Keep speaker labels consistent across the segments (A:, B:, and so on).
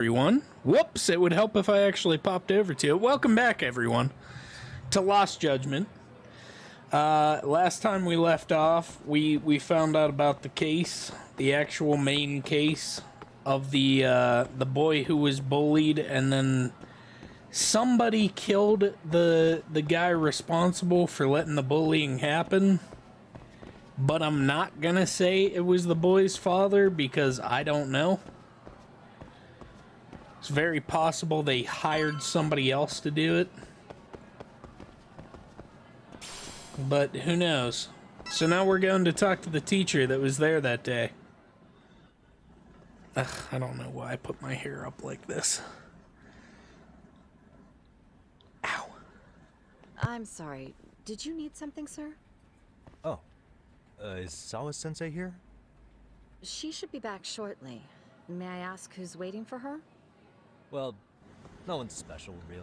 A: Everyone. Whoops, it would help if I actually popped over to it. Welcome back, everyone, to Lost Judgment. Last time we left off, we found out about the case, the actual main case of the boy who was bullied, and then somebody killed the guy responsible for letting the bullying happen. But I'm not gonna say it was the boy's father because I don't know. It's very possible they hired somebody else to do it. But who knows? So now we're going to talk to the teacher that was there that day. Ugh, I don't know why I put my hair up like this. Ow.
B: I'm sorry. Did you need something, sir?
C: Oh. Is Sawa-sensei here?
B: She should be back shortly. May I ask who's waiting for her?
C: Well, no one's special, really.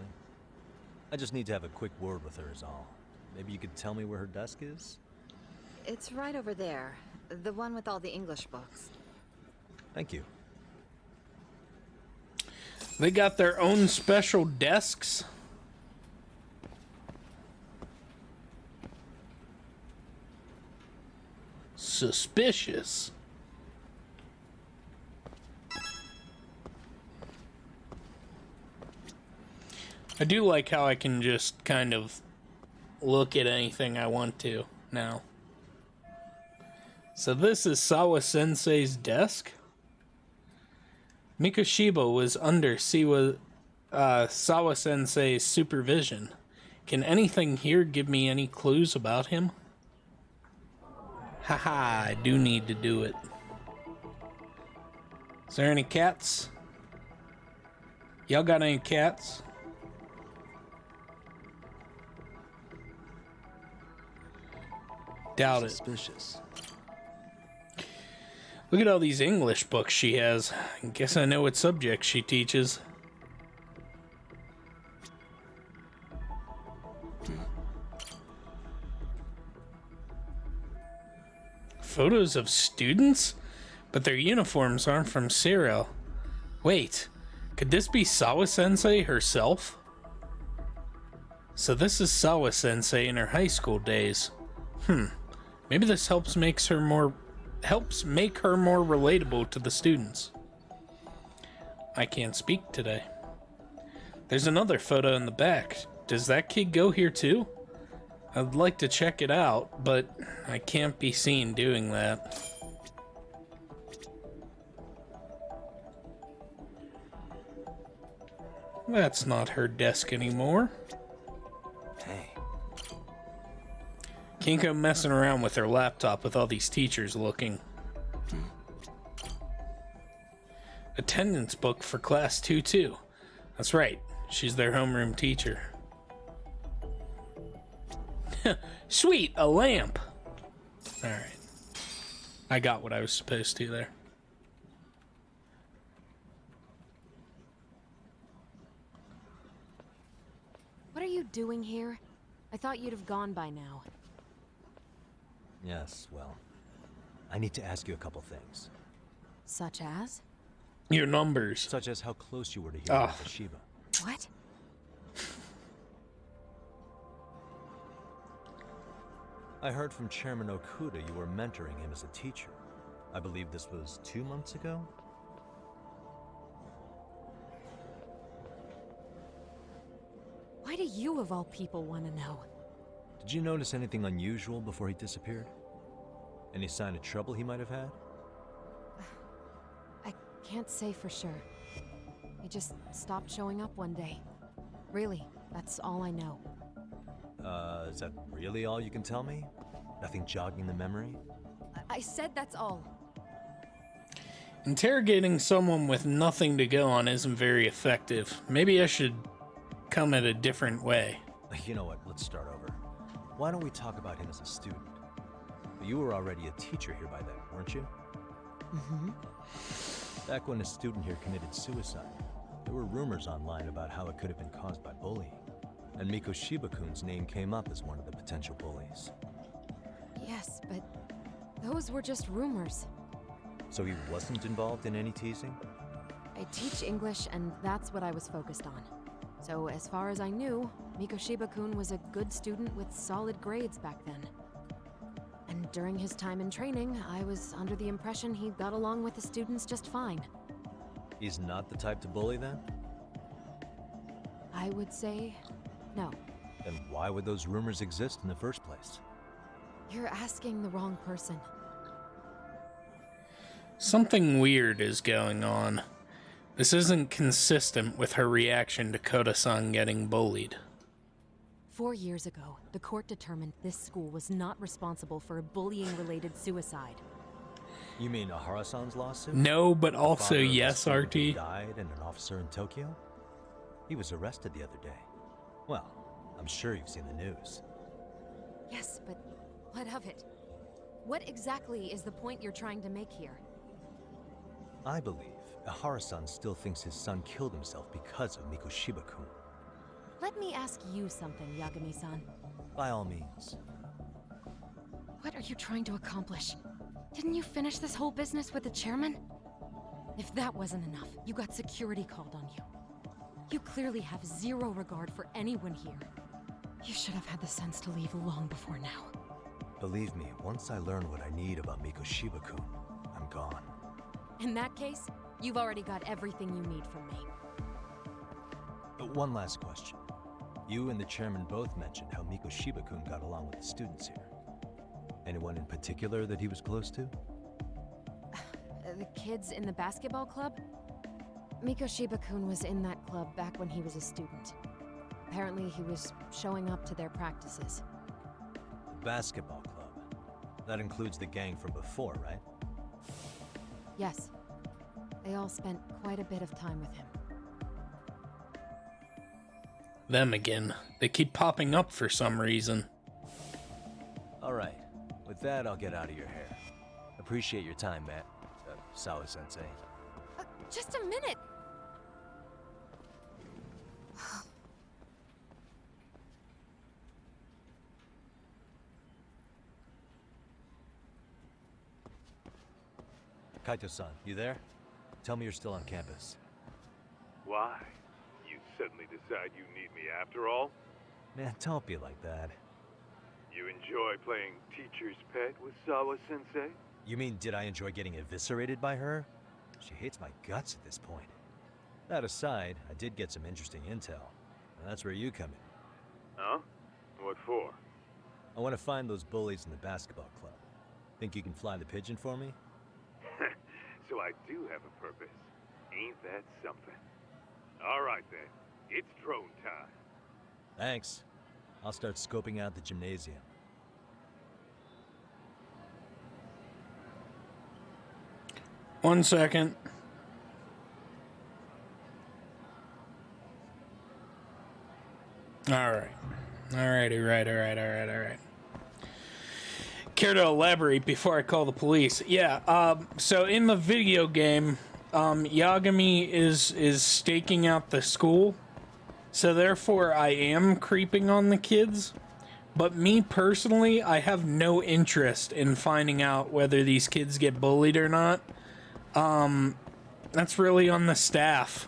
C: I just need to have a quick word with her is all. Maybe you could tell me where her desk is?
B: It's right over there. The one with all the English books.
C: Thank you.
A: They got their own special desks. Suspicious. I do like how I can just kind of look at anything I want to now. So this is Sawa-sensei's desk. Mikoshiba was under Sawa-sensei's supervision. Can anything here give me any clues about him? Haha, I do need to do it. Is there any cats? Y'all got any cats? Doubt it.
C: Suspicious.
A: Look at all these English books she has. I guess I know what subject she teaches. Photos of students? But their uniforms aren't from Serial. Wait, could this be Sawa-sensei herself? So this is Sawa-sensei in her high school days. Maybe this helps make her more relatable to the students. I can't speak today. There's another photo in the back. Does that kid go here too? I'd like to check it out, but I can't be seen doing that. That's not her desk anymore.
C: Hey.
A: Can't go messing around with her laptop with all these teachers looking. Attendance book for class 2-2. That's right, she's their homeroom teacher. Sweet, a lamp! Alright. I got what I was supposed to there.
B: What are you doing here? I thought you'd have gone by now.
C: Yes, well, I need to ask you a couple things.
B: Such as?
A: Your numbers.
C: Such as how close you were to hearing about Shiba.
B: What?
C: I heard from Chairman Okuda you were mentoring him as a teacher. I believe this was 2 months ago?
B: Why do you, of all people, want to know?
C: Did you notice anything unusual before he disappeared? Any sign of trouble he might have had?
B: I can't say for sure. He just stopped showing up one day. Really, that's all I know.
C: Is that really all you can tell me? Nothing jogging the memory?
B: I said that's all.
A: Interrogating someone with nothing to go on isn't very effective. Maybe I should come at a different way.
C: You know what, let's start over. Why don't we talk about him as a student? You were already a teacher here by then, weren't you?
B: Mm-hmm.
C: Back when a student here committed suicide, there were rumors online about how it could have been caused by bullying. And Mikoshiba-kun's name came up as one of the potential bullies.
B: Yes, but those were just rumors.
C: So he wasn't involved in any teasing?
B: I teach English, and that's what I was focused on. So, as far as I knew, Mikoshiba-kun was a good student with solid grades back then. And during his time in training, I was under the impression he got along with the students just fine.
C: He's not the type to bully, then?
B: I would say no.
C: Then why would those rumors exist in the first place?
B: You're asking the wrong person.
A: Something weird is going on. This isn't consistent with her reaction to Koda-san getting bullied.
B: 4 years ago, the court determined this school was not responsible for a bullying-related suicide.
C: You mean Ahara-san's lawsuit?
A: No, but
C: The
A: also
C: father of the
A: yes,
C: student who
A: RT.
C: died and an officer in Tokyo? He was arrested the other day. Well, I'm sure you've seen the news.
B: Yes, but what of it? What exactly is the point you're trying to make here?
C: I believe Ahara-san still thinks his son killed himself because of Mikoshiba-kun.
B: Let me ask you something, Yagami-san.
C: By all means.
B: What are you trying to accomplish? Didn't you finish this whole business with the chairman? If that wasn't enough, you got security called on you. You clearly have zero regard for anyone here. You should have had the sense to leave long before now.
C: Believe me, once I learn what I need about Mikoshiba-kun, I'm gone.
B: In that case, you've already got everything you need from me.
C: But one last question. You and the chairman both mentioned how Mikoshiba-kun got along with the students here. Anyone in particular that he was close to?
B: The kids in the basketball club? Mikoshiba-kun was in that club back when he was a student. Apparently, he was showing up to their practices.
C: The basketball club. That includes the gang from before, right?
B: Yes. They all spent quite a bit of time with him.
A: Them again. They keep popping up for some reason.
C: Alright. With that, I'll get out of your hair. Appreciate your time, Matt. Sawa-sensei.
B: Just a minute!
C: Kaito-san, you there? Tell me you're still on campus.
D: Why? You suddenly decide you need me after all?
C: Man, don't be like that.
D: You enjoy playing teacher's pet with Sawa-sensei?
C: You mean, did I enjoy getting eviscerated by her? She hates my guts at this point. That aside, I did get some interesting intel. And that's where you come in.
D: Huh? What for?
C: I want to find those bullies in the basketball club. Think you can fly the pigeon for me?
D: So I do have a purpose. Ain't that something? All right then. It's drone time.
C: Thanks. I'll start scoping out the gymnasium.
A: One second. Alright. Alright. Care to elaborate before I call the police? Yeah, so in the video game, Yagami is staking out the school. So therefore I am creeping on the kids. But me personally, I have no interest in finding out whether these kids get bullied or not. That's really on the staff.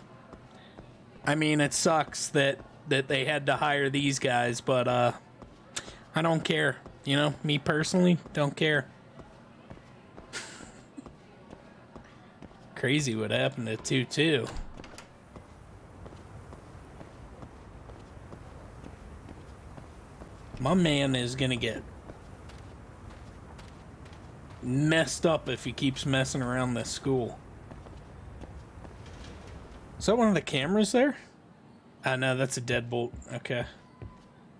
A: I mean, it sucks that they had to hire these guys, but I don't care. You know, me personally, don't care. Crazy what happened to 2-2. My man is gonna get messed up if he keeps messing around this school. Is that one of the cameras there? Ah, no, that's a deadbolt. Okay. I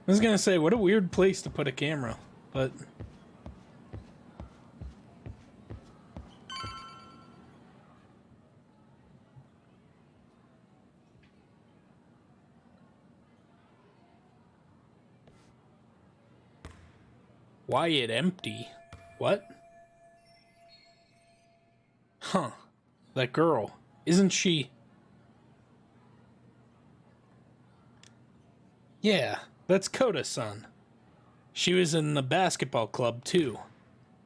A: was gonna say, what a weird place to put a camera, but... Why it empty? What? Huh. That girl. Isn't she... Yeah, that's Koda-san. She was in the basketball club, too.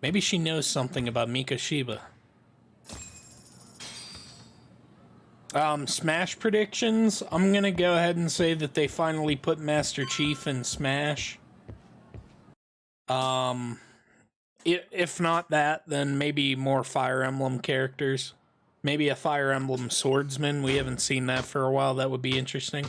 A: Maybe she knows something about Mikoshiba. Smash predictions. I'm gonna go ahead and say that they finally put Master Chief in Smash. If not that, then maybe more Fire Emblem characters. Maybe a Fire Emblem swordsman. We haven't seen that for a while. That would be interesting.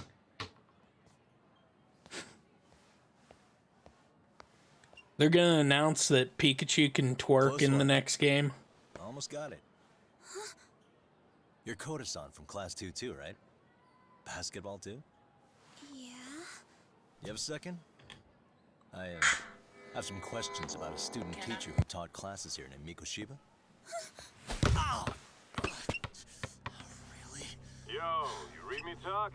A: They're gonna announce that Pikachu can twerk in the next game.
C: Almost got it. You're Koda-san from Class 2 too, right? Basketball too?
E: Yeah?
C: You have a second? I have some questions about a student teacher who taught classes here named Mikoshiba. Ow! Really?
D: Yo, you read me talk?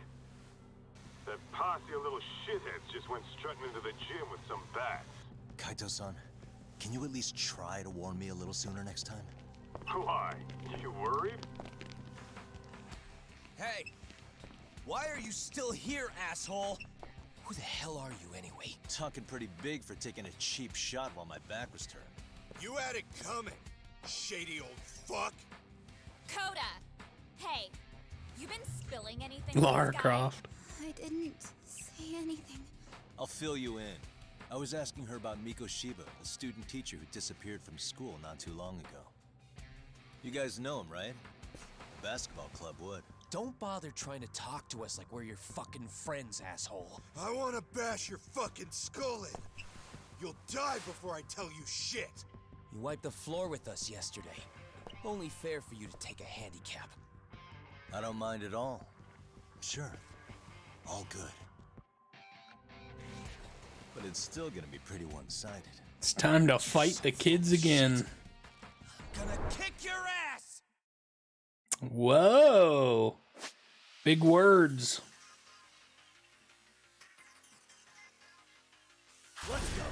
D: That posse of little shitheads just went strutting into the gym with some bats.
C: Kaito-san, can you at least try to warn me a little sooner next time?
D: Why? You worried?
F: Hey! Why are you still here, asshole? Who the hell are you anyway?
C: Talking pretty big for taking a cheap shot while my back was turned.
F: You had it coming, shady old fuck!
E: Coda! Hey, you been spilling anything?
A: Lara Croft.
E: I didn't say anything.
C: I'll fill you in. I was asking her about Mikoshiba, a student teacher who disappeared from school not too long ago. You guys know him, right? The basketball club would.
F: Don't bother trying to talk to us like we're your fucking friends, asshole.
G: I want to bash your fucking skull in. You'll die before I tell you shit.
F: You wiped the floor with us yesterday. Only fair for you to take a handicap.
C: I don't mind at all. Sure. All good. But it's still gonna be pretty one-sided.
A: It's time to fight the kids again.
F: I'm gonna kick your ass!
A: Whoa. Big words.
F: Let's go!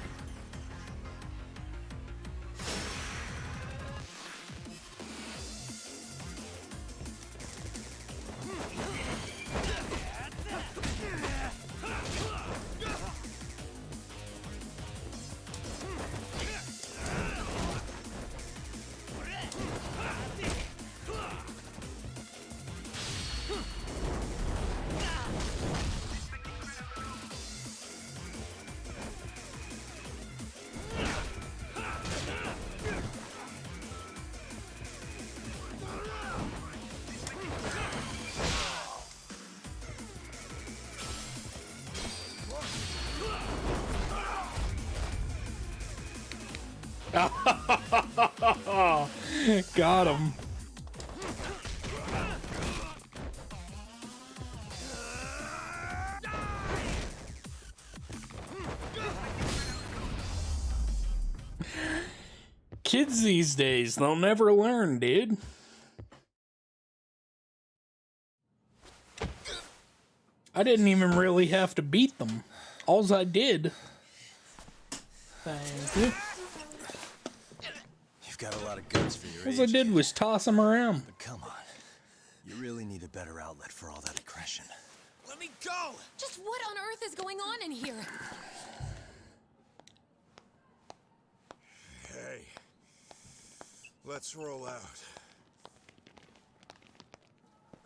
A: Got him. Kids these days, they'll never learn, dude. I didn't even really have to beat them. Alls I did. Thank you.
C: You've got a lot of guts for your
A: All I
C: age.
A: did was toss them around.
C: But come on. You really need a better outlet for all that aggression.
F: Let me go!
B: Just what on earth is going on in here?
G: Hey, let's roll out.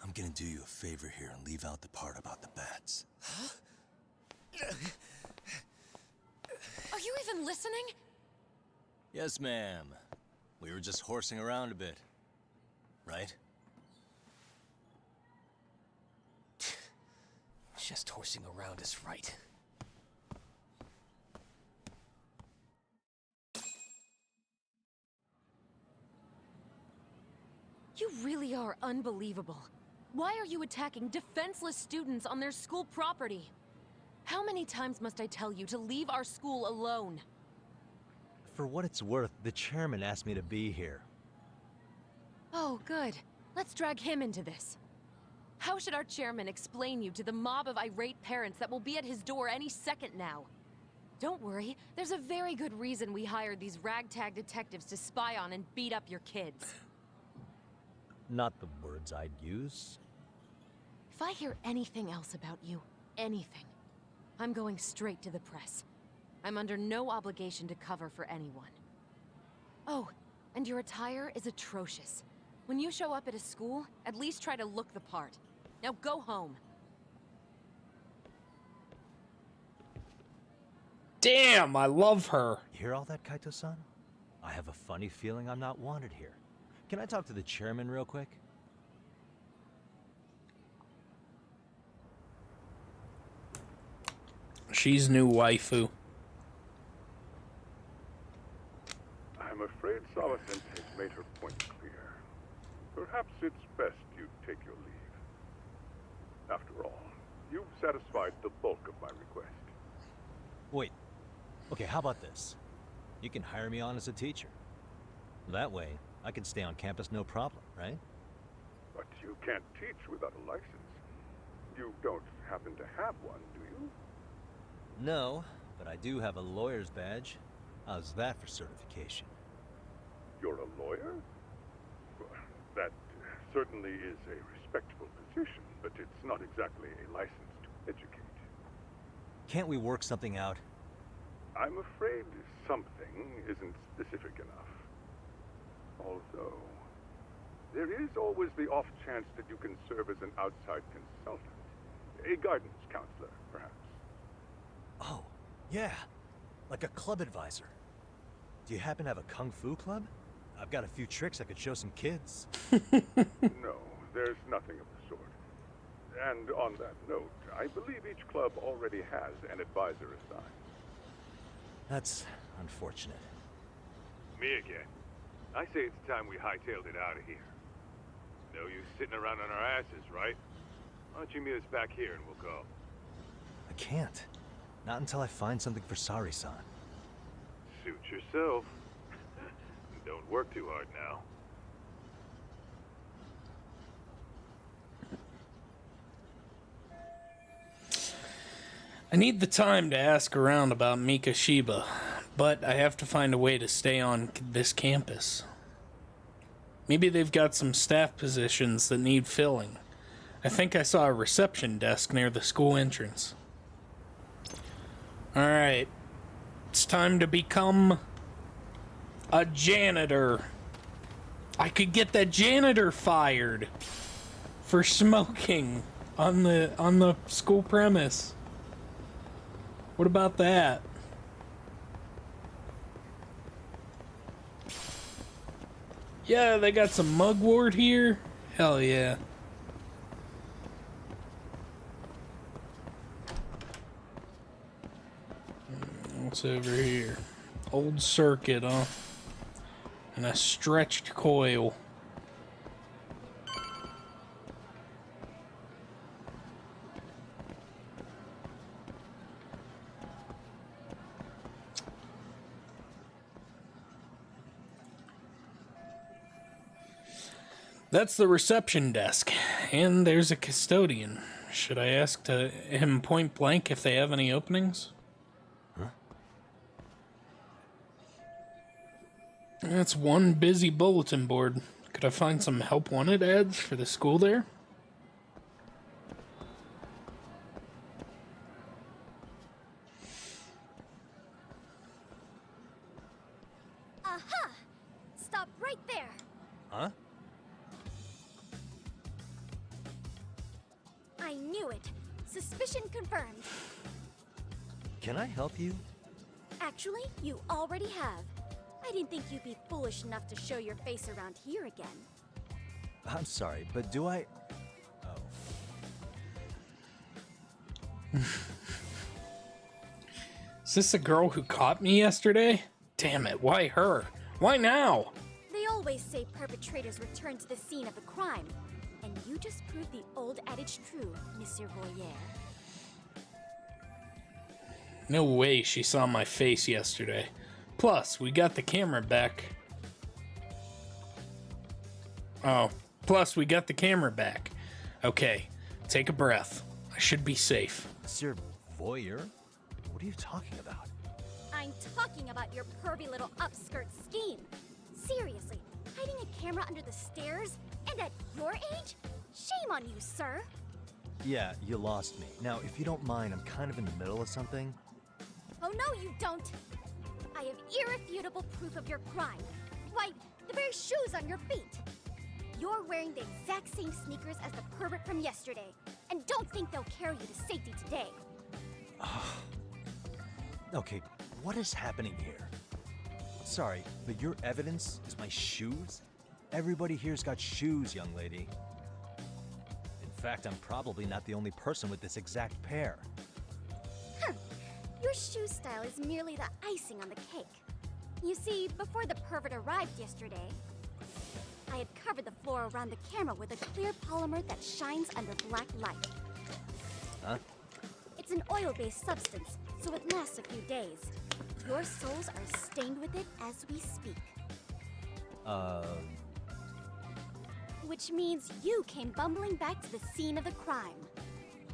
C: I'm gonna do you a favor here and leave out the part about the bats.
B: Are you even listening?
C: Yes, ma'am. We were just horsing around a bit. Right?
F: Just horsing around is right.
B: You really are unbelievable. Why are you attacking defenseless students on their school property? How many times must I tell you to leave our school alone?
C: For what it's worth, the chairman asked me to be here.
B: Oh, good. Let's drag him into this. How should our chairman explain you to the mob of irate parents that will be at his door any second now? Don't worry, there's a very good reason we hired these ragtag detectives to spy on and beat up your kids.
C: Not the words I'd use.
B: If I hear anything else about you, anything, I'm going straight to the press. I'm under no obligation to cover for anyone. Oh, and your attire is atrocious. When you show up at a school, at least try to look the part. Now go home.
A: Damn, I love her.
C: You hear all that, Kaito-san? I have a funny feeling I'm not wanted here. Can I talk to the chairman real quick?
A: She's new waifu.
D: I'm afraid Sawasensei has made her point clear. Perhaps it's best you take your leave. After all, you've satisfied the bulk of my request.
C: Wait. Okay, how about this? You can hire me on as a teacher. That way, I can stay on campus no problem, right?
D: But you can't teach without a license. You don't happen to have one, do you?
C: No, but I do have a lawyer's badge. How's that for certification?
D: You're a lawyer? Well, that certainly is a respectable position, but it's not exactly a license to educate.
C: Can't we work something out?
D: I'm afraid something isn't specific enough. Although, there is always the off chance that you can serve as an outside consultant. A guidance counselor, perhaps.
C: Oh, yeah. Like a club advisor. Do you happen to have a kung fu club? I've got a few tricks I could show some kids.
D: No, there's nothing of the sort. And on that note, I believe each club already has an advisor assigned.
C: That's unfortunate.
D: Me again. I say it's time we hightailed it out of here. No use sitting around on our asses, right? Why don't you meet us back here and we'll go?
C: I can't. Not until I find something for Sari-san.
D: Suit yourself. Don't work too hard now.
A: I need the time to ask around about Mikoshiba, but I have to find a way to stay on this campus. Maybe they've got some staff positions that need filling. I think I saw a reception desk near the school entrance. Alright. It's time to become a janitor. I could get that janitor fired for smoking on the school premise. What about that? Yeah, they got some mugwort here. Hell yeah. What's over here? Old circuit, huh? And a stretched coil. That's the reception desk, and there's a custodian. Should I ask him point blank if they have any openings?
C: Huh?
A: That's one busy bulletin board. Could I find some help wanted ads for the school there?
E: Aha! Stop right there.
C: Huh?
E: I knew it. Suspicion confirmed.
C: Can I help you?
E: Actually, you already have. I didn't think you'd be foolish enough to show your face around here again.
C: I'm sorry, but do I... Oh.
A: Is this the girl who caught me yesterday? Damn it, why her? Why now?
E: They always say perpetrators return to the scene of the crime. And you just proved the old adage true, Monsieur Voyer.
A: No way she saw my face yesterday. Plus, we got the camera back. Oh, plus we got the camera back. Okay, take a breath. I should be safe.
C: Monsieur Voyeur? What are you talking about?
E: I'm talking about your pervy little upskirt scheme. Seriously, hiding a camera under the stairs? And at your age? Shame on you, sir.
C: Yeah, you lost me. Now, if you don't mind, I'm kind of in the middle of something.
E: Oh, no, you don't. I have irrefutable proof of your crime. Why, the very shoes on your feet. you're wearing the exact same sneakers as the pervert from yesterday. And don't think they'll carry you to safety today.
C: Okay, what is happening here? Sorry, but your evidence is my shoes? Everybody here's got shoes, young lady. In fact, I'm probably not the only person with this exact pair.
E: Your shoe style is merely the icing on the cake. You see, before the pervert arrived yesterday, I had covered the floor around the camera with a clear polymer that shines under black light.
C: Huh?
E: It's an oil-based substance, so it lasts a few days. Your soles are stained with it as we speak. Which means you came bumbling back to the scene of the crime,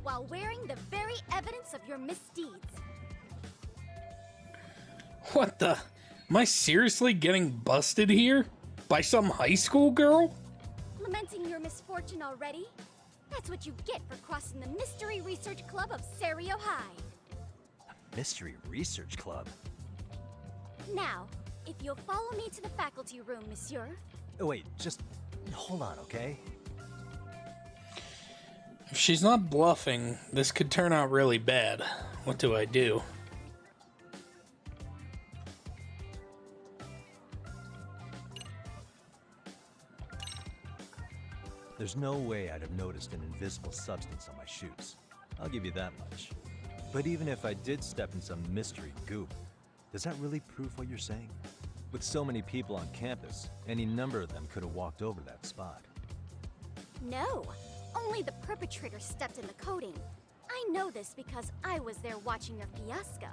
E: while wearing the very evidence of your misdeeds.
A: What the? Am I seriously getting busted here? By some high school girl?
E: Lamenting your misfortune already? That's what you get for crossing the Mystery Research Club of Serio High.
C: Mystery Research Club?
E: Now, if you'll follow me to the faculty room, monsieur.
C: Oh, wait, just hold on, okay?
A: If she's not bluffing, this could turn out really bad. What do I do?
C: There's no way I'd have noticed an invisible substance on my shoes. I'll give you that much. But even if I did step in some mystery goop, does that really prove what you're saying? With so many people on campus, any number of them could have walked over that spot.
E: No, only the perpetrator stepped in the coating. I know this because I was there watching your fiasco.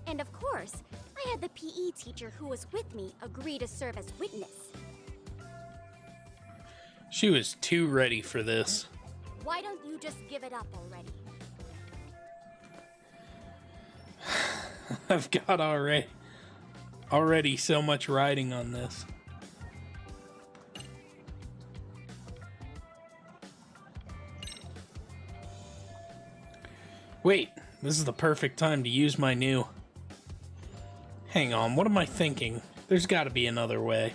E: And of course, I had the PE teacher who was with me agree to serve as witness.
A: She was too ready for this.
E: Why don't you just give it up already?
A: I've got already so much riding on this. Wait, this is the perfect time to use my new... Hang on, what am I thinking? There's got to be another way.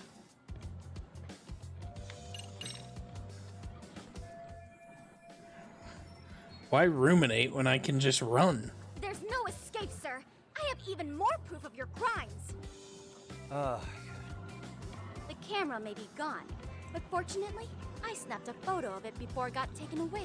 A: Why ruminate when I can just run?
E: There's no escape, sir. I have even more proof of your crimes. The camera may be gone, but fortunately, I snapped a photo of it before it got taken away.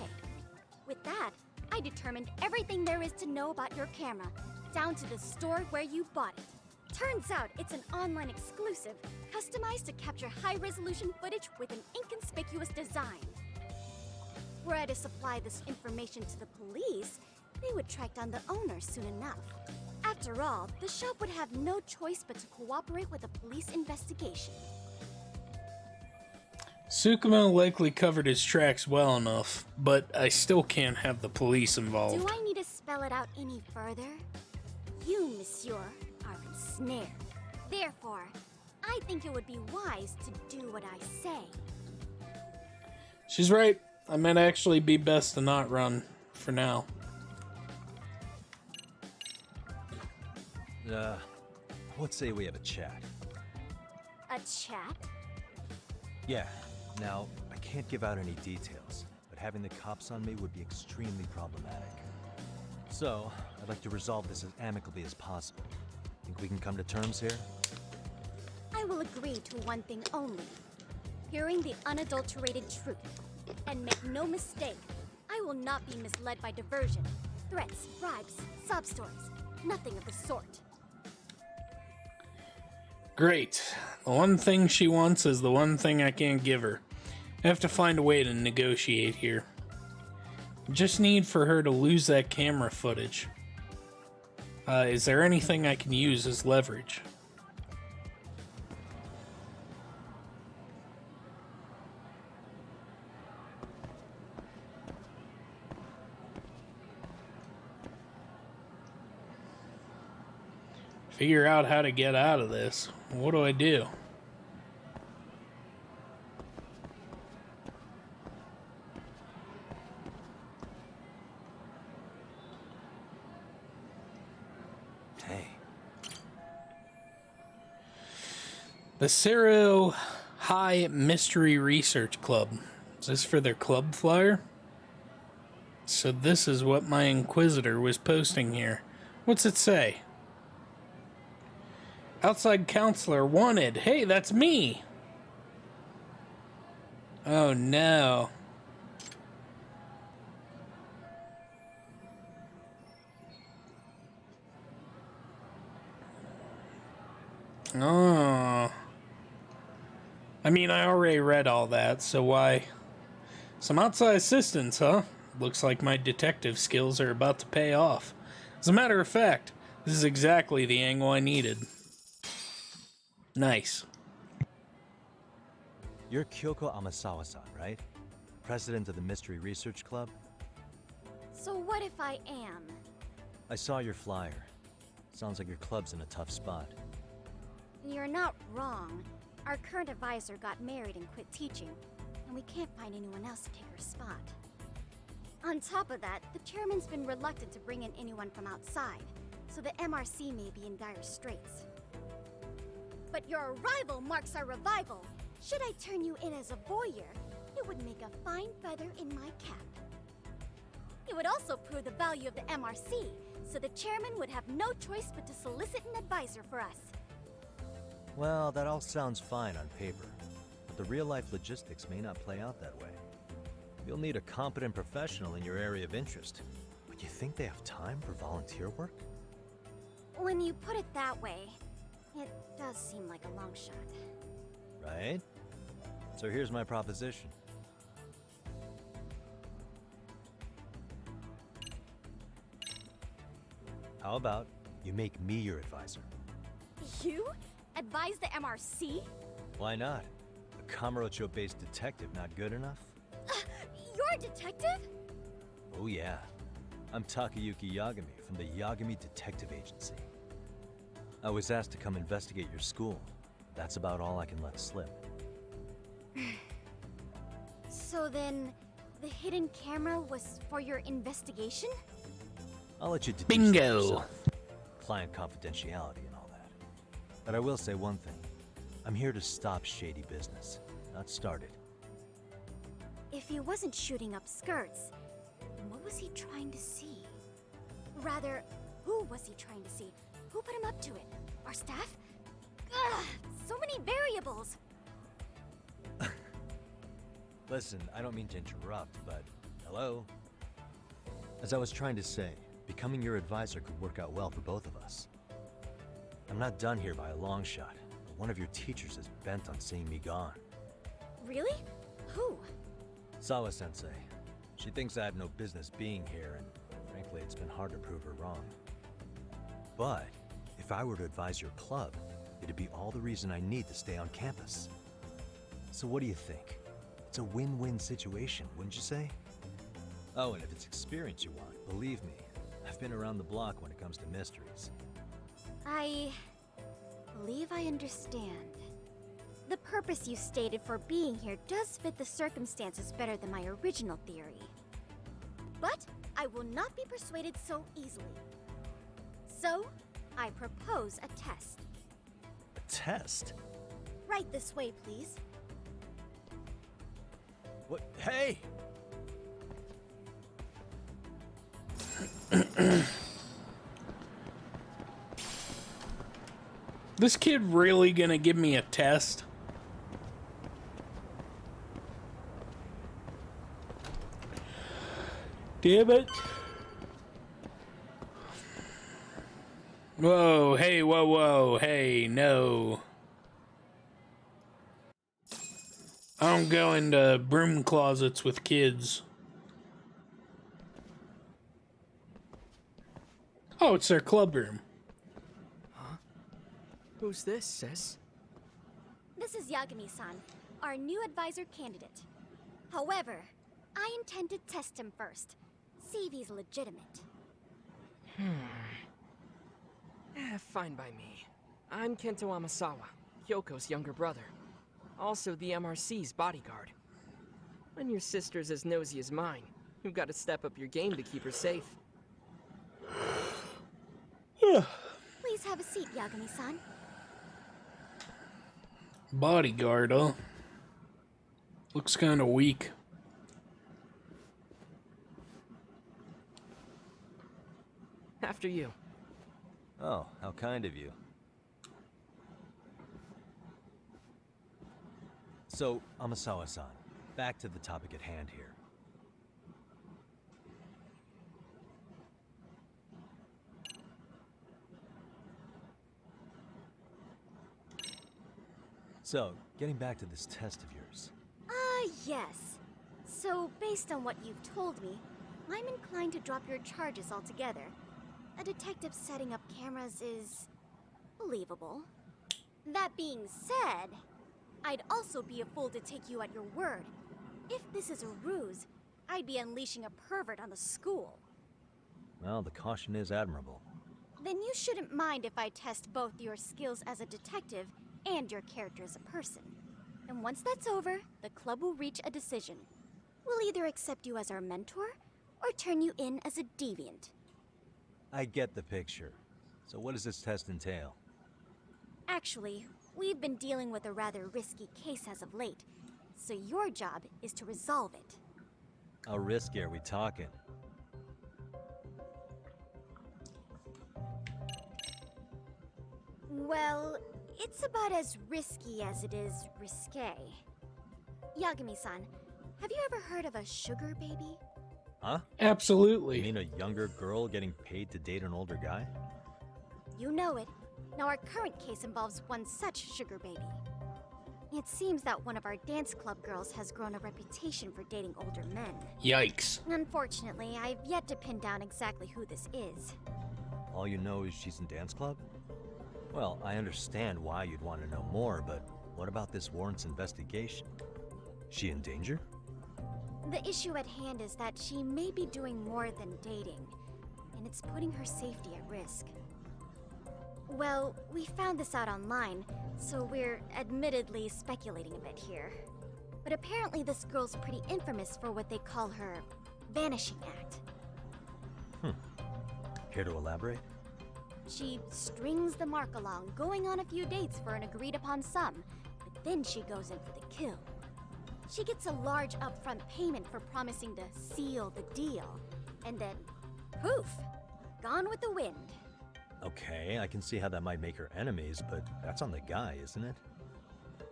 E: With that, I determined everything there is to know about your camera, down to the store where you bought it. Turns out it's an online exclusive, customized to capture high-resolution footage with an inconspicuous design. Were I to supply this information to the police, they would track down the owner soon enough. After all, the shop would have no choice but to cooperate with the police investigation.
A: Sukimo likely covered his tracks well enough, but I still can't have the police involved.
E: Do I need to spell it out any further? You, monsieur, are ensnared. Therefore, I think it would be wise to do what I say.
A: She's right. I might actually be best to not run for now.
C: Let's say we have a chat.
E: A chat?
C: Yeah. Now, I can't give out any details, but having the cops on me would be extremely problematic. So, I'd like to resolve this as amicably as possible. Think we can come to terms here?
E: I will agree to one thing only. Hearing the unadulterated truth. And make no mistake, I will not be misled by diversion, threats, bribes, sob stories. Nothing of the sort.
A: Great. The one thing she wants is the one thing I can't give her. I have to find a way to negotiate here. Just need for her to lose that camera footage. Is there anything I can use as leverage? Figure out how to get out of this. What do I do?
C: Hey.
A: The Serio High Mystery Research Club. Is this for their club flyer? So this is what my Inquisitor was posting here. What's it say? Outside counselor wanted. Hey, that's me! Oh no. Oh. I mean, I already read all that, so why? Some outside assistance, huh? Looks like my detective skills are about to pay off. As a matter of fact, this is exactly the angle I needed. Nice.
C: You're Kyoko Amasawa-san, right? President of the Mystery Research Club?
E: So what if I am?
C: I saw your flyer. Sounds like your club's in a tough spot.
E: You're not wrong. Our current advisor got married and quit teaching, and we can't find anyone else to take her spot. On top of that, the chairman's been reluctant to bring in anyone from outside, so the MRC may be in dire straits. But your arrival marks our revival. Should I turn you in as a voyeur, it would make a fine feather in my cap. It would also prove the value of the MRC, so the chairman would have no choice but to solicit an advisor for us.
C: Well, that all sounds fine on paper, but the real-life logistics may not play out that way. You'll need a competent professional in your area of interest, but you think they have time for volunteer work?
E: When you put it that way, it does seem like a long shot.
C: Right? So here's my proposition. How about you make me your advisor?
E: You? Advise the MRC?
C: Why not? A Kamurocho-based detective not good enough?
E: You're a detective?
C: Oh yeah. I'm Takayuki Yagami from the Yagami Detective Agency. I was asked to come investigate your school. That's about all I can let slip.
E: So then, the hidden camera was for your investigation?
C: I'll let you deduce
A: Bingo.
C: that yourself. Client confidentiality and all that. But I will say one thing. I'm here to stop shady business, not start it.
E: If he wasn't shooting up skirts, then what was he trying to see? Rather, who was he trying to see? Who put him up to it? Our staff? Ugh, so many variables!
C: Listen, I don't mean to interrupt, but hello? As I was trying to say, becoming your advisor could work out well for both of us. I'm not done here by a long shot, but one of your teachers is bent on seeing me gone.
E: Really? Who?
C: Sawa-sensei. She thinks I have no business being here, and frankly, it's been hard to prove her wrong. But if I were to advise your club, it'd be all the reason I need to stay on campus. So what do you think? It's a win-win situation, wouldn't you say? Oh, and if it's experience you want, believe me, I've been around the block when it comes to mysteries.
E: I believe I understand. The purpose you stated for being here does fit the circumstances better than my original theory. But I will not be persuaded so easily. So, I propose a test.
C: A test?
E: Right this way, please.
C: What? Hey!
A: This kid really gonna give me a test? Damn it. Whoa, hey, whoa, hey, no. I don't go into broom closets with kids. Oh, it's their club room.
H: Who's this, sis?
E: This is Yagami-san, our new advisor candidate. However, I intend to test him first. See if he's legitimate.
H: Fine by me. I'm Kento Amasawa, Kyoko's younger brother. Also the MRC's bodyguard. When your sister's as nosy as mine, you've got to step up your game to keep her safe.
E: Please have a seat, Yagami-san.
A: Bodyguard, huh? Looks kind of weak.
H: After you.
C: Oh, how kind of you. So, Amasawa-san, back to the topic at hand here. So, getting back to this test of yours.
E: Yes. So, based on what you've told me, I'm inclined to drop your charges altogether. A detective setting up cameras is believable. That being said, I'd also be a fool to take you at your word. If this is a ruse, I'd be unleashing a pervert on the school.
C: Well, the caution is admirable.
E: Then you shouldn't mind if I test both your skills as a detective and your character as a person. And once that's over, the club will reach a decision. We'll either accept you as our mentor, or turn you in as a deviant.
C: I get the picture. So what does this test entail?
E: Actually, we've been dealing with a rather risky case as of late, so your job is to resolve it.
C: How risky are we talking?
E: Well, it's about as risky as it is risque. Yagami-san, have you ever heard of a sugar baby?
C: Huh?
A: Absolutely.
C: You mean a younger girl getting paid to date an older guy?
E: You know it. Now our current case involves one such sugar baby. It seems that one of our dance club girls has grown a reputation for dating older men.
A: Yikes.
E: Unfortunately, I've yet to pin down exactly who this is.
C: All you know is she's in dance club? Well, I understand why you'd want to know more, but what about this warrants investigation? She in danger?
E: The issue at hand is that she may be doing more than dating, and it's putting her safety at risk. Well, we found this out online, so we're admittedly speculating a bit here. But apparently this girl's pretty infamous for what they call her Vanishing Act.
C: Care to elaborate?
E: She strings the mark along, going on a few dates for an agreed-upon sum, but then she goes in for the kill. She gets a large upfront payment for promising to seal the deal, and then, poof, gone with the wind.
C: Okay, I can see how that might make her enemies, but that's on the guy, isn't it?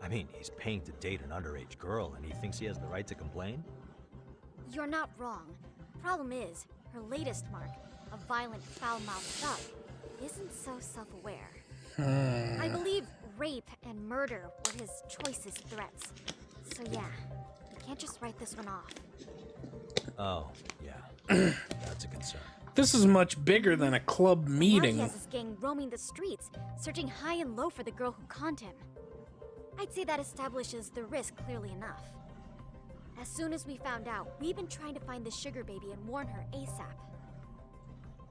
C: I mean, he's paying to date an underage girl, and he thinks he has the right to complain?
E: You're not wrong. Problem is, her latest mark, a violent, foul-mouthed thug, isn't so self-aware. I believe rape and murder were his choicest threats. So yeah, you can't just write this one off.
C: Oh, yeah. That's a concern.
A: This is much bigger than a club
E: Now
A: meeting.
E: he has his gang roaming the streets, searching high and low for the girl who conned him. I'd say that establishes the risk clearly enough. As soon as we found out, we've been trying to find the sugar baby and warn her ASAP.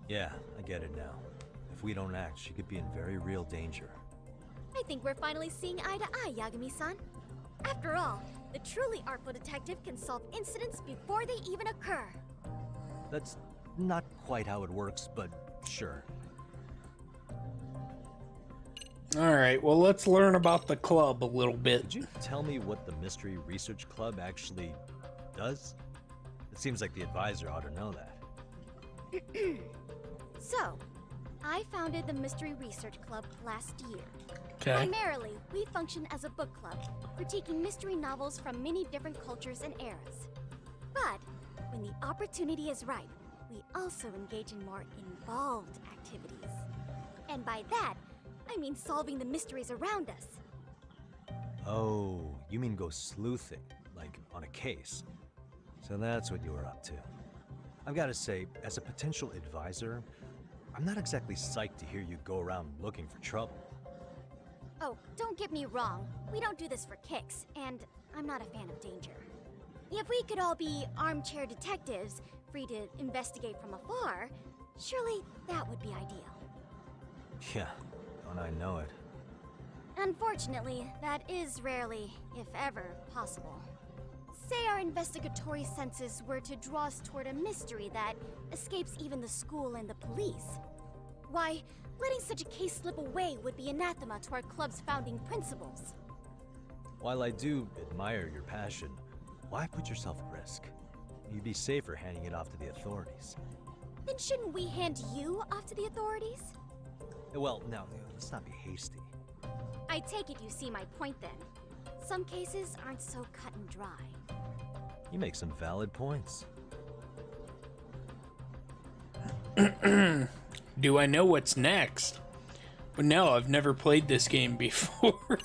C: Yeah, I get it now. If we don't act, she could be in very real danger.
E: I think we're finally seeing eye to eye, Yagami-san. After all, the truly artful detective can solve incidents before they even occur.
C: That's not quite how it works, but sure.
A: Alright, well, let's learn about the club a little bit.
C: Could you tell me what the Mystery Research Club actually does? It seems like the advisor ought to know that.
E: So, I founded the Mystery Research Club last year.
A: Okay.
E: Primarily, we function as a book club, critiquing mystery novels from many different cultures and eras. But, when the opportunity is ripe, we also engage in more involved activities. And by that, I mean solving the mysteries around us.
C: Oh, you mean go sleuthing, like on a case. So that's what you were up to. I've got to say, as a potential advisor, I'm not exactly psyched to hear you go around looking for trouble.
E: Oh, don't get me wrong. We don't do this for kicks, and I'm not a fan of danger. If we could all be armchair detectives, free to investigate from afar, surely that would be ideal.
C: Yeah, don't I know it.
E: Unfortunately, that is rarely, if ever, possible. Say our investigatory senses were to draw us toward a mystery that escapes even the school and the police. Why, letting such a case slip away would be anathema to our club's founding principles.
C: While I do admire your passion, Why put yourself at risk? You'd be safer handing it off to the authorities.
E: Then shouldn't we hand you off to the authorities?
C: Well, now, let's not be hasty.
E: I take it you see my point then. Some cases aren't so cut and dry.
C: You make some valid points.
A: Do I know what's next? But no, I've never played this game before.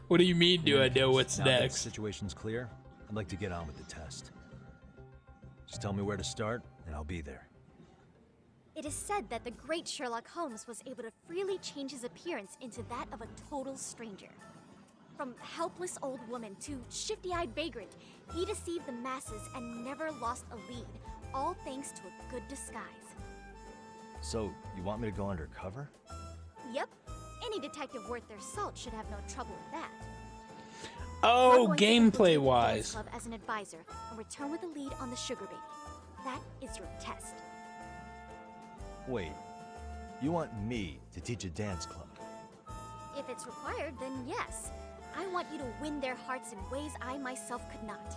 A: What do you mean, do I know what's
C: Now that the
A: next?
C: situation's clear, I'd like to get on with the test. Just tell me where to start, and I'll be there.
E: It is said that the great Sherlock Holmes was able to freely change his appearance into that of a total stranger. From helpless old woman to shifty-eyed vagrant, he deceived the masses and never lost a lead, all thanks to a good disguise.
C: So, you want me to go undercover?
E: Yep, any detective worth their salt should have no trouble with that.
A: Oh,
E: We're going to infiltrate the dance
A: gameplay-wise.
E: club as an advisor and return with a lead on the sugar baby. That is your test.
C: Wait, you want me to teach a dance club?
E: If it's required, then yes. I want you to win their hearts in ways I myself could not.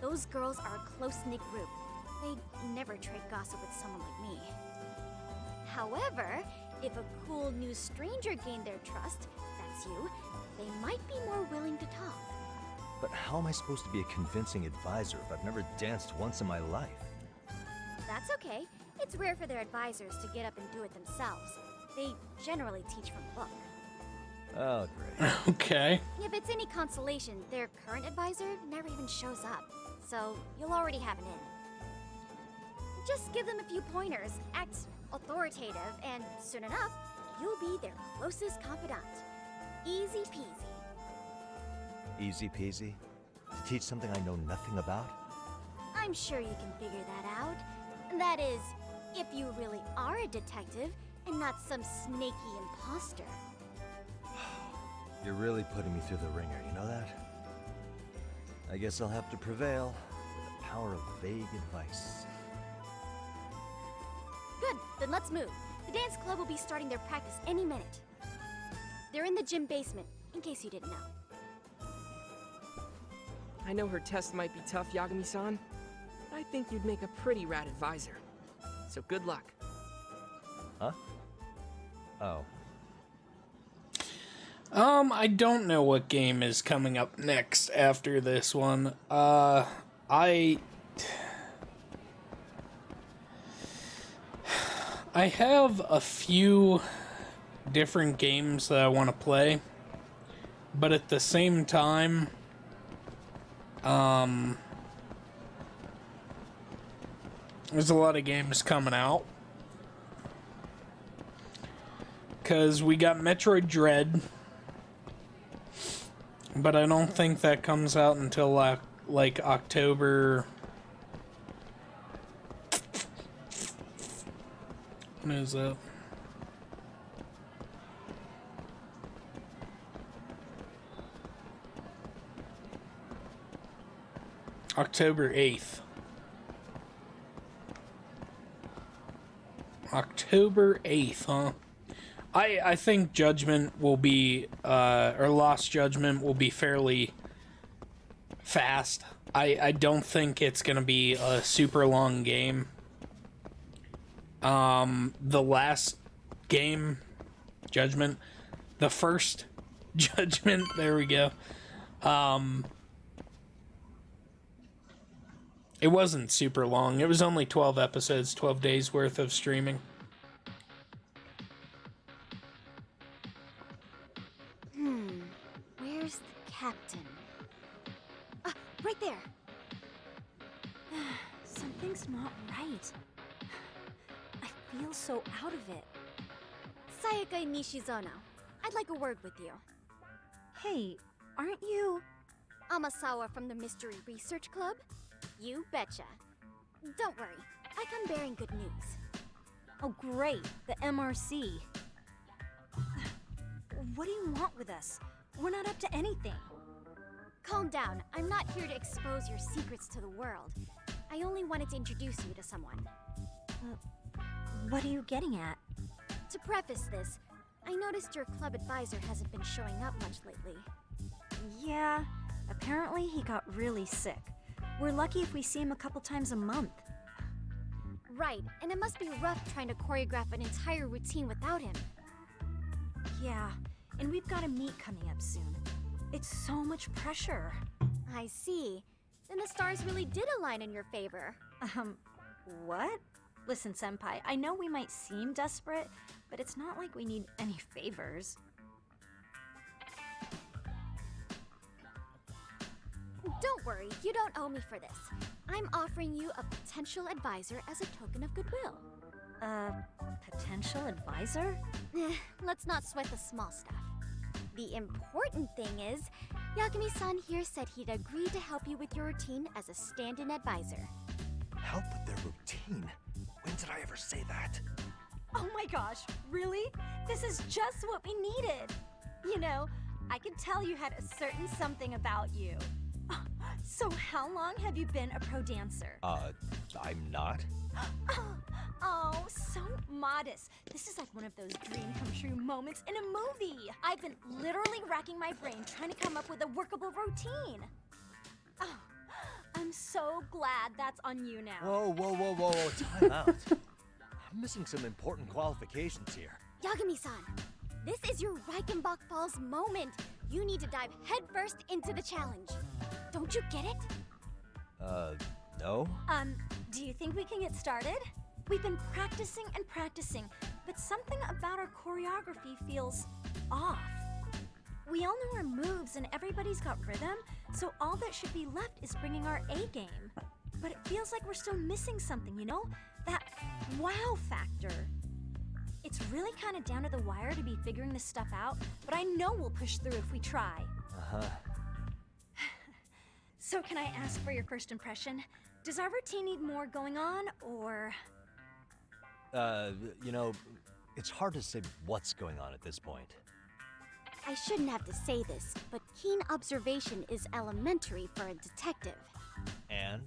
E: Those girls are a close-knit group. They'd never trade gossip with someone like me. However, if a cool new stranger gained their trust, that's you, they might be more willing to talk.
C: But how am I supposed to be a convincing advisor if I've never danced once in my life?
E: That's okay. It's rare for their advisors to get up and do it themselves. They generally teach from a book.
C: Oh, great.
A: Okay.
E: If it's any consolation, their current advisor never even shows up, so you'll already have an in. Just give them a few pointers, act authoritative, and soon enough, you'll be their closest confidant. Easy peasy.
C: Easy peasy? To teach something I know nothing about?
E: I'm sure you can figure that out. That is, if you really are a detective and not some snaky imposter.
C: You're really putting me through the ringer, you know that? I guess I'll have to prevail with the power of vague advice.
E: Good, then let's move. The dance club will be starting their practice any minute. They're in the gym basement, in case you didn't know.
H: I know her test might be tough, Yagami-san, but I think you'd make a pretty rad advisor. So good luck.
C: Huh? Oh.
A: I don't know what game is coming up next after this one. I have a few different games that I want to play, but at the same time, there's a lot of games coming out. Because we got Metroid Dread, but I don't think that comes out until like October. When is that? October 8th. October 8th, huh? I think Judgment will be, or Lost Judgment will be fairly fast. I don't think it's going to be a super long game. The last game, Judgment, the first Judgment, there we go. It wasn't super long. It was only 12 episodes, 12 days worth of streaming.
E: Where's the captain? Ah, right there.
I: Something's not right. I feel so out of it.
E: Sayaka Nishizono, I'd like a word with you.
I: Hey, aren't you...
E: Amasawa from the Mystery Research Club? You betcha. Don't worry, I come bearing good news.
I: Oh great, the MRC. What do you want with us? We're not up to anything.
E: Calm down, I'm not here to expose your secrets to the world. I only wanted to introduce you to someone.
I: What are you getting at?
E: To preface this, I noticed your club advisor hasn't been showing up much lately.
I: Yeah, Apparently, he got really sick. We're lucky if we see him a couple times a month.
E: Right, and it must be rough trying to choreograph an entire routine without him.
I: Yeah, and we've got a meet coming up soon. It's so much pressure.
E: I see. Then the stars really did align in your favor.
I: What? Listen, Senpai, I know we might seem desperate, but it's not like we need any favors.
E: Don't worry, you don't owe me for this. I'm offering you a potential advisor as a token of goodwill.
I: Potential advisor?
E: Let's not sweat the small stuff. The important thing is, Yakumi-san here said he'd agree to help you with your routine as a stand-in advisor.
C: Help with their routine? When did I ever say that?
I: Oh my gosh, really? This is just what we needed. You know, I could tell you had a certain something about you. So how long have you been a pro dancer?
C: I'm not.
I: Oh, so modest. This is like one of those dream come true moments in a movie. I've been literally racking my brain trying to come up with a workable routine. Oh, I'm so glad that's on you now.
C: Whoa, time out. I'm missing some important qualifications here.
E: Yagami-san, this is your Reichenbach Falls moment. You need to dive headfirst into the challenge. Don't you get it?
C: No?
I: Do you think we can get started? We've been practicing and practicing, but something about our choreography feels off. We all know our moves and everybody's got rhythm, so all that should be left is bringing our A game. But it feels like we're still missing something, you know? That wow factor. It's really kind of down to the wire to be figuring this stuff out, but I know we'll push through if we try.
C: Uh-huh.
I: So can I ask for your first impression? Does our routine need more going on, or...?
C: You know, it's hard to say what's going on at this point.
E: I shouldn't have to say this, but keen observation is elementary for a detective.
C: And?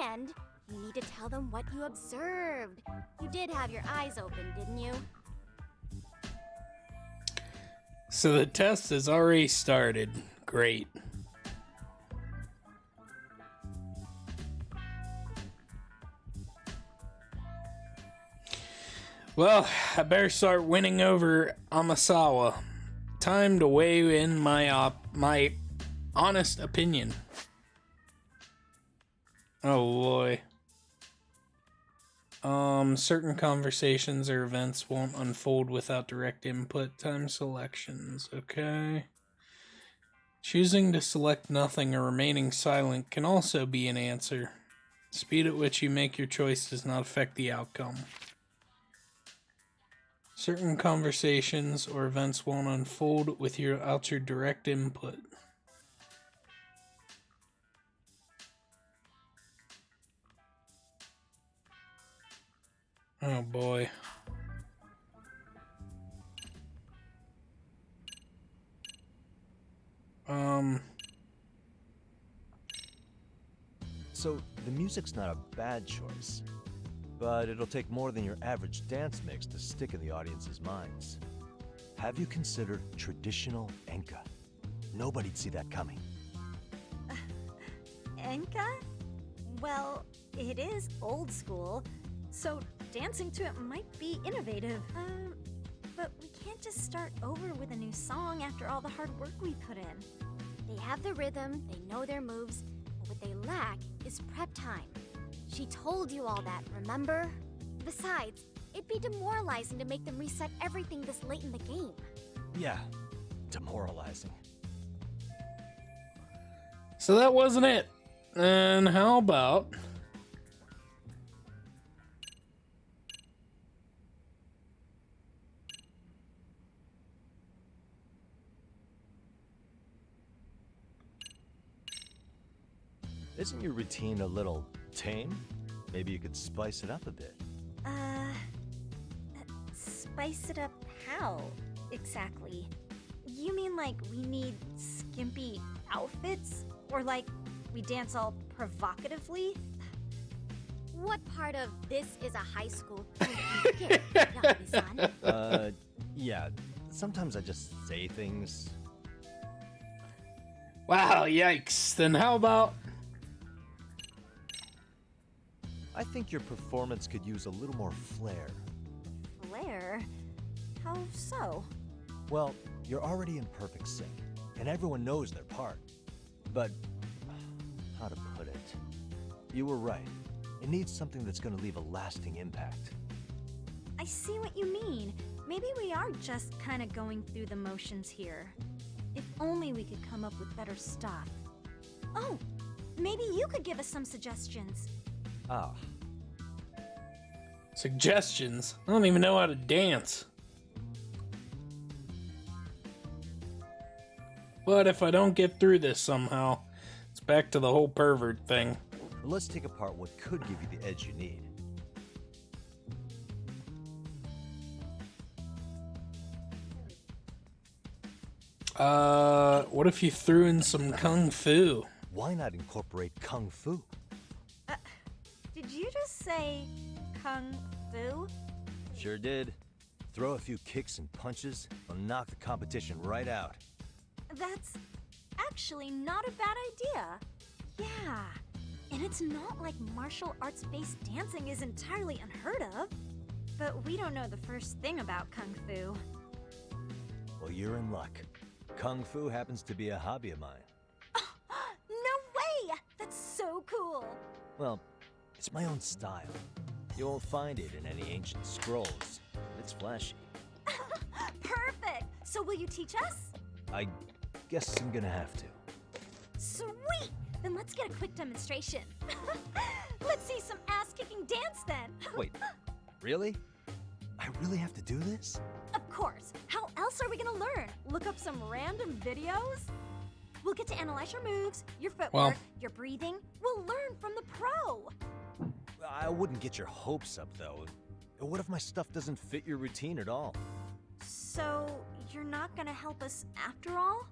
E: And you need to tell them what you observed. You did have your eyes open, didn't you?
A: So the test has already started. Great. Well, I better start winning over Amasawa. Time to weigh in my honest opinion. Oh boy. Certain conversations or events won't unfold without direct input. Time selections, okay. Choosing to select nothing or remaining silent can also be an answer. Speed at which you make your choice does not affect the outcome. Certain conversations or events won't unfold without your direct input. Oh boy.
C: So, the music's not a bad choice, but it'll take more than your average dance mix to stick in the audience's minds. Have you considered traditional enka? Nobody'd see that coming.
I: Enka? Well, it is old school, so dancing to it might be innovative. But we can't just start over with a new song after all the hard work we put in.
E: They have the rhythm, they know their moves, but what they lack is prep time. She told you all that, remember? Besides, it'd be demoralizing to make them reset everything this late in the game.
C: Yeah, demoralizing.
A: So that wasn't it. And how about...
C: Isn't your routine a little tame? Maybe you could spice it up a bit.
I: Spice it up how, exactly? You mean like we need skimpy outfits? Or like we dance all provocatively?
E: What part of this is a high school thing you get, Yagami-san?
C: Yeah. Sometimes I just say things.
A: Wow, yikes. Then how about...
C: I think your performance could use a little more flair.
I: Blair? How so?
C: Well, you're already in perfect sync, and everyone knows their part. But, how to put it? You were right. It needs something that's gonna leave a lasting impact.
I: I see what you mean. Maybe we are just kind of going through the motions here. If only we could come up with better stuff. Oh, maybe you could give us some suggestions.
C: Ah,
A: Suggestions? I don't even know how to dance. But if I don't get through this somehow, it's back to the whole pervert thing.
C: well, let's take apart what could give you the edge you need.
A: What if you threw in some kung fu?
C: Why not incorporate Kung Fu?
I: Did you just say Kung Fu?
C: Sure did. Throw a few kicks and punches, will knock the competition right out.
I: That's actually not a bad idea. Yeah, and it's not like martial arts-based dancing is entirely unheard of. But we don't know the first thing about Kung Fu.
C: Well, you're in luck. Kung Fu happens to be a hobby of mine.
I: No way! That's so cool!
C: Well, it's my own style. You won't find it in any ancient scrolls. It's flashy.
I: Perfect! So will you teach us?
C: I guess I'm gonna have to.
I: Sweet! Then let's get a quick demonstration. Let's see some ass-kicking dance then!
C: Wait, really? I really have to do this?
I: Of course! How else are we gonna learn? Look up some random videos? We'll get to analyze your moves, your footwork, your breathing. We'll learn from the pro!
C: I wouldn't get your hopes up, though. What if my stuff doesn't fit your routine at all?
I: So, you're not gonna help us after all?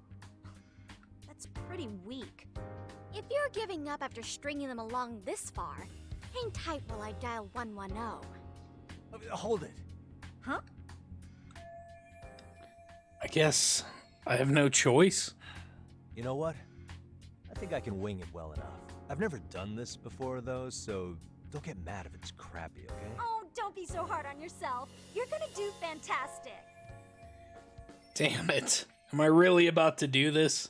I: That's pretty weak.
E: If you're giving up after stringing them along this far, hang tight while I dial 110.
C: Hold it.
I: Huh?
A: I guess I have no choice.
C: You know what? I think I can wing it well enough. I've never done this before, though, so don't get mad if it's crappy, okay?
I: Oh, don't be so hard on yourself. You're gonna do fantastic.
A: Damn it. Am I really about to do this?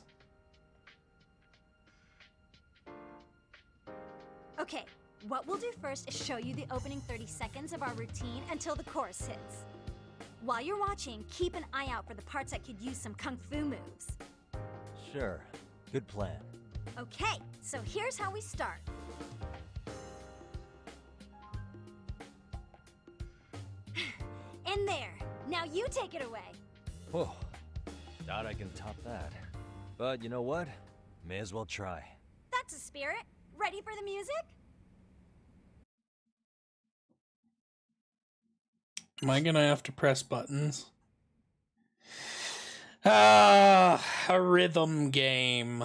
I: Okay, what we'll do first is show you the opening 30 seconds of our routine until the chorus hits. While you're watching, keep an eye out for the parts that could use some kung fu moves.
C: Sure. Good plan.
I: Okay, so here's how we start. In there. Now you take it away.
C: Whoa. Doubt I can top that. But you know what? May as well try.
I: That's a spirit. Ready for the music?
A: Am I gonna have to press buttons? Ah, a rhythm game.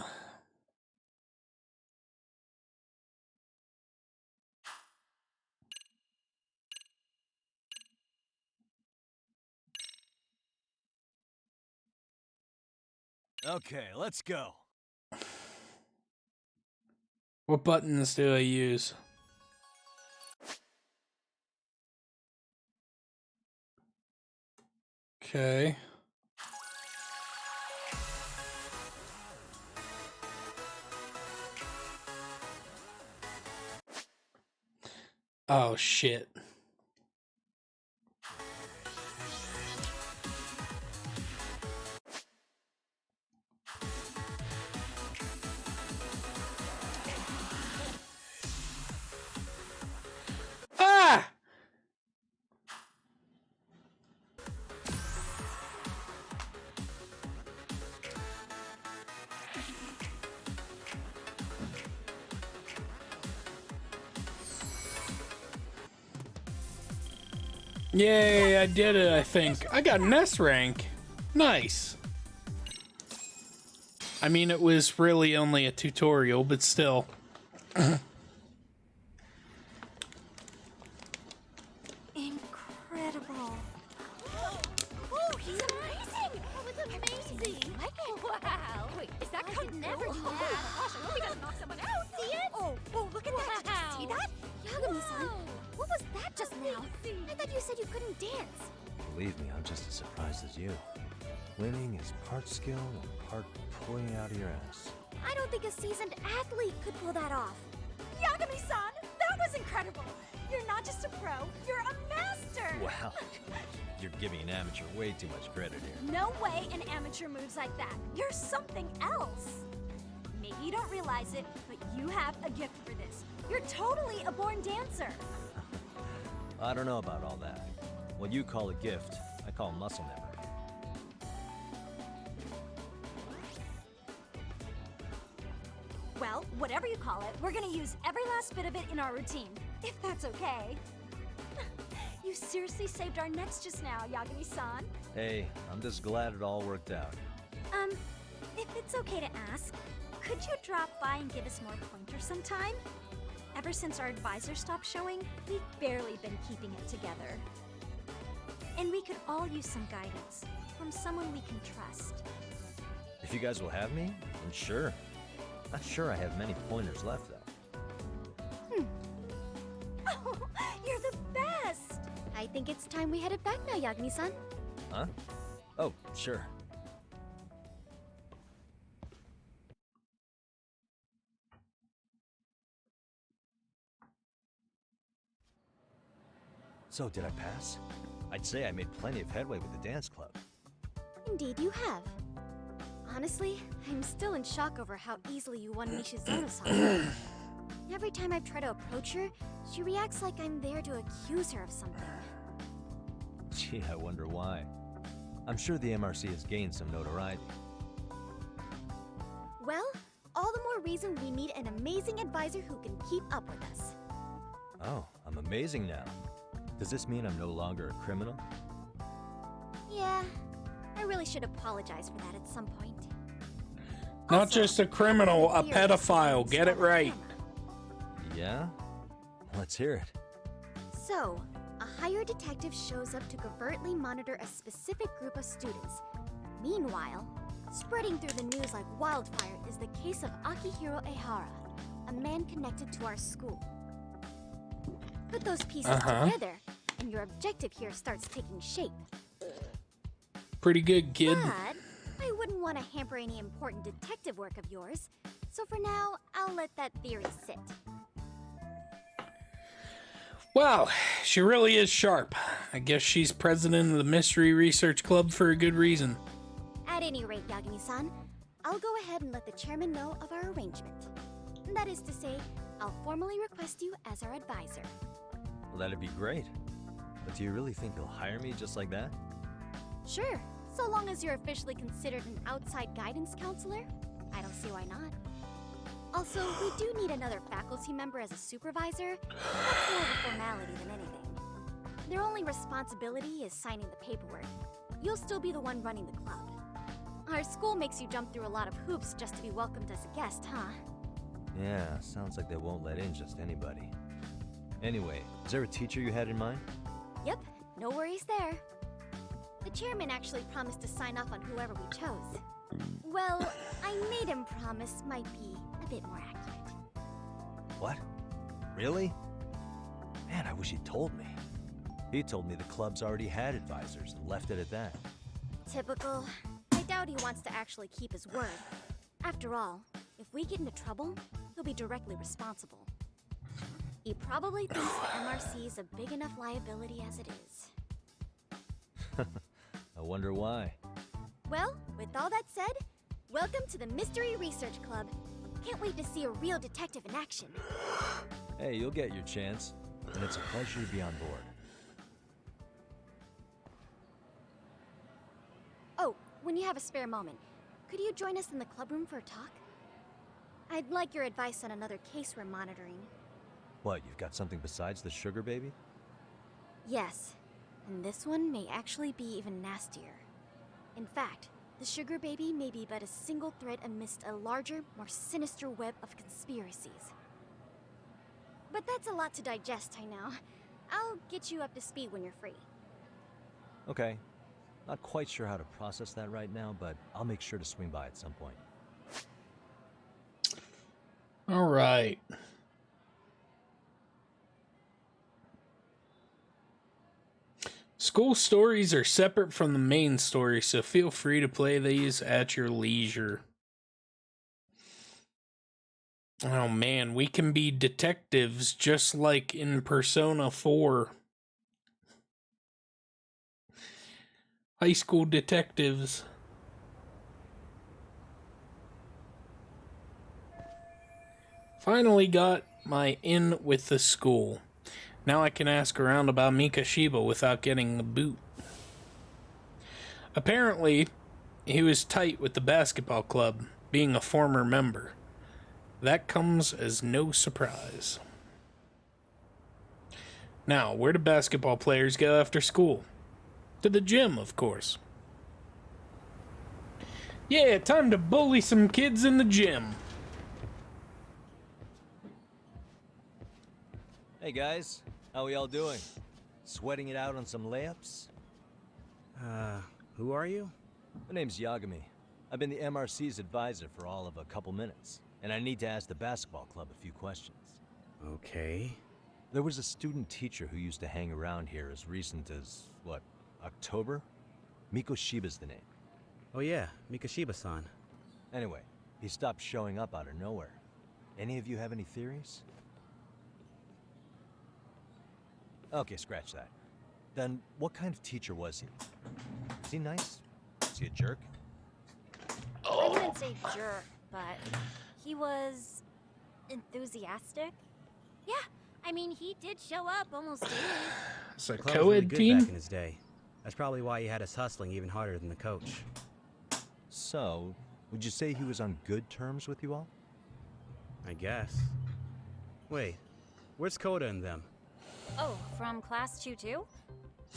C: Okay, let's go.
A: What buttons do I use? Okay. Oh, shit. Ah! Yay, I did it, I think. I got an S rank. Nice. I mean, it was really only a tutorial, but still.
I: Incredible. Oh, he's amazing!
E: amazing!
B: Wow! Wait, is that
E: I
B: kung
E: could
B: fu?
E: never do that.
B: Gosh, I hope he doesn't knock someone out.
E: See it? Oh, look at that! Did you see that? Yagami-san,
B: Wow.
E: what was that just now? I thought you said you couldn't dance.
C: Believe me, I'm just as surprised as you. Winning is part skill and part pulling it out of your ass.
E: I don't think a seasoned athlete could pull that off.
I: Yagami-san, that was incredible. You're not just a pro, you're a master.
C: Wow. You're giving an amateur way too much credit here.
I: No way an amateur moves like that. You're something else. Maybe you don't realize it, but you have a gift for this. You're totally a born dancer.
C: I don't know about all that. What you call a gift, I call muscle memory.
I: Well, whatever you call it, we're gonna use every last bit of it in our routine, if that's okay. You seriously saved our necks just now, Yagami-san.
C: Hey, I'm just glad it all worked out.
I: If it's okay to ask, could you drop by and give us more pointers sometime? Ever since our advisor stopped showing, we've barely been keeping it together. And we could all use some guidance from someone we can trust.
C: If you guys will have me, then sure. Not sure I have many pointers left, though.
I: Oh, you're the best!
E: I think it's time we headed back now, Yagami-san.
C: Huh? Oh, sure. So, did I pass? I'd say I made plenty of headway with the dance club.
E: Indeed you have. Honestly, I'm still in shock over how easily you won Nishizono-san. Every time I've tried to approach her, she reacts like I'm there to accuse her of something.
C: Gee, I wonder why. I'm sure the MRC has gained some notoriety.
E: Well, all the more reason we need an amazing advisor who can keep up with us.
C: Oh, I'm amazing now. Does this mean I'm no longer a criminal?
E: Yeah, I really should apologize for that at some point.
A: Not
E: Also,
A: just a criminal, a
E: weird
A: pedophile. Get it
E: stolen
A: right.
E: camera.
C: Yeah? Let's hear it.
E: So, a hired detective shows up to covertly monitor a specific group of students. Meanwhile, spreading through the news like wildfire is the case of Akihiro Ehara, a man connected to our school. Put those pieces together, and your objective here starts taking shape.
A: Pretty good, kid.
E: But I wouldn't want to hamper any important detective work of yours, so for now, I'll let that theory sit.
A: Wow, she really is sharp. I guess she's president of the Mystery Research Club for a good reason.
E: At any rate, Yagami-san, I'll go ahead and let the chairman know of our arrangement. That is to say, I'll formally request you as our advisor.
C: Well, that'd be great. But do you really think he'll hire me just like that?
E: Sure, so long as you're officially considered an outside guidance counselor, I don't see why not. Also, we do need another faculty member as a supervisor. That's more of a formality than anything. Their only responsibility is signing the paperwork. You'll still be the one running the club. Our school makes you jump through a lot of hoops just to be welcomed as a guest, huh?
C: Yeah, sounds like they won't let in just anybody. Anyway, is there a teacher you had in mind?
E: Yep, no worries there. The chairman actually promised to sign off on whoever we chose. Well, I made him promise might be a bit more accurate.
C: What? Really? Man, I wish he'd told me. He told me the club's already had advisors and left it at that.
E: Typical. I doubt he wants to actually keep his word. After all, if we get into trouble, he'll be directly responsible. He probably thinks the MRC is a big enough liability as it is.
C: I wonder why.
E: Well, with all that said, welcome to the Mystery Research Club. Can't wait to see a real detective in action.
C: Hey, you'll get your chance, and it's a pleasure to be on board.
E: Oh, when you have a spare moment, could you join us in the club room for a talk? I'd like your advice on another case we're monitoring.
C: What, you've got something besides the sugar baby?
E: Yes, and this one may actually be even nastier. In fact, the sugar baby may be but a single thread amidst a larger, more sinister web of conspiracies. But that's a lot to digest, I know. I'll get you up to speed when you're free.
C: Okay. Not quite sure how to process that right now, but I'll make sure to swing by at some point.
A: All right. School stories are separate from the main story, so feel free to play these at your leisure. Oh man, we can be detectives just like in Persona 4. High school detectives. Finally got my in with the school. Now I can ask around about Mikashiba without getting the boot. Apparently, he was tight with the basketball club, being a former member. That comes as no surprise. Now, where do basketball players go after school? To the gym, of course. Yeah, time to bully some kids in the gym.
C: Hey guys, how we all doing? Sweating it out on some layups?
J: Who are you?
C: My name's Yagami. I've been the MRC's advisor for all of a couple minutes, and I need to ask the basketball club a few questions.
J: Okay.
C: There was a student teacher who used to hang around here as recent as, what, October? Mikoshiba's the name.
J: Oh yeah, Mikashiba-san.
C: Anyway, he stopped showing up out of nowhere. Any of you have any theories? Okay, scratch that. Then, what kind of teacher was he? Was he nice? Was he a jerk?
I: I wouldn't say jerk, but he was enthusiastic.
E: Yeah, I mean, he did show up almost daily.
A: It's a
J: The club was really
A: co-ed
J: good
A: team?
J: back in his day. That's probably why he had us hustling even harder than the coach.
C: So, would you say he was on good terms with you all?
J: I guess. Wait, where's Koda and them?
I: Oh, from class 2-2?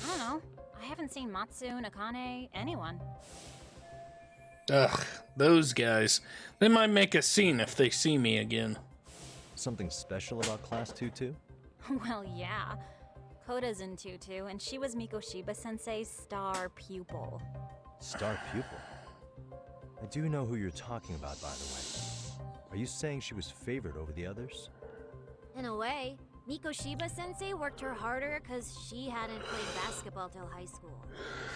I: I don't know. I haven't seen Matsu, Nakane, anyone.
A: Ugh, those guys. They might make a scene if they see me again.
C: Something special about Class 2-2?
I: Well, yeah. Koda's in 2-2, and she was Mikoshiba-sensei's star pupil.
C: Star pupil? I do know who you're talking about, by the way. Are you saying she was favored over the others?
E: In a way, Mikoshiba-sensei worked her harder because she hadn't played basketball till high school.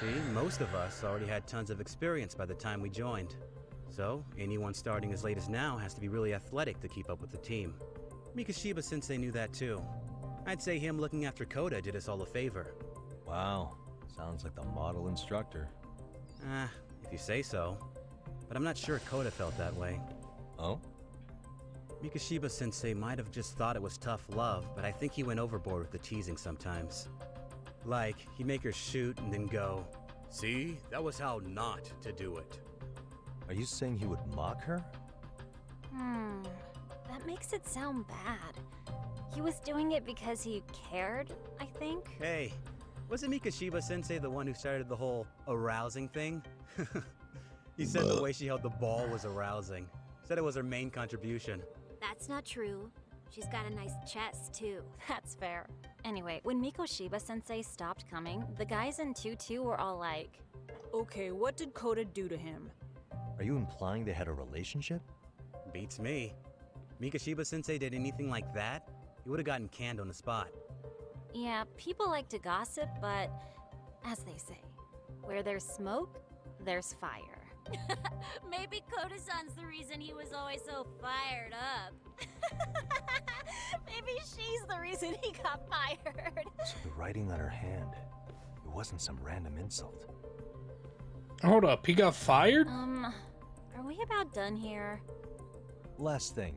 J: See, most of us already had tons of experience by the time we joined. So, anyone starting as late as now has to be really athletic to keep up with the team. Mikashiba-sensei knew that too. I'd say him looking after Koda did us all a favor.
C: Wow, sounds like the model instructor.
J: If you say so. But I'm not sure Koda felt that way.
C: Oh?
J: Mikashiba-sensei might have just thought it was tough love, but I think he went overboard with the teasing sometimes. Like, he'd make her shoot and then go, "See, that was how not to do it."
C: Are you saying he would mock her?
I: That makes it sound bad. He was doing it because he cared, I think.
J: Hey, wasn't Mikashiba-sensei the one who started the whole arousing thing? He said the way she held the ball was arousing. Said it was her main contribution.
E: That's not true. She's got a nice chest, too.
I: That's fair. Anyway, when Mikoshiba-sensei stopped coming, the guys in 2-2 were all like,
K: Okay, what did Koda do to him?
C: Are you implying they had a relationship?
J: Beats me. Mikashiba-sensei did anything like that, he would have gotten canned on the spot.
I: yeah, people like to gossip, but as they say, where there's smoke, there's fire.
E: Maybe Koda-san's the reason he was always so fired up.
I: Maybe she's the reason he got fired.
C: So the writing on her hand, it wasn't some random insult.
A: Hold up, he got fired?
I: Are we about done here?
C: Last thing,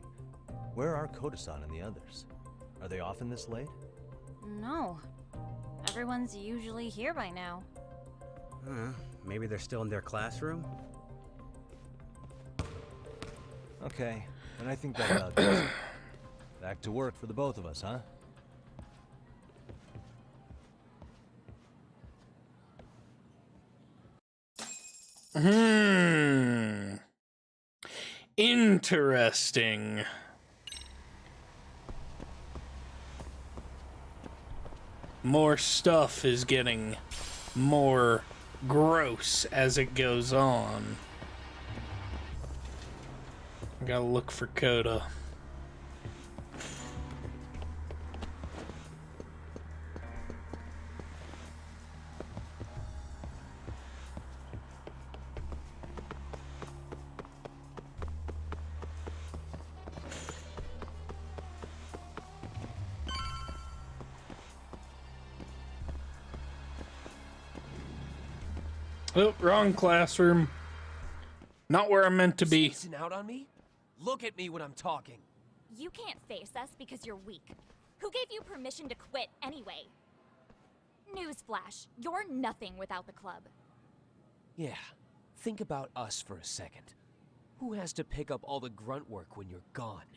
C: where are Koda-san and the others? Are they often this late?
I: No. Everyone's usually here by now.
J: Maybe they're still in their classroom?
C: Okay, and I think that about does it. Back to work for the both of us, huh?
A: Interesting. More stuff is getting more gross as it goes on. I gotta look for Coda. Oh, wrong classroom. Not where I'm meant to be.
F: Spacing out on me? Look at me when I'm talking.
E: You can't face us because you're weak. Who gave you permission to quit anyway? Newsflash, you're nothing without the club.
F: Yeah, think about us for a second. Who has to pick up all the grunt work when you're gone?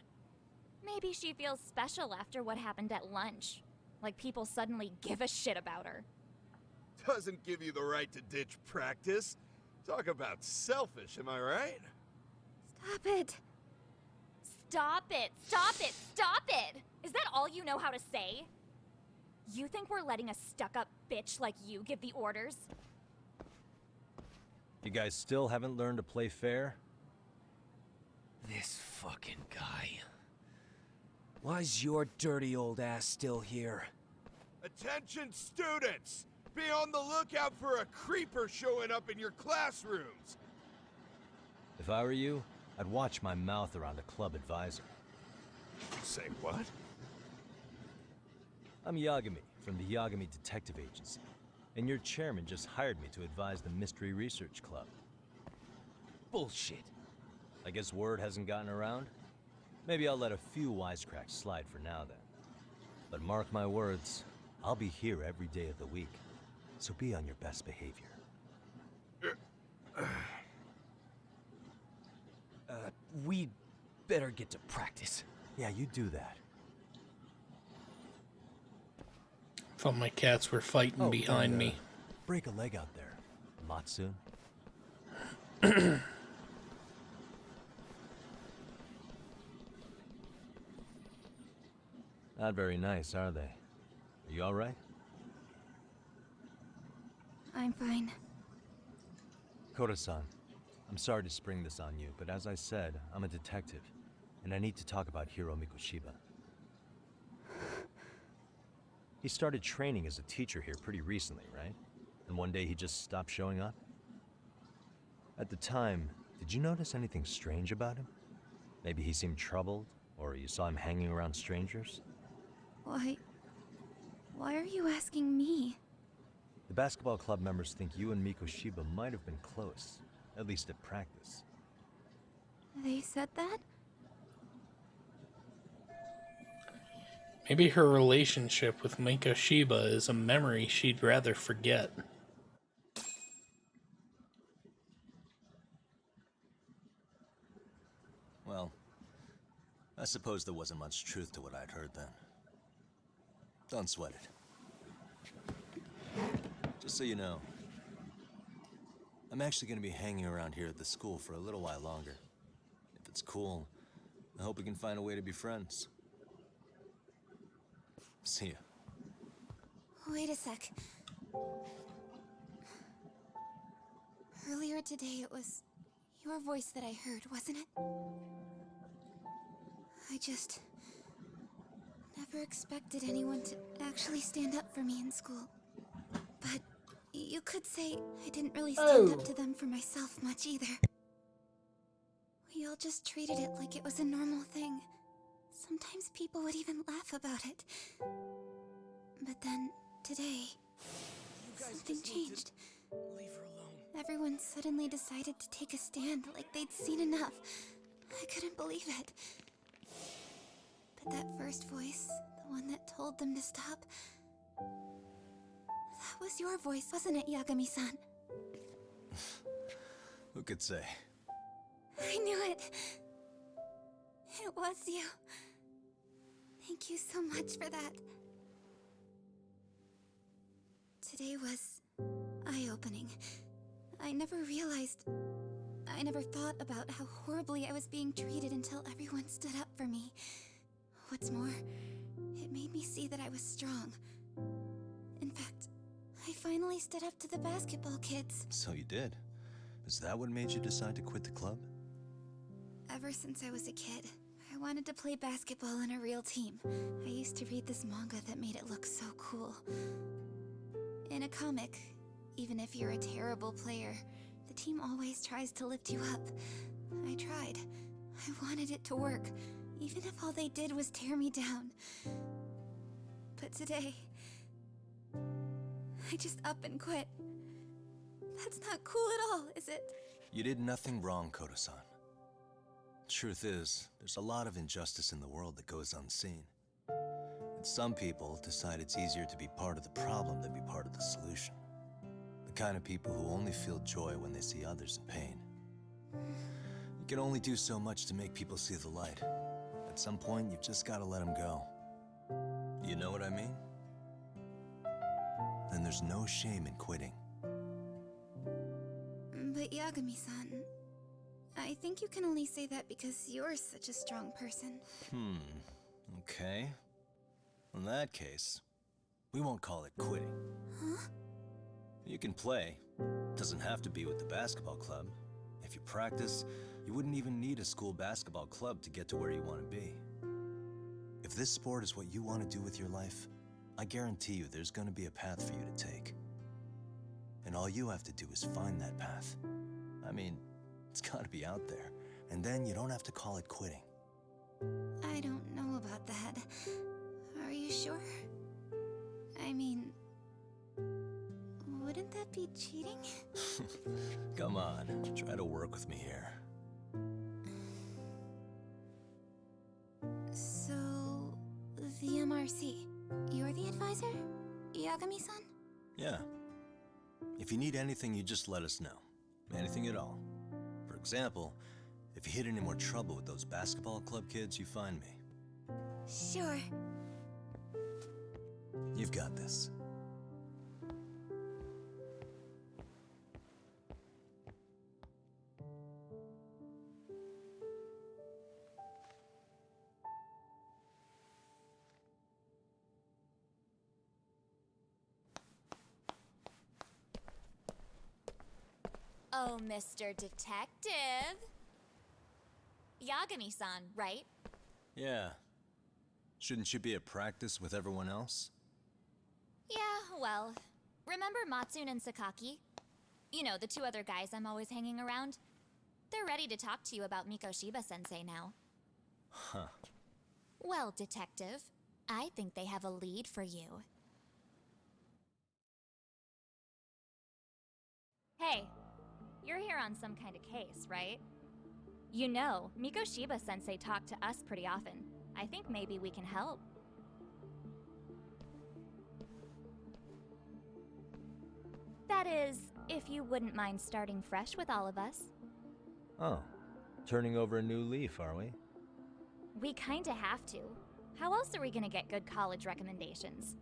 E: Maybe she feels special after what happened at lunch. Like people suddenly give a shit about her.
G: Doesn't give you the right to ditch practice. Talk about selfish, am I right?
E: Stop it. Stop it! Stop it! Stop it! Is that all you know how to say? You think we're letting a stuck-up bitch like you give the orders?
C: You guys still haven't learned to play fair?
F: This fucking guy. Why's your dirty old ass still here?
G: Attention students! Be on the lookout for a creeper showing up in your classrooms!
C: If I were you, I'd watch my mouth around a club advisor.
G: Say what?
C: I'm Yagami, from the Yagami Detective Agency, and your chairman just hired me to advise the Mystery Research Club.
F: Bullshit.
C: I guess word hasn't gotten around? Maybe I'll let a few wisecracks slide for now then. But mark my words, I'll be here every day of the week, so be on your best behavior.
F: We'd better get to practice.
C: Yeah, you do that.
A: Thought my cats were fighting behind
C: and,
A: me.
C: Break a leg out there. Lot soon. Not very nice, are they? Are you alright?
E: I'm fine.
C: Koda-san, I'm sorry to spring this on you, but as I said, I'm a detective, and I need to talk about Hiro Mikoshiba. He started training as a teacher here pretty recently, right? And one day he just stopped showing up? At the time, did you notice anything strange about him? Maybe he seemed troubled, or you saw him hanging around strangers?
E: Why are you asking me?
C: The basketball club members think you and Mikoshiba might have been close, at least at practice.
E: They said that?
A: Maybe her relationship with Mikoshiba is a memory she'd rather forget.
C: Well, I suppose there wasn't much truth to what I'd heard then. Don't sweat it. Just so you know, I'm actually going to be hanging around here at the school for a little while longer. If it's cool, I hope we can find a way to be friends. See ya.
E: Wait a sec. Earlier today, it was your voice that I heard, wasn't it? I just never expected anyone to actually stand up for me in school. But you could say I didn't really stand up to them for myself much either. We all just treated it like it was a normal thing. Sometimes people would even laugh about it. But then, today, something changed.
F: Leave her alone.
E: Everyone suddenly decided to take a stand like they'd seen enough. I couldn't believe it. But that first voice, the one that told them to stop, that was your voice, wasn't it, Yagami-san?
C: Who could say?
E: I knew it. It was you. Thank you so much for that. Today was eye-opening. I never thought about how horribly I was being treated until everyone stood up for me. What's more, it made me see that I was strong. In fact, I finally
L: finally stood up to the basketball kids.
C: So you did. Is that what made you decide to quit the club?
L: Ever since I was a kid, I wanted to play basketball in a real team. I used to read this manga that made it look so cool. In a comic, even if you're a terrible player, the team always tries to lift you up. I tried. I wanted it to work, even if all they did was tear me down. But today, I just up and quit. That's not cool at all, is it?
C: You did nothing wrong, Koto-san. Truth is, there's a lot of injustice in the world that goes unseen. And some people decide it's easier to be part of the problem than be part of the solution. The kind of people who only feel joy when they see others in pain. You can only do so much to make people see the light. At some point, you've just got to let them go. You know what I mean? Then there's no shame in quitting.
L: But Yagami-san, I think you can only say that because you're such a strong person.
C: Okay. In that case, we won't call it quitting.
L: Huh?
C: You can play. Doesn't have to be with the basketball club. If you practice, you wouldn't even need a school basketball club to get to where you want to be. If this sport is what you want to do with your life, I guarantee you there's going to be a path for you to take. And all you have to do is find that path. I mean, it's got to be out there. And then you don't have to call it quitting.
L: I don't know about that. Are you sure? I mean, wouldn't that be cheating?
C: Come on, try to work with me here.
L: So, the MRC, you're the advisor? Yagami-san?
C: Yeah. If you need anything, you just let us know. Anything at all. For example, if you hit any more trouble with those basketball club kids, you find me.
L: Sure.
C: You've got this.
E: Oh, Mr. Detective. Yagami-san, right?
C: Yeah. Shouldn't you be at practice with everyone else?
E: Yeah, well, remember Matsune and Sakaki? You know, the two other guys I'm always hanging around? They're ready to talk to you about Mikoshiba-sensei now.
C: Huh.
E: Well, Detective, I think they have a lead for you. Hey, you're here on some kind of case, right? You know, Mikoshiba-sensei talked to us pretty often. I think maybe we can help. That is, if you wouldn't mind starting fresh with all of us.
C: Oh. Turning over a new leaf, are we?
E: We kinda have to. How else are we gonna get good college recommendations?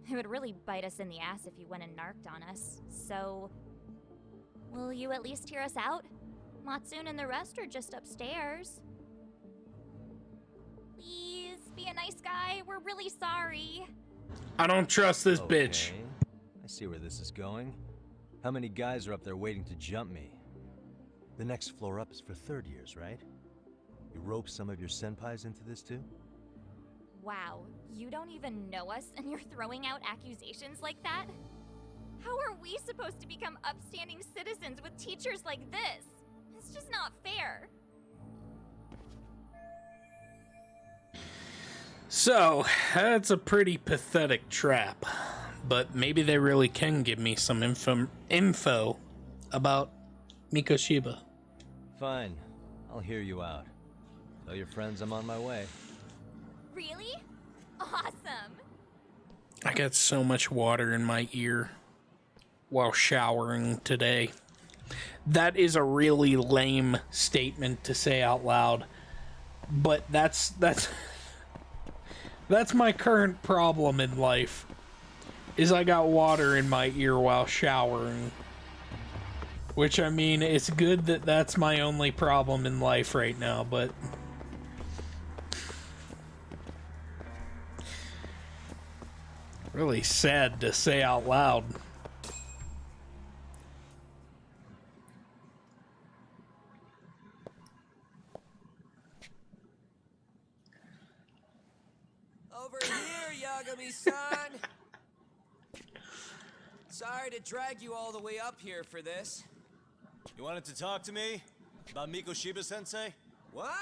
E: It would really bite us in the ass if you went and narked on us, so... will you at least hear us out? Matsune and the rest are just upstairs. Please, be a nice guy. We're really sorry.
A: I don't trust this bitch.
C: I see where this is going. How many guys are up there waiting to jump me? The next floor up is for third years, right? You rope some of your senpais into this too?
E: Wow, you don't even know us and you're throwing out accusations like that? How are we supposed to become upstanding citizens with teachers like this? It's just not fair.
A: So, that's a pretty pathetic trap. But maybe they really can give me some info about Mikoshiba.
C: Fine. I'll hear you out. Tell your friends I'm on my way.
E: Really? Awesome.
A: I got so much water in my ear while showering today. That is a really lame statement to say out loud. But that's my current problem in life. Is I got water in my ear while showering. Which, I mean, it's good that that's my only problem in life right now, but... really sad to say out loud.
F: Sorry to drag you all the way up here for this.
C: You wanted to talk to me? About Mikoshiba-sensei?
F: What?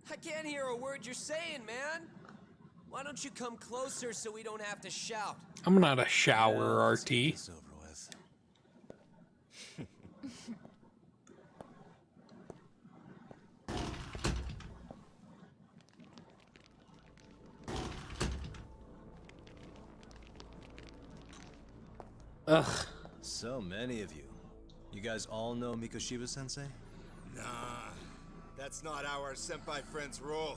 F: I can't hear a word you're saying, man. Why don't you come closer so we don't have to shout?
A: I'm not a shower,
C: Let's get
A: RT.
C: this over with.
A: Ugh.
C: So many of you. You guys all know Mikoshiba-sensei?
G: Nah, that's not how our senpai friends roll.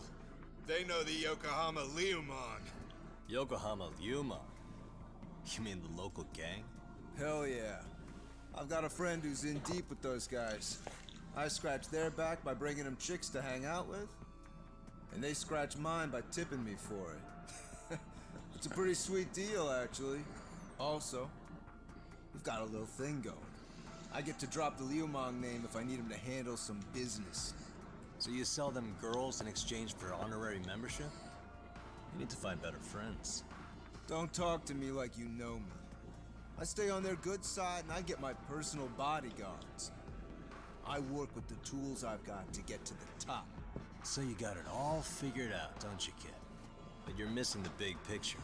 G: They know the Yokohama Liumon.
C: Yokohama Lyuma. You mean the local gang?
M: Hell yeah. I've got a friend who's in deep with those guys. I scratch their back by bringing them chicks to hang out with, and they scratch mine by tipping me for it. It's a pretty sweet deal, actually. Also, we've got a little thing going. I get to drop the Liumong name if I need him to handle some business.
C: So you sell them girls in exchange for honorary membership? You need to find better friends.
M: Don't talk to me like you know me. I stay on their good side and I get my personal bodyguards. I work with the tools I've got to get to the top.
C: So you got it all figured out, don't you, kid? But you're missing the big picture.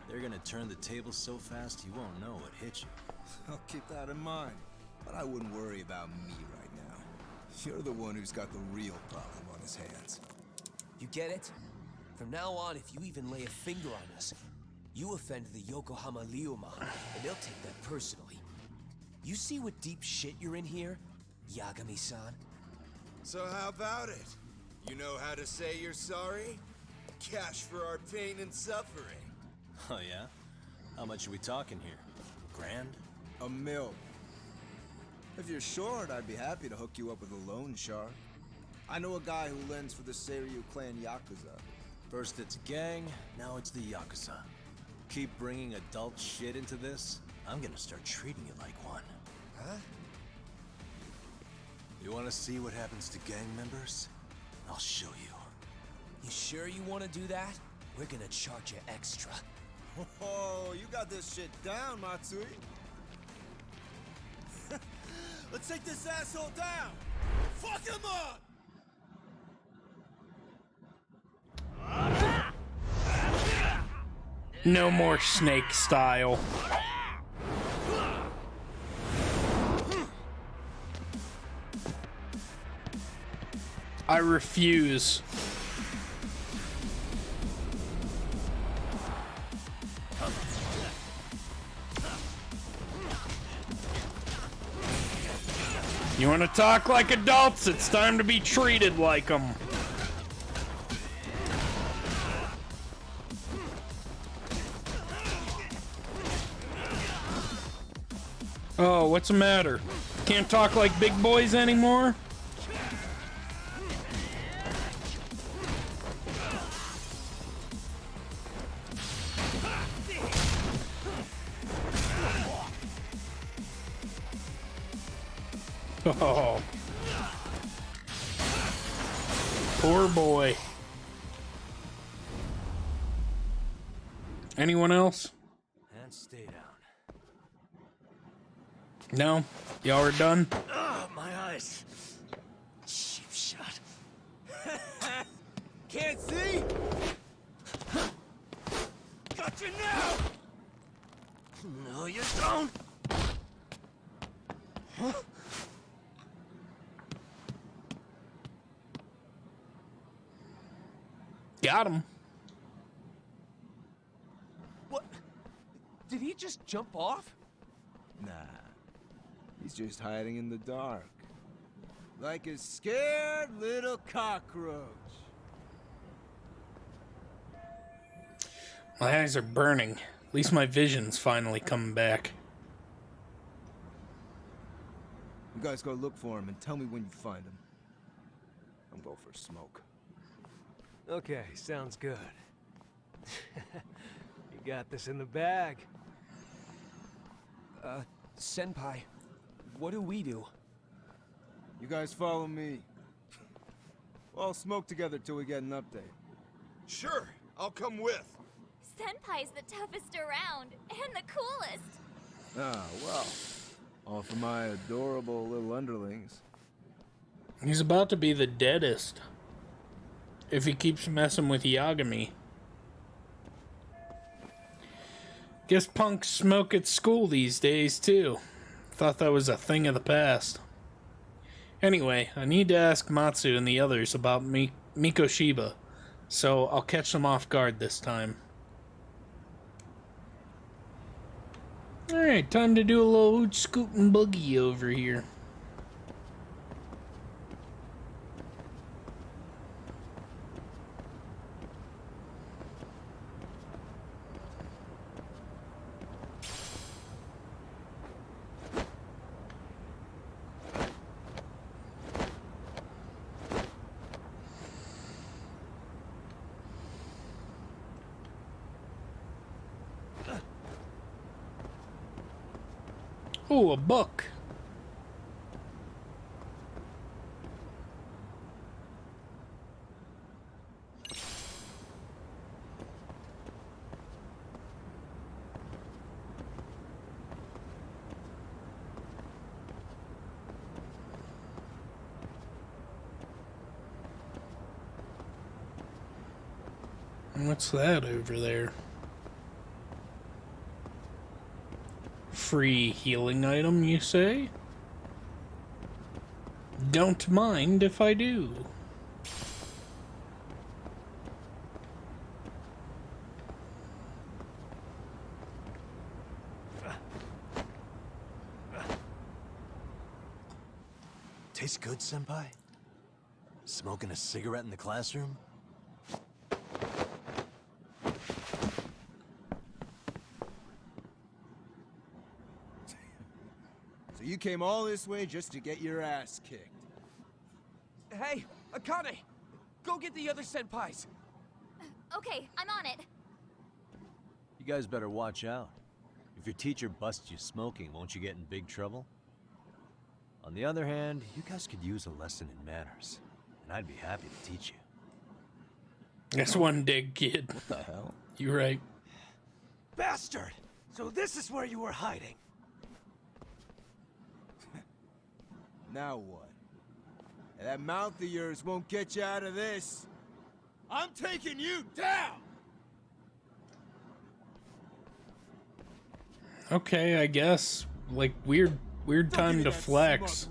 C: They're gonna turn the tables so fast you won't know what hit you.
M: I'll keep that in mind. But I wouldn't worry about me right now. You're the one who's got the real problem on his hands.
F: You get it? From now on, if you even lay a finger on us, you offend the Yokohama Liumon, and they'll take that personally. You see what deep shit you're in here, Yagami-san?
G: So how about it? You know how to say you're sorry? Cash for our pain and suffering.
C: Oh yeah? How much are we talking here? Grand?
M: $1 million. If you're short, I'd be happy to hook you up with a loan shark. I know a guy who lends for the Seiryu clan Yakuza.
C: First it's a gang, now it's the Yakuza. Keep bringing adult shit into this, I'm gonna start treating you like one.
F: Huh?
C: You wanna see what happens to gang members? I'll show you.
F: You sure you want to do that? We're gonna charge you extra.
M: Oh, you got this shit down, Matsui. Let's take this asshole down! Fuck him up!
A: No more snake style. I refuse. You want to talk like adults? It's time to be treated like them. Oh, what's the matter? Can't talk like big boys anymore? Oh. Poor boy. Anyone else?
C: And stay down.
A: No? Y'all are done?
C: My eyes. Cheap shot.
F: Can't see? Got you now!
C: No, you don't.
A: Got him.
F: What? Did he just jump off?
M: Nah. He's just hiding in the dark. Like a scared little cockroach.
A: My eyes are burning. At least my vision's finally coming back.
M: You guys go look for him and tell me when you find him. I'm going for a smoke.
N: Okay, sounds good. You got this in the bag.
F: Senpai, what do we do?
M: You guys follow me. We'll all smoke together till we get an update.
G: Sure, I'll come with.
E: Senpai's the toughest around, and the coolest.
M: Ah, well. All for my adorable little underlings.
A: He's about to be the deadest if he keeps messing with Yagami. Guess punks smoke at school these days, too. Thought that was a thing of the past. Anyway, I need to ask Matsu and the others about Mikoshiba, so I'll catch them off guard this time. Alright, time to do a little scoot and boogie over here. Oh, a book. What's that over there? Free healing item, you say? Don't mind if I do.
C: Tastes good, Senpai? Smoking a cigarette in the classroom?
M: You came all this way just to get your ass kicked.
F: Hey, Akane! Go get the other senpais!
E: Okay, I'm on it.
C: You guys better watch out. If your teacher busts you smoking, won't you get in big trouble? On the other hand, you guys could use a lesson in manners, and I'd be happy to teach you.
A: That's one dig, kid.
C: What the hell?
A: You're right.
N: Bastard! So this is where you were hiding.
M: Now what? That mouth of yours won't get you out of this. I'm taking you down!
A: Okay, I guess. Like, weird time to flex.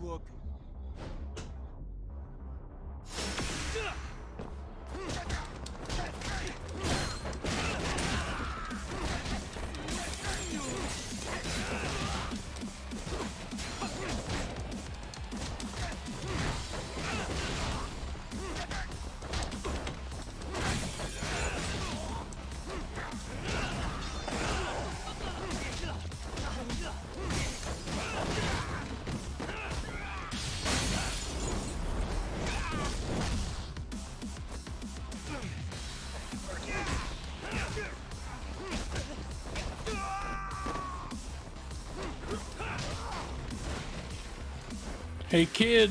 A: Hey kid,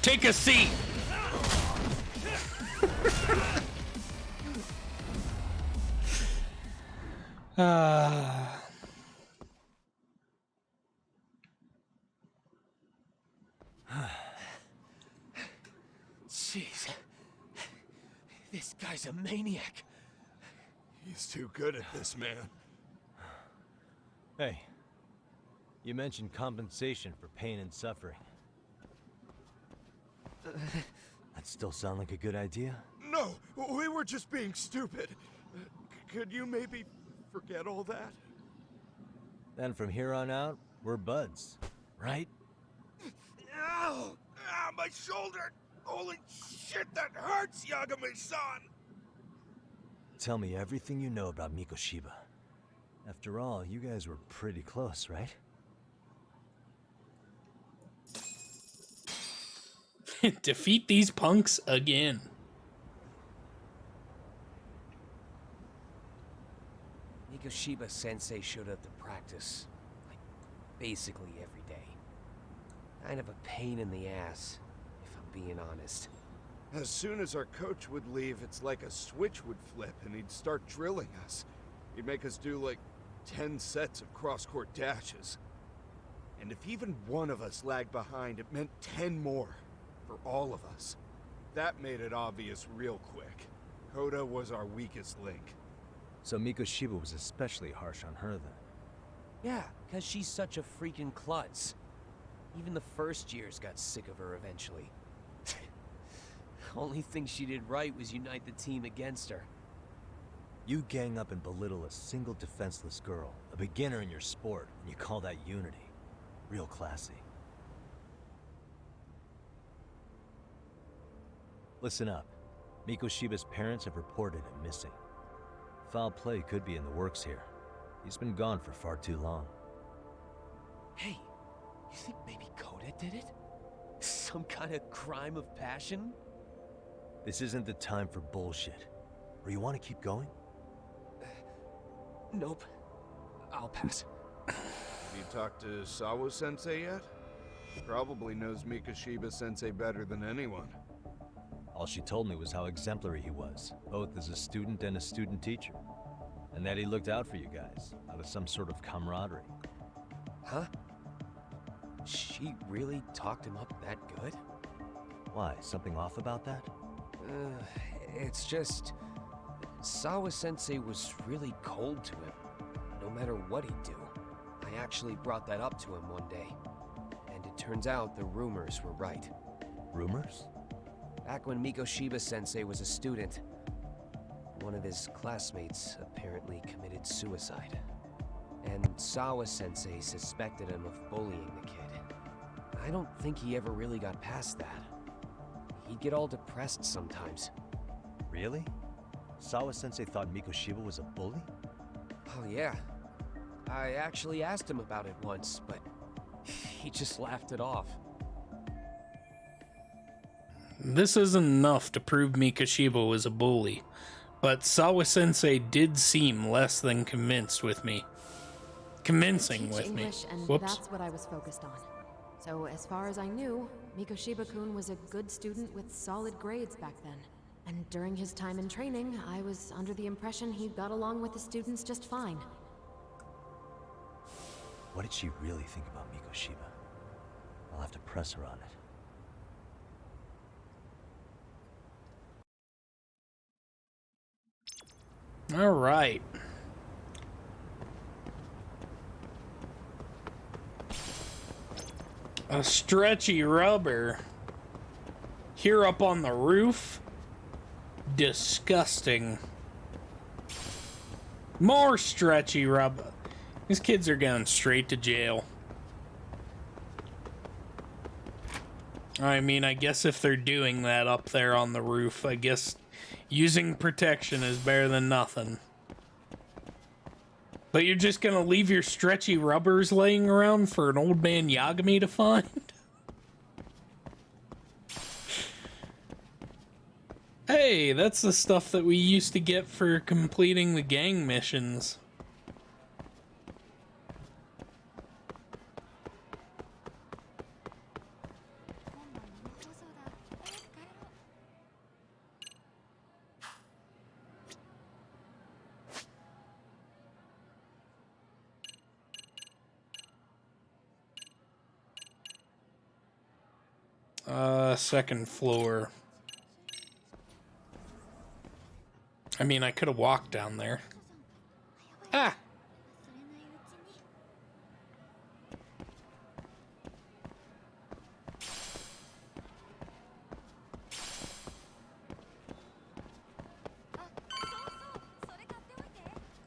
A: take a seat.
F: Jeez. This guy's a maniac.
G: He's too good at this, man.
C: Hey, you mentioned compensation for pain and suffering. That still sound like a good idea?
G: No, we were just being stupid. Could you maybe forget all that?
C: Then from here on out, we're buds, right?
G: Ow! Ah, my shoulder! Holy shit, that hurts, Yagami-san!
C: Tell me everything you know about Mikoshiba. After all, you guys were pretty close, right?
A: Defeat these punks again.
F: Mikoshiba Sensei showed up to practice, like, basically every day. Kind of a pain in the ass, if I'm being honest.
G: As soon as our coach would leave, it's like a switch would flip and he'd start drilling us. He'd make us do, like, 10 sets of cross-court dashes. And if even one of us lagged behind, it meant 10 more for all of us. That made it obvious real quick. Koda was our weakest link.
C: So Mikoshiba was especially harsh on her then.
F: Yeah, because she's such a freaking klutz. Even the first years got sick of her eventually. Only thing she did right was unite the team against her.
C: You gang up and belittle a single defenseless girl, a beginner in your sport, and you call that unity. Real classy. Listen up. Mikoshiba's parents have reported him missing. Foul play could be in the works here. He's been gone for far too long.
F: Hey, you think maybe Koda did it? Some kind of crime of passion?
C: This isn't the time for bullshit. Or you want to keep going?
F: Nope. I'll pass.
G: Have you talked to Sawa-sensei yet? Probably knows Mikoshiba-sensei better than anyone.
C: All she told me was how exemplary he was, both as a student and a student teacher. And that he looked out for you guys, out of some sort of camaraderie.
F: Huh? She really talked him up that good?
C: Why, something off about that?
F: It's just... Sawa-sensei was really cold to him, no matter what he'd do. I actually brought that up to him one day. And it turns out the rumors were right.
C: Rumors?
F: Back when Mikoshiba-sensei was a student, one of his classmates apparently committed suicide. And Sawa-sensei suspected him of bullying the kid. I don't think he ever really got past that. He'd get all depressed sometimes.
C: Really? Sawa-sensei thought Mikoshiba was a bully?
F: Oh yeah. I actually asked him about it once, but he just laughed it off.
A: This isn't enough to prove Mikoshiba was a bully, but Sawa-sensei did seem less than convincing with me.
B: English, and
A: Whoops.
B: that's what I was focused on. So as far as I knew, Mikoshiba-kun was a good student with solid grades back then. And during his time in training, I was under the impression he got along with the students just fine.
C: What did she really think about Mikoshiba? I'll have to press her on it.
A: All right. A stretchy rubber. Here up on the roof. Disgusting. More stretchy rubber. These kids are going straight to jail. I mean, I guess if they're doing that up there on the roof, I guess using protection is better than nothing. But you're just gonna leave your stretchy rubbers laying around for an old man Yagami to find? Hey, that's the stuff that we used to get for completing the gang missions. Second floor. I mean, I could have walked down there. Ah!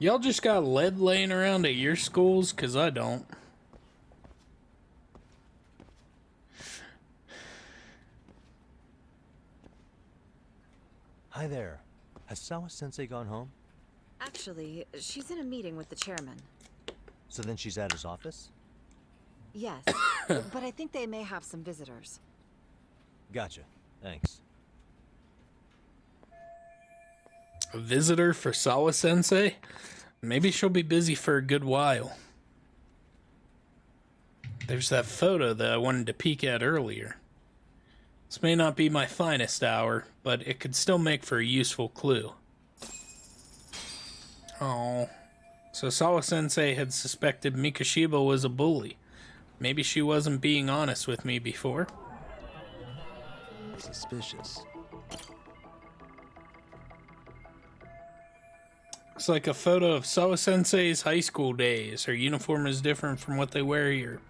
A: Y'all just got lead laying around at your schools? 'Cause I don't.
C: Hi there. Has Sawa-sensei gone home?
O: Actually, she's in a meeting with the chairman.
C: So then she's at his office?
O: Yes, but I think they may have some visitors.
C: Gotcha. Thanks.
A: A visitor for Sawa-sensei? Maybe she'll be busy for a good while. There's that photo that I wanted to peek at earlier. This may not be my finest hour, but it could still make for a useful clue. Oh, So Sawa-sensei had suspected Mikashiba was a bully. Maybe she wasn't being honest with me before.
C: Suspicious.
A: It's like a photo of Sawa-sensei's high school days. Her uniform is different from what they wear here.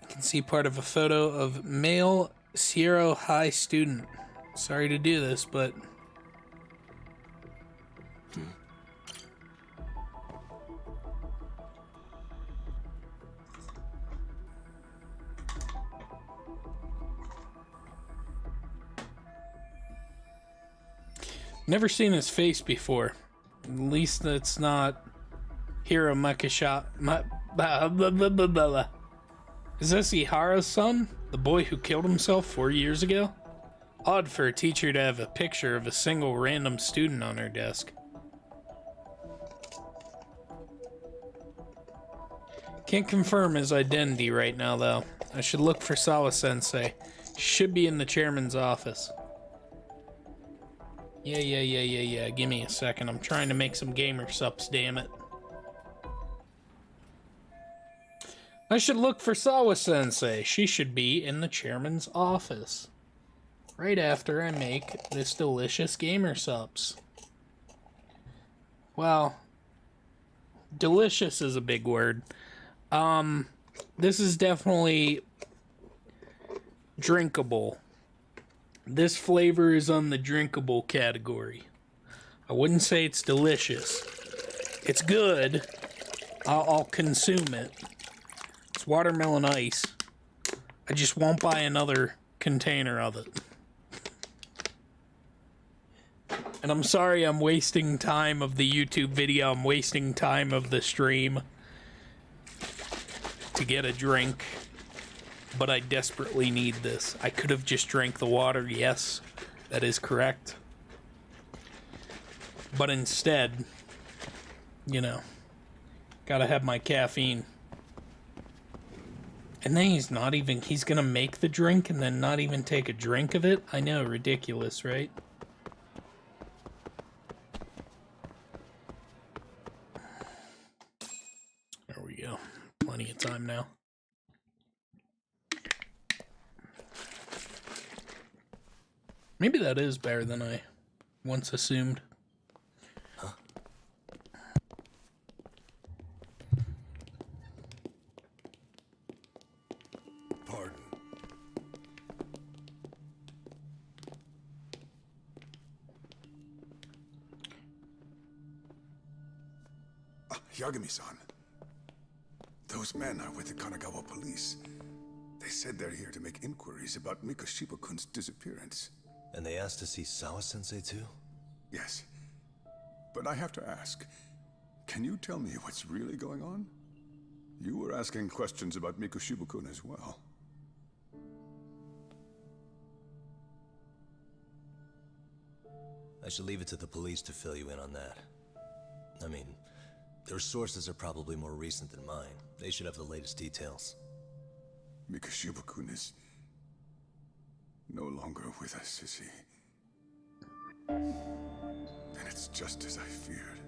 A: You can see part of a photo of male Sierra High student. Sorry to do this, but... Never seen his face before. At least that's not Hiro Makisha. Is this Ihara's son? The boy who killed himself 4 years ago? Odd for a teacher to have a picture of a single random student on her desk. Can't confirm his identity right now, though. I should look for Sawa-sensei. Should be in the chairman's office. Yeah. Give me a second. I'm trying to make some gamer subs, damn it. I should look for Sawa-sensei. She should be in the chairman's office. Right after I make this delicious gamer subs. Well, delicious is a big word. This is definitely drinkable. This flavor is on the drinkable category. I wouldn't say it's delicious. It's good. I'll consume it. It's watermelon ice. I just won't buy another container of it. And I'm sorry I'm wasting time of the YouTube video. I'm wasting time of the stream to get a drink. But I desperately need this. I could have just drank the water, yes, that is correct. But instead, you know, gotta have my caffeine. And then he's gonna make the drink and then not even take a drink of it? I know, ridiculous, right? There we go. Plenty of time now. Maybe that is better than I once assumed.
C: Huh?
D: Pardon. Yagami-san. Those men are with the Kanagawa police. They said they're here to make inquiries about Mikashiba-kun's disappearance.
C: And they asked to see Sawa-sensei too?
D: Yes. But I have to ask, can you tell me what's really going on? You were asking questions about Mikashiba-kun as well.
C: I should leave it to the police to fill you in on that. I mean, their sources are probably more recent than mine. They should have the latest details.
D: Mikashiba-kun is no longer with us, is he? Then it's just as I feared.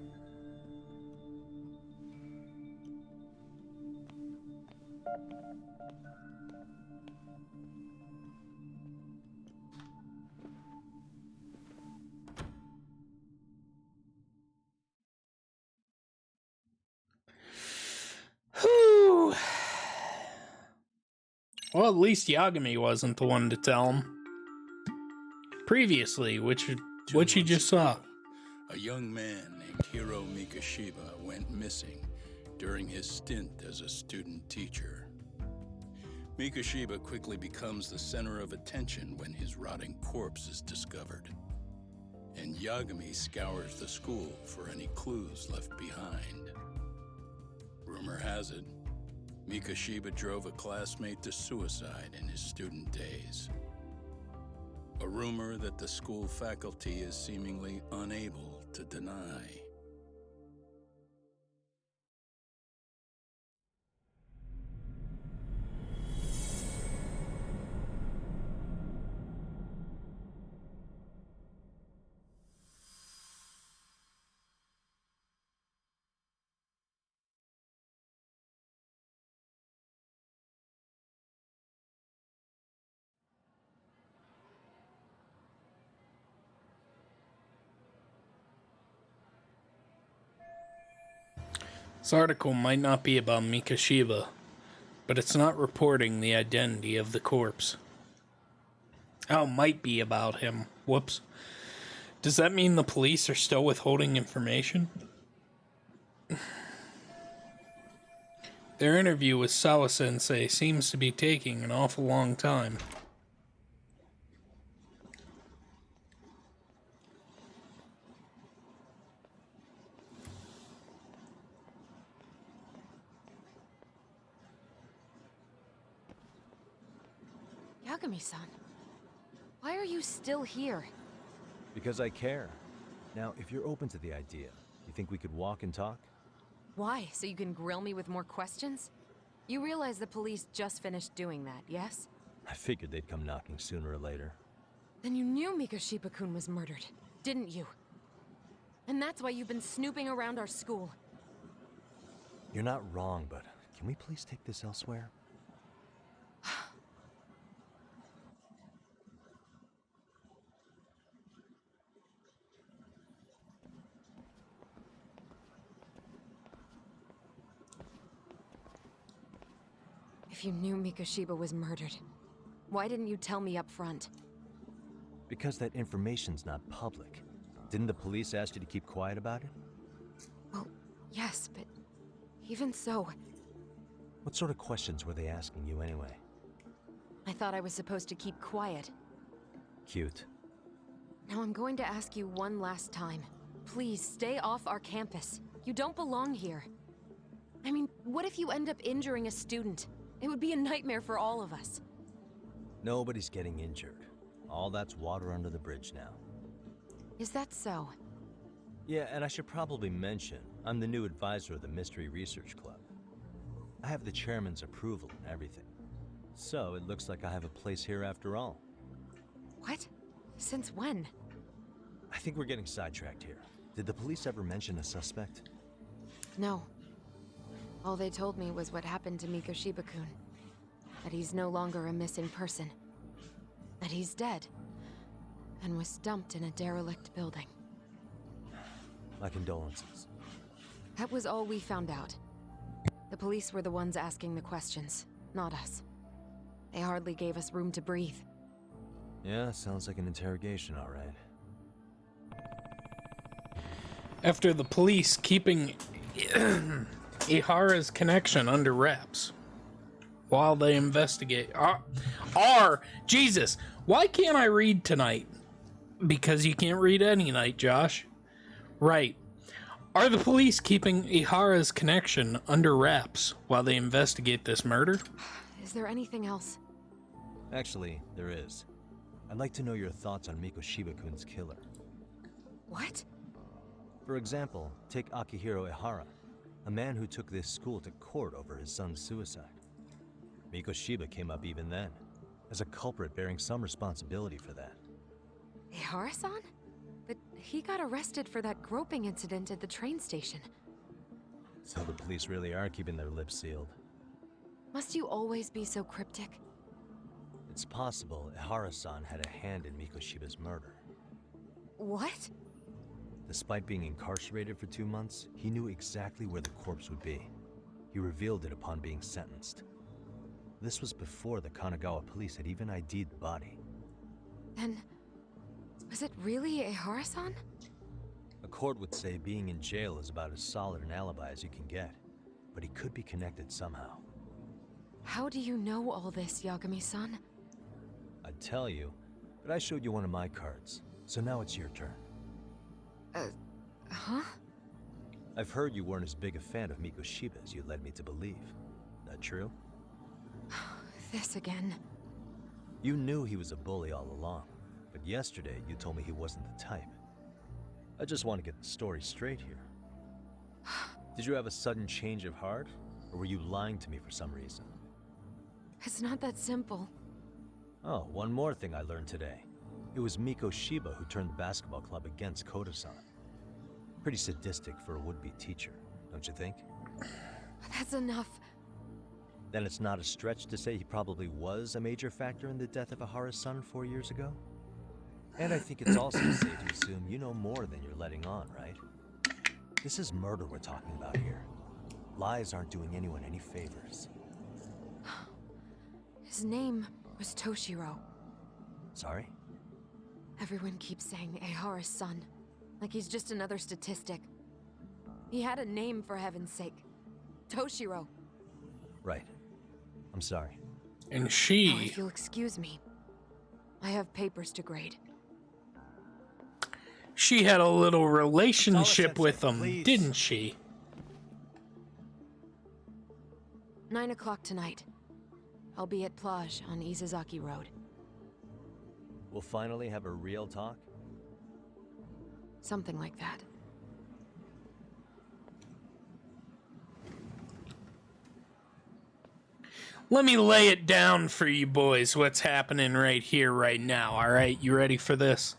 A: Whew. Well, at least Yagami wasn't the one to tell him. Previously, which you just saw.
P: A young man named Hiro Mikashiba went missing during his stint as a student teacher. Mikashiba quickly becomes the center of attention when his rotting corpse is discovered. And Yagami scours the school for any clues left behind. Rumor has it, Mikashiba drove a classmate to suicide in his student days. A rumor that the school faculty is seemingly unable to deny.
A: This article might not be about Mikashiba, but it's not reporting the identity of the corpse. Oh, it might be about him. Whoops. Does that mean the police are still withholding information? Their interview with Sawa-sensei seems to be taking an awful long time.
B: Yagami-san, why are you still here?
C: Because I care. Now, if you're open to the idea, you think we could walk and talk?
B: Why? So you can grill me with more questions? You realize the police just finished doing that, yes?
C: I figured they'd come knocking sooner or later.
B: Then you knew Mikashiba-kun was murdered, didn't you? And that's why you've been snooping around our school.
C: You're not wrong, but can we please take this elsewhere?
B: If you knew Mikashiba was murdered, why didn't you tell me up front?
C: Because that information's not public. Didn't the police ask you to keep quiet about it?
B: Well, yes, but even so...
C: What sort of questions were they asking you anyway?
B: I thought I was supposed to keep quiet.
C: Cute.
B: Now I'm going to ask you one last time. Please, stay off our campus. You don't belong here. I mean, what if you end up injuring a student? It would be a nightmare for all of us.
C: Nobody's getting injured. All that's water under the bridge now.
B: Is that so?
C: Yeah, and I should probably mention, I'm the new advisor of the Mystery Research Club. I have the chairman's approval and everything. So it looks like I have a place here after all.
B: What? Since when?
C: I think we're getting sidetracked here. Did the police ever mention a suspect?
B: No. All they told me was what happened to Mikashiba-kun. That he's no longer a missing person. That he's dead. And was dumped in a derelict building.
C: My condolences.
B: That was all we found out. The police were the ones asking the questions, not us. They hardly gave us room to breathe.
C: Yeah, sounds like an interrogation, all right.
A: After the police keeping Ihara's connection under wraps while they investigate. Jesus, why can't I read tonight? Because you can't read any night, Josh. Right. Are the police keeping Ihara's connection under wraps while they investigate this murder?
B: Is there anything else?
C: Actually, there is. I'd like to know your thoughts on Mikashiba-kun's killer.
B: What?
C: For example, take Akihiro Ihara, a man who took this school to court over his son's suicide. Mikashiba came up even then, as a culprit bearing some responsibility for that.
B: Ihara-san? But he got arrested for that groping incident at the train station.
C: So the police really are keeping their lips sealed.
B: Must you always be so cryptic?
C: It's possible Ihara-san had a hand in Mikashiba's murder.
B: What?
C: Despite being incarcerated for 2 months, he knew exactly where the corpse would be. He revealed it upon being sentenced. This was before the Kanagawa police had even ID'd the body.
B: Then, was it really Ihara-san?
C: A court would say being in jail is about as solid an alibi as you can get, but he could be connected somehow.
B: How do you know all this, Yagami-san?
C: I'd tell you, but I showed you one of my cards, so now it's your turn.
B: Huh?
C: I've heard you weren't as big a fan of Mikashiba as you led me to believe. That true?
B: This again.
C: You knew he was a bully all along, but yesterday you told me he wasn't the type. I just want to get the story straight here. Did you have a sudden change of heart, or were you lying to me for some reason?
B: It's not that simple.
C: Oh, one more thing I learned today. It was Mikashiba who turned the basketball club against Koda-san. Pretty sadistic for a would-be teacher, don't you think?
B: That's enough.
C: Then it's not a stretch to say he probably was a major factor in the death of Ihara's son 4 years ago? And I think it's also safe to assume you know more than you're letting on, right? This is murder we're talking about here. Lies aren't doing anyone any favors.
B: His name was Toshiro.
C: Sorry?
B: Everyone keeps saying Ehara's son. Like he's just another statistic. He had a name, for heaven's sake. Toshiro.
C: Right. I'm sorry.
A: And
B: Now,
A: she...
B: if you'll excuse me, I have papers to grade.
A: She had a little relationship with him,
C: please.
A: didn't she?
B: 9 o'clock tonight. I'll be at Plage on Izazaki Road.
C: We'll finally have a real talk?
B: Something like that.
A: Let me lay it down for you boys, what's happening right here, right now, alright? You ready for this?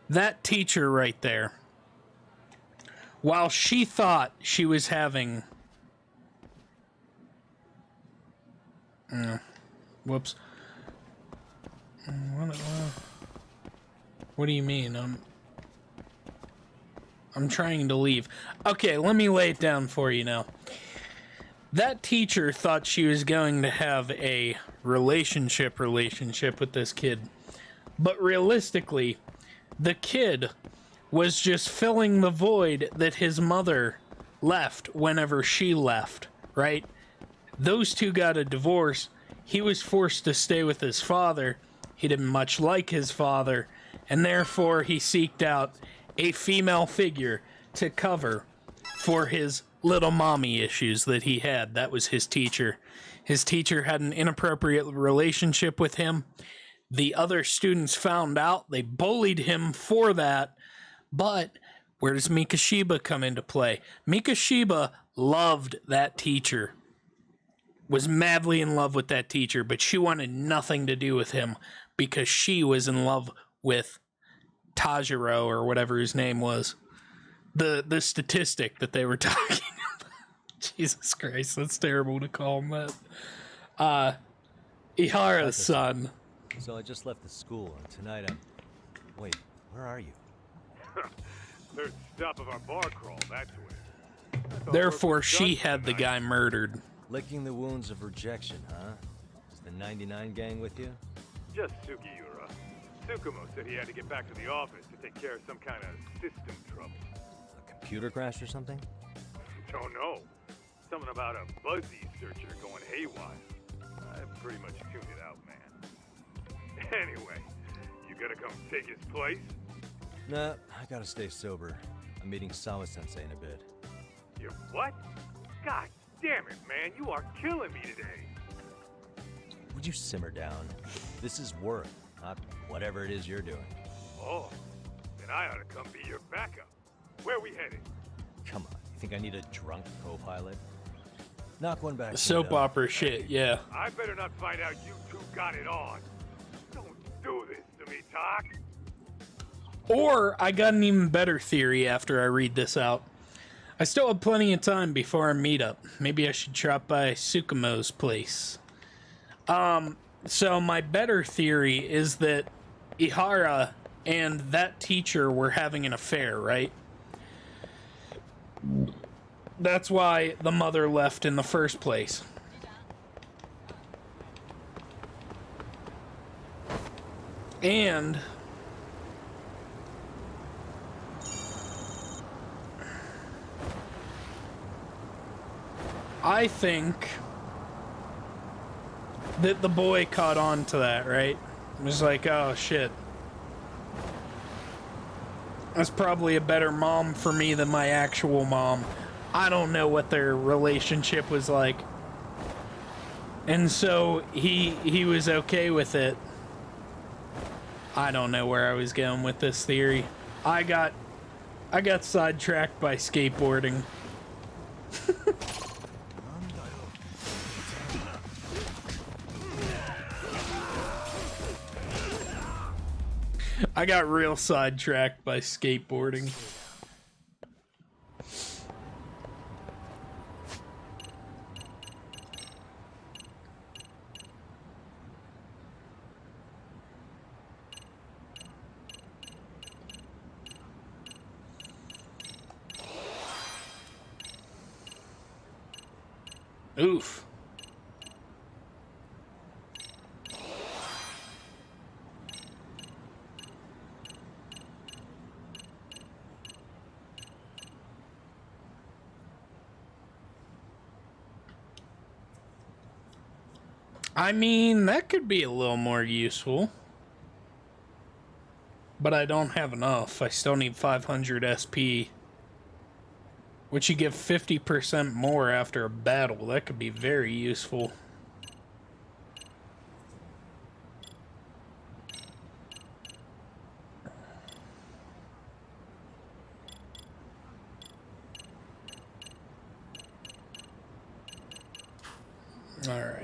A: That teacher right there, while she thought she was having... whoops. What do you mean? I'm trying to leave. Okay, let me lay it down for you now. That teacher thought she was going to have a relationship with this kid. But realistically, the kid was just filling the void that his mother left whenever she left, right? Those two got a divorce. He was forced to stay with his father. He didn't much like his father, and therefore he seeked out a female figure to cover for his little mommy issues that he had. That was his teacher. His teacher had an inappropriate relationship with him. The other students found out. They bullied him for that. But where does Mikashiba come into play? Mikashiba loved that teacher. Was madly in love with that teacher, but she wanted nothing to do with him because she was in love with Tajiro, or whatever his name was. The statistic that they were talking about. Jesus Christ, that's terrible to call him that. Ihara's son.
C: So I just left the school, and tonight I'm... Wait, where are you?
D: Third stop of our bar crawl, that's where.
A: Therefore, she had the guy murdered.
C: Licking the wounds of rejection, huh? Is the 99 gang with you?
D: Just Sugiura. Tsukumo said he had to get back to the office to take care of some kind of system trouble.
C: A computer crash or something?
D: Don't know. Something about a Buzzy searcher going haywire. I pretty much tuned it out, man. Anyway, you gonna come take his place?
C: Nah, I gotta stay sober. I'm meeting Sawa-sensei in a bit.
D: You what? God damn it, man. You are killing me today.
C: Would you simmer down? This is work, not whatever it is you're doing.
D: Oh, then I ought to come be your backup. Where we headed?
C: Come on, you think I need a drunk co-pilot? Knock one back.
A: Soap opera shit, yeah.
D: I better not find out you two got it on. Don't do this to me, Doc.
A: Or I got an even better theory after I read this out. I still have plenty of time before our meetup. Maybe I should drop by Tsukumo's place. So my better theory is that Ihara and that teacher were having an affair, right? That's why the mother left in the first place. And I think that the boy caught on to that, right? It was like, oh shit. That's probably a better mom for me than my actual mom. I don't know what their relationship was like. And so he was okay with it. I don't know where I was going with this theory. I got sidetracked by skateboarding. I got real sidetracked by skateboarding. Oof. I mean, that could be a little more useful. But I don't have enough. I still need 500 SP. Which you get 50% more after a battle. That could be very useful. Alright.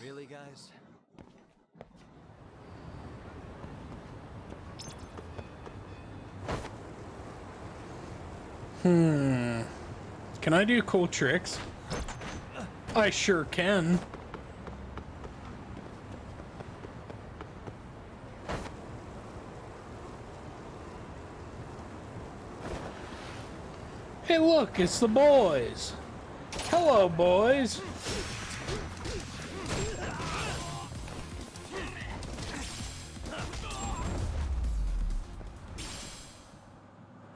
C: Really, guys?
A: Can I do cool tricks? I sure can. Hey look, it's the boys. Hello, boys.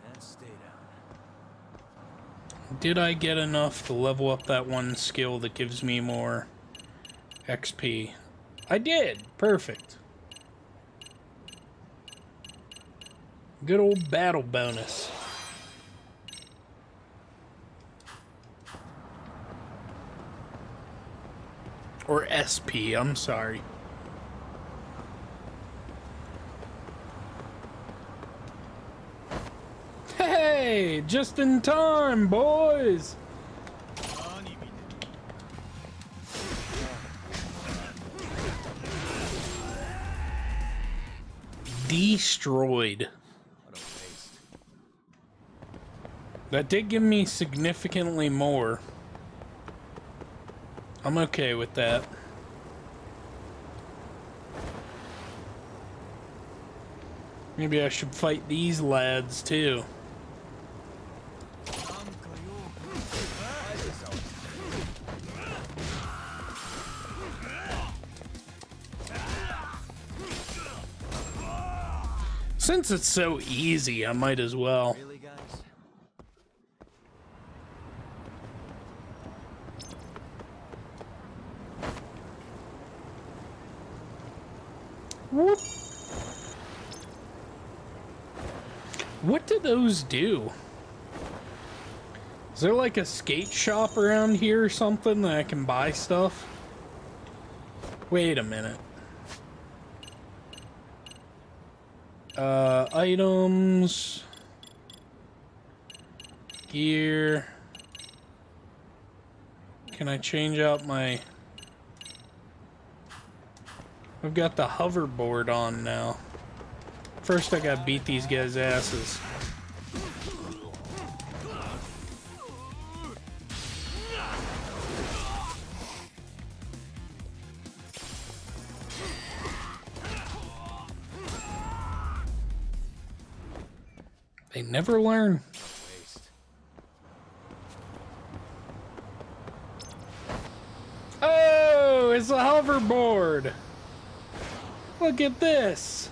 C: And stay down.
A: Did I get enough to level up that one skill that gives me more XP? I did. Perfect. Good old battle bonus. Or SP, I'm sorry. Hey, just in time, boys. Destroyed.
C: What a waste.
A: That did give me significantly more. I'm okay with that. Maybe I should fight these lads too. Since it's so easy, I might as well.
C: Really, guys?
A: Whoop. What do those do? Is there like a skate shop around here or something that I can buy stuff? Wait a minute. Items. Gear. Can I change out my... I've got the hoverboard on now. First I gotta beat these guys' asses. They never learn. Oh, it's a hoverboard. Look at this.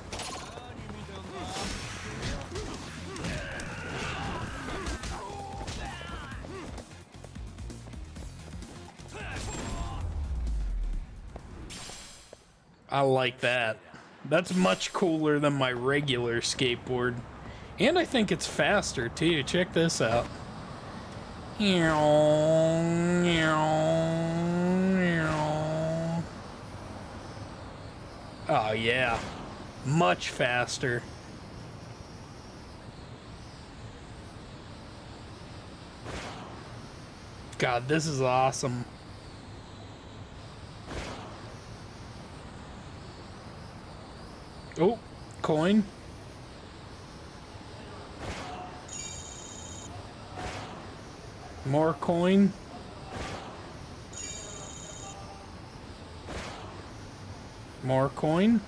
A: I like that. That's much cooler than my regular skateboard. And I think it's faster too. Check this out. Oh yeah. Much faster. God, this is awesome. Oh, coin. More coin. More coin.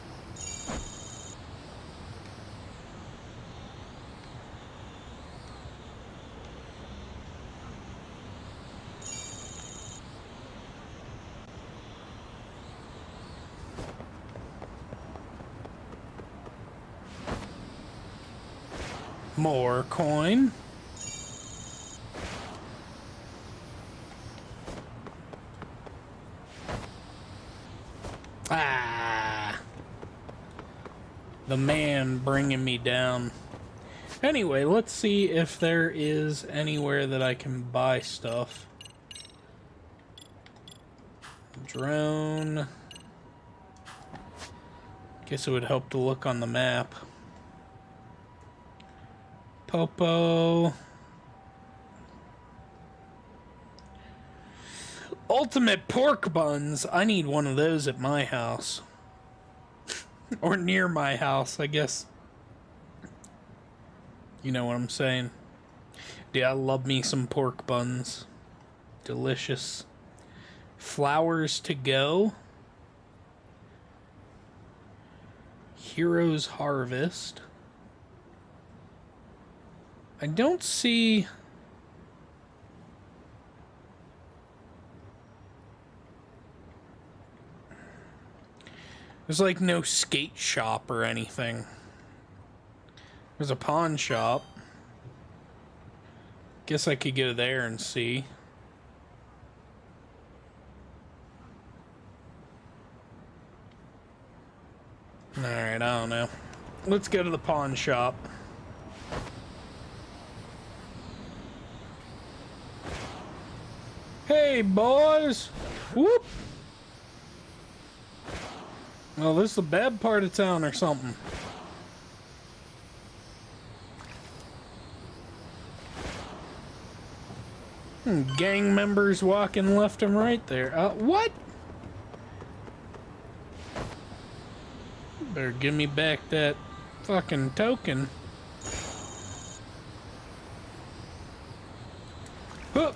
A: More coin. Ah. The man bringing me down. Anyway, let's see if there is anywhere that I can buy stuff. Drone. Guess it would help to look on the map. Popo. Ultimate pork buns. I need one of those at my house. Or near my house, I guess. You know what I'm saying. Dude, I love me some pork buns. Delicious. Flowers to go. Heroes Harvest. I don't see... There's like no skate shop or anything. There's a pawn shop. Guess I could go there and see. Alright, I don't know. Let's go to the pawn shop. Hey, boys! Whoop! Well, this is a bad part of town or something. Gang members walking left and right there. What? Better give me back that fucking token. Huh.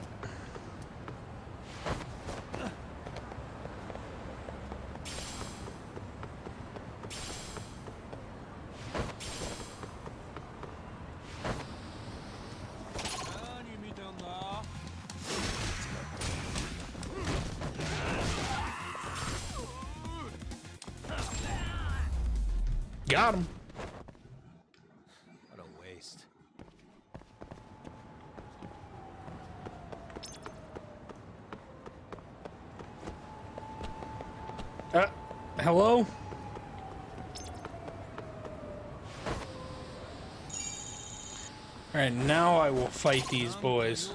A: Got him.
C: What a waste.
A: Hello? Alright, now I will fight these boys.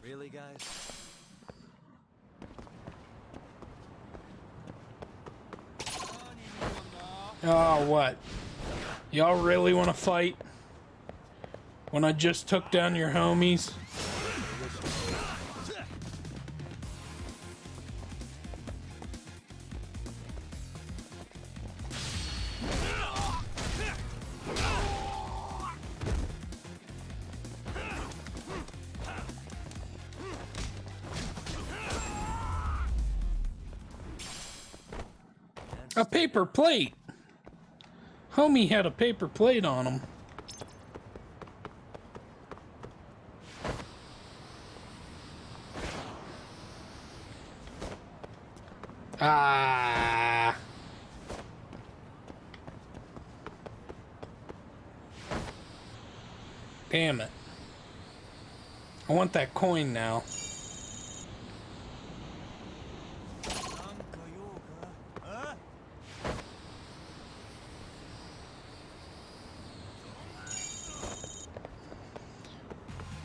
C: Really, guys?
A: Oh, what? Y'all really want to fight? When I just took down your homies? A paper plate! Homie had a paper plate on him. Ah. Damn it. I want that coin now.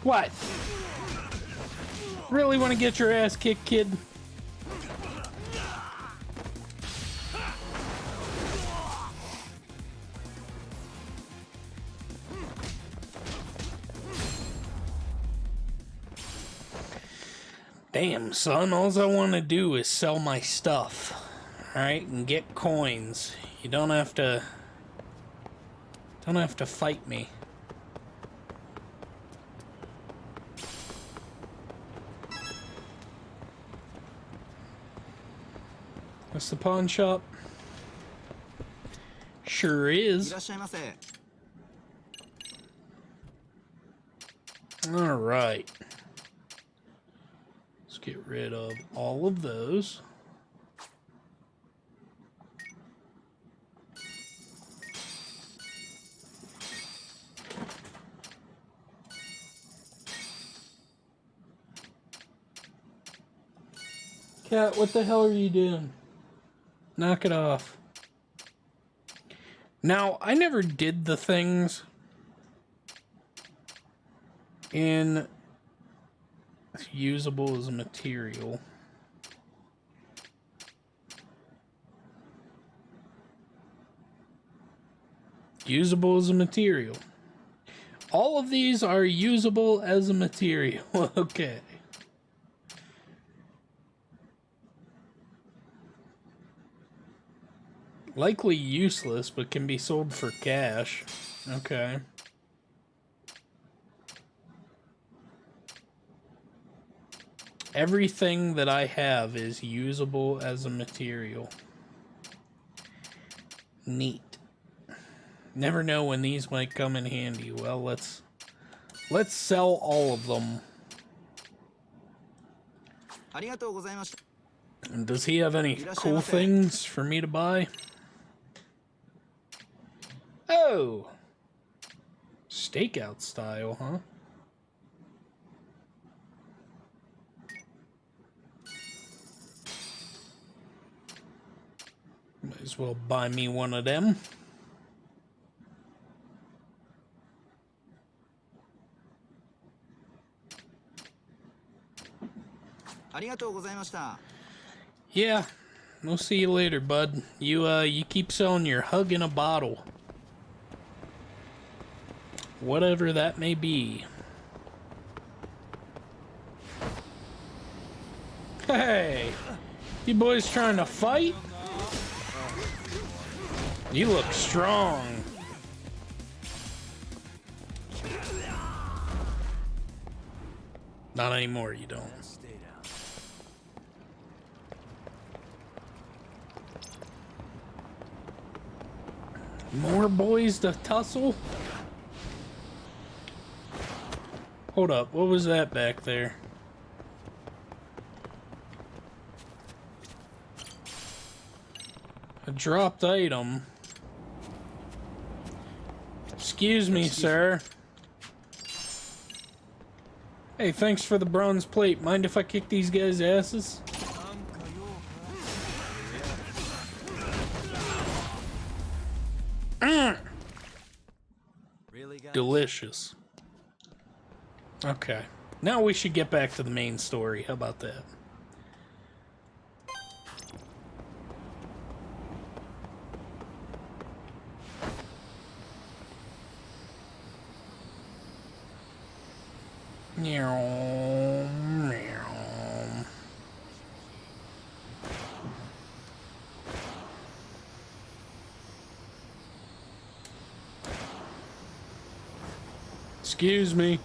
A: What? Really want to get your ass kicked, kid? Damn, son, all I want to do is sell my stuff. Alright, and get coins. You don't have to fight me. That's the pawn shop. Sure is. Alright. Let's get rid of all of those. Cat, what the hell are you doing? Knock it off. Now, I never did the things in usable as a material. Usable as a material. All of these are usable as a material. Okay. Likely useless, but can be sold for cash. Okay. Everything that I have is usable as a material. Neat. Never know when these might come in handy. Well, let's sell all of them. And does he have any cool things for me to buy? Oh! Stakeout style, huh? Might as well buy me one of them. Yeah, we'll see you later, bud. You keep selling your hug in a bottle. Whatever that may be. Hey! You boys trying to fight? You look strong. Not anymore, you don't. More boys to tussle? Hold up, what was that back there? A dropped item. Excuse me, sir. Hey, thanks for the bronze plate. Mind if I kick these guys' asses? Delicious. Okay. Now we should get back to the main story. How about that? Meow, meow. Excuse me.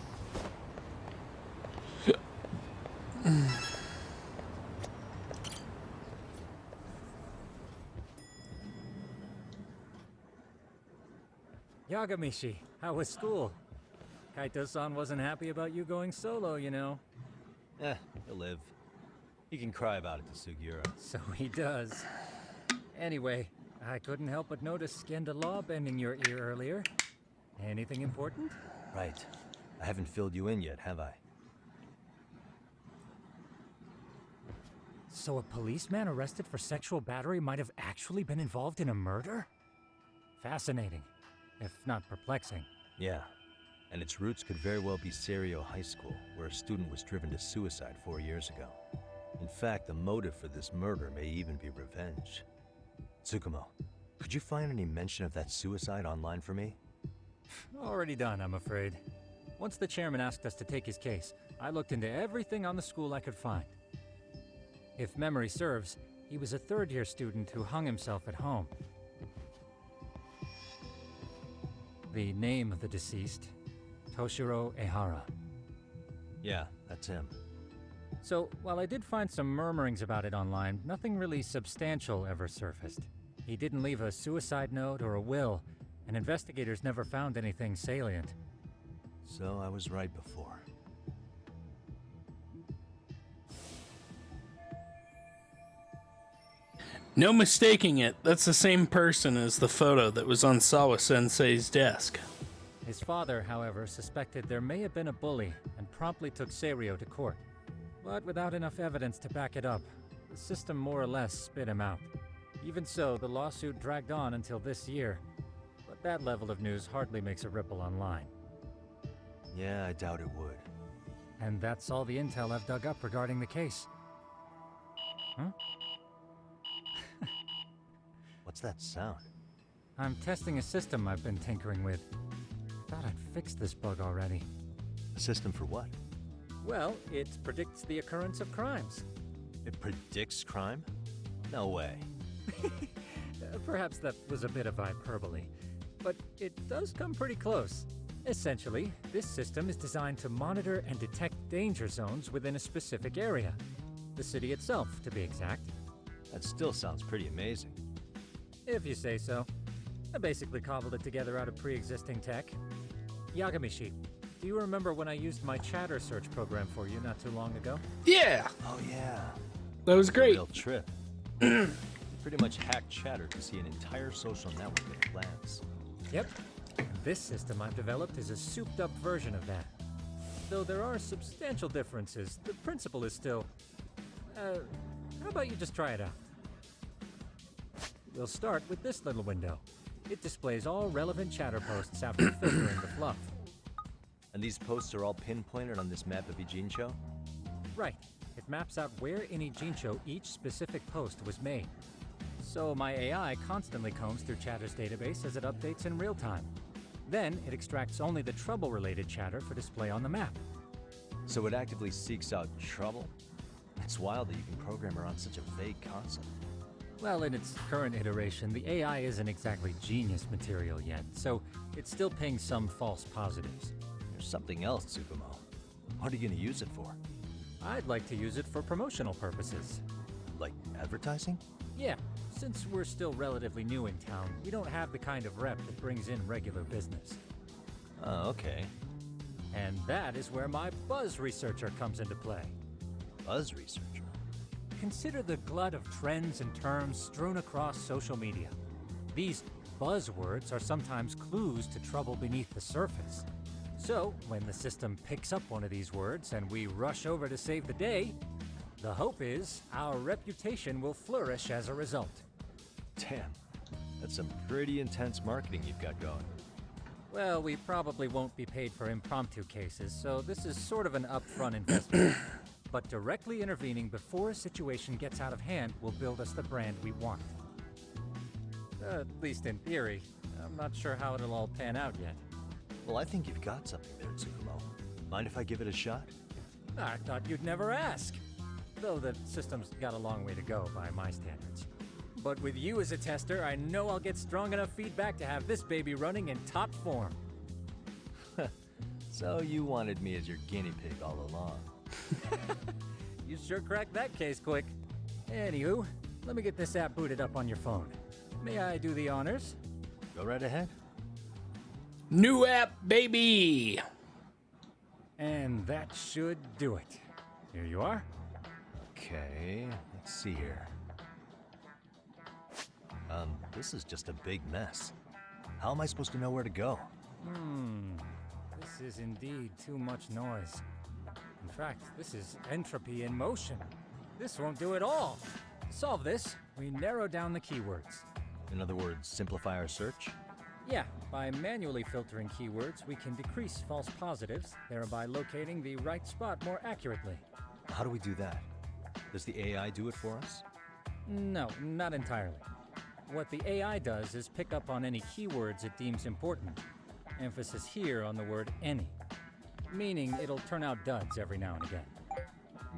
Q: Yagamishi, how was school? Kaito-san wasn't happy about you going solo, you know.
C: He'll live. He can cry about it to Sugiura.
Q: So he does. Anyway, I couldn't help but notice Skenda Law bending your ear earlier. Anything important?
C: Right. I haven't filled you in yet, have I?
Q: So a policeman arrested for sexual battery might have actually been involved in a murder? Fascinating, if not perplexing.
C: Yeah. And its roots could very well be Serio High School, where a student was driven to suicide 4 years ago. In fact, the motive for this murder may even be revenge. Tsukumo, could you find any mention of that suicide online for me?
Q: Already done, I'm afraid. Once the chairman asked us to take his case, I looked into everything on the school I could find. If memory serves, he was a third-year student who hung himself at home. The name of the deceased, Toshiro Ehara.
C: Yeah, that's him.
Q: So, while I did find some murmurings about it online, nothing really substantial ever surfaced. He didn't leave a suicide note or a will, and investigators never found anything salient.
C: So I was right before.
A: No mistaking it, that's the same person as the photo that was on Sawa-sensei's desk.
Q: His father, however, suspected there may have been a bully and promptly took Seirio to court. But without enough evidence to back it up, the system more or less spit him out. Even so, the lawsuit dragged on until this year. But that level of news hardly makes a ripple online.
C: Yeah, I doubt it would.
Q: And that's all the intel I've dug up regarding the case. Huh?
C: What's that sound?
Q: I'm testing a system I've been tinkering with. Thought I'd fixed this bug already.
C: A system for what?
Q: Well, it predicts the occurrence of crimes.
C: It predicts crime? No way.
Q: Perhaps that was a bit of hyperbole, but it does come pretty close. Essentially, this system is designed to monitor and detect danger zones within a specific area. The city itself, to be exact.
C: That still sounds pretty amazing.
Q: If you say so. I basically cobbled it together out of pre-existing tech. Yagamishi, do you remember when I used my chatter search program for you not too long ago?
A: Yeah!
C: Oh yeah.
A: That was great.
C: Real trip. Pretty much hacked Chatter to see an entire social network at a glance.
Q: Yep. This system I've developed is a souped-up version of that. Though there are substantial differences, the principle is still... how about you just try it out? We'll start with this little window. It displays all relevant chatter posts after filtering the fluff.
C: And these posts are all pinpointed on this map of Ijincho?
Q: Right. It maps out where in Ijincho each specific post was made. So my AI constantly combs through Chatter's database as it updates in real time. Then it extracts only the trouble-related chatter for display on the map.
C: So it actively seeks out trouble? It's wild that you can program around such a vague concept.
Q: Well, in its current iteration, the AI isn't exactly genius material yet, so it's still pings some false positives.
C: There's something else, Tsukumo. What are you going to use it for?
Q: I'd like to use it for promotional purposes.
C: Like advertising?
Q: Yeah, since we're still relatively new in town, we don't have the kind of rep that brings in regular business.
C: Oh, okay.
Q: And that is where my buzz researcher comes into play.
C: Buzz researcher?
Q: Consider the glut of trends and terms strewn across social media. These buzzwords are sometimes clues to trouble beneath the surface. So, when the system picks up one of these words and we rush over to save the day, the hope is our reputation will flourish as a result.
C: Damn, that's some pretty intense marketing you've got going.
Q: Well, we probably won't be paid for impromptu cases, so this is sort of an upfront investment. But directly intervening before a situation gets out of hand will build us the brand we want. At least in theory. I'm not sure how it'll all pan out yet.
C: Well, I think you've got something there, Tsukumo. Mind if I give it a shot?
Q: I thought you'd never ask. Though the system's got a long way to go by my standards. But with you as a tester, I know I'll get strong enough feedback to have this baby running in top form.
C: So you wanted me as your guinea pig all along.
Q: You sure cracked that case quick. Anywho, let me get this app booted up on your phone. May I do the honors?
C: Go right ahead.
A: New app, baby!
Q: And that should do it. Here you are.
C: Okay, let's see here. This is just a big mess. How am I supposed to know where to go?
Q: This is indeed too much noise. In fact, this is entropy in motion. This won't do it all. To solve this, we narrow down the keywords.
C: In other words, simplify our search?
Q: Yeah, by manually filtering keywords, we can decrease false positives, thereby locating the right spot more accurately.
C: How do we do that? Does the AI do it for us?
Q: No, not entirely. What the AI does is pick up on any keywords it deems important. Emphasis here on the word any. Meaning it'll turn out duds every now and again.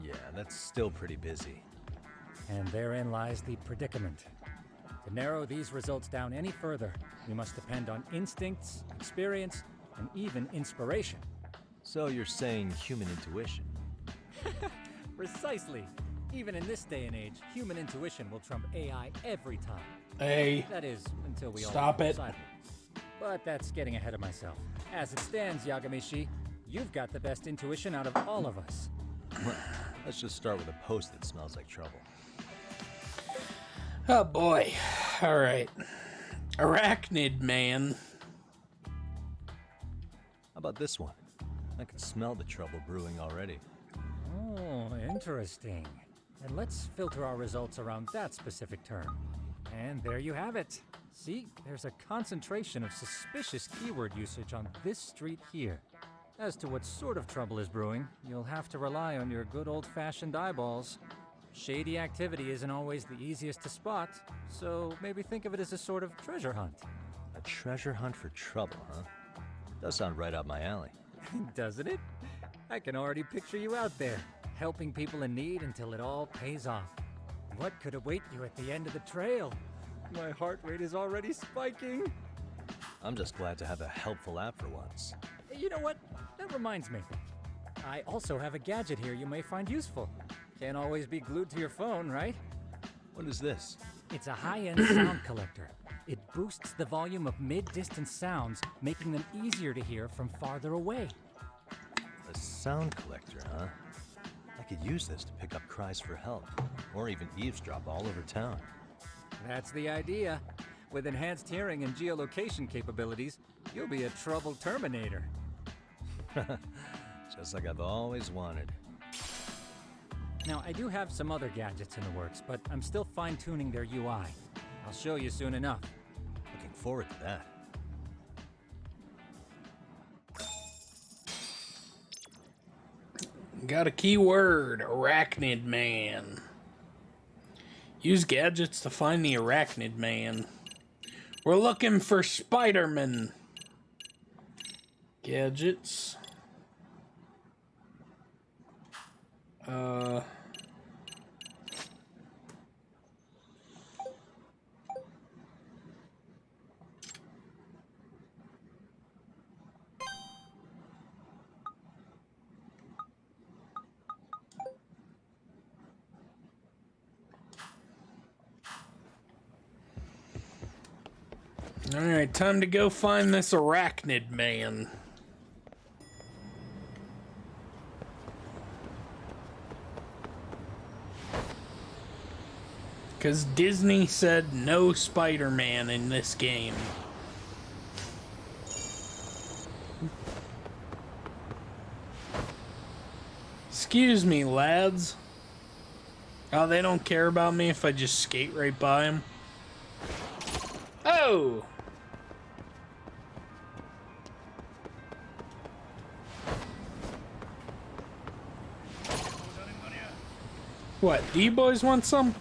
C: Yeah, that's still pretty busy.
Q: And therein lies the predicament. To narrow these results down any further, we must depend on instincts, experience, and even inspiration.
C: So you're saying human intuition?
Q: Precisely. Even in this day and age, human intuition will trump AI every time.
A: Hey.
Q: That is, until we
A: Stop
Q: all
A: it.
Q: sideways. But that's getting ahead of myself. As it stands, Yagamishi, you've got the best intuition out of all of us.
C: Well, let's just start with a post that smells like trouble.
A: Oh boy. Alright. Arachnid Man.
C: How about this one? I can smell the trouble brewing already.
Q: Oh, interesting. And let's filter our results around that specific term. And there you have it. See, there's a concentration of suspicious keyword usage on this street here. As to what sort of trouble is brewing, you'll have to rely on your good old-fashioned eyeballs. Shady activity isn't always the easiest to spot, so maybe think of it as a sort of treasure hunt.
C: A treasure hunt for trouble, huh? Does sound right up my alley.
Q: Doesn't it? I can already picture you out there, helping people in need until it all pays off. What could await you at the end of the trail? My heart rate is already spiking.
C: I'm just glad to have a helpful app for once.
Q: You know what? That reminds me. I also have a gadget here you may find useful. Can't always be glued to your phone, right?
C: What is this?
Q: It's a high-end sound collector. It boosts the volume of mid-distance sounds, making them easier to hear from farther away.
C: A sound collector, huh? I could use this to pick up cries for help, or even eavesdrop all over town.
Q: That's the idea. With enhanced hearing and geolocation capabilities, you'll be a trouble terminator.
C: Just like I've always wanted.
Q: Now, I do have some other gadgets in the works, but I'm still fine-tuning their UI. I'll show you soon enough.
C: Looking forward to that.
A: Got a keyword, Arachnid Man. Use gadgets to find the Arachnid Man. We're looking for Spider-Man. Gadgets. Alright, time to go find this Arachnid Man. Because Disney said no Spider-Man in this game. Excuse me, lads. Oh, they don't care about me if I just skate right by them. Oh! What, do you boys want some?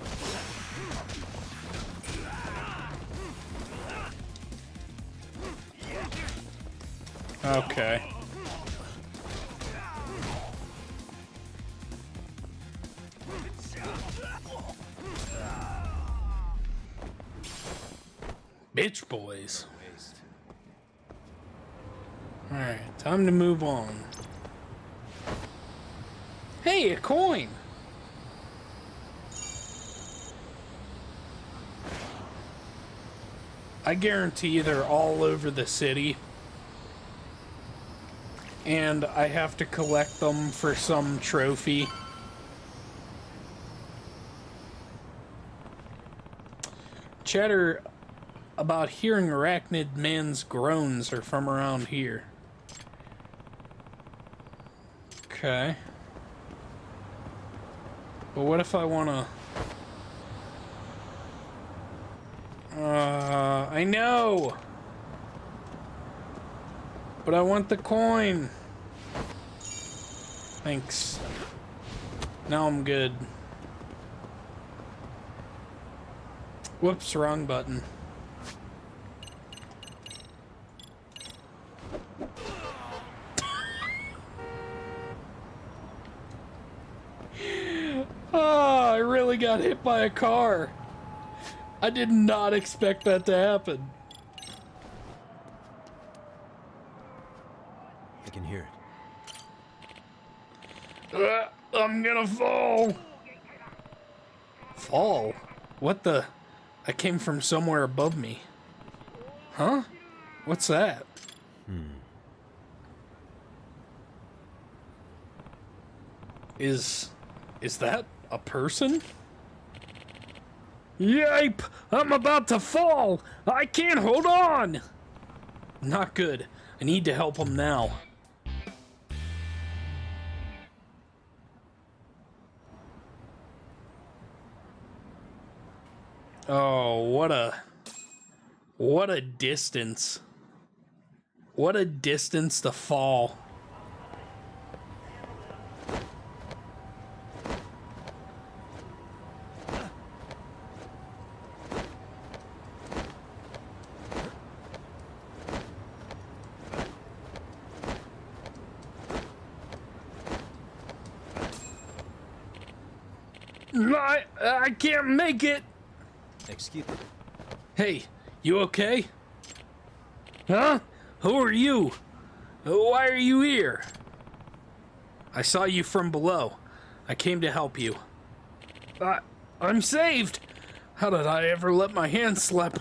A: Okay. Bitch boys. Alright, time to move on. Hey, a coin! I guarantee they're all over the city. And I have to collect them for some trophy. Chatter about hearing Arachnid Man's groans are from around here. Okay. But what if I wanna... I know! But I want the coin! Thanks. Now I'm good. Whoops, wrong button. Oh, I really got hit by a car. I did not expect that to happen.
C: I can hear
A: it. I'm gonna fall. Fall? What the? I came from somewhere above me. Huh? What's that? Is that a person? Yipe! I'm about to fall! I can't hold on! Not good. I need to help him now. Oh, what a distance. What a distance to fall. I can't make it.
C: Excuse me.
A: Hey, you okay? Huh? Who are you? Why are you here? I saw you from below. I came to help you. I'm saved. How did I ever let my hand slip?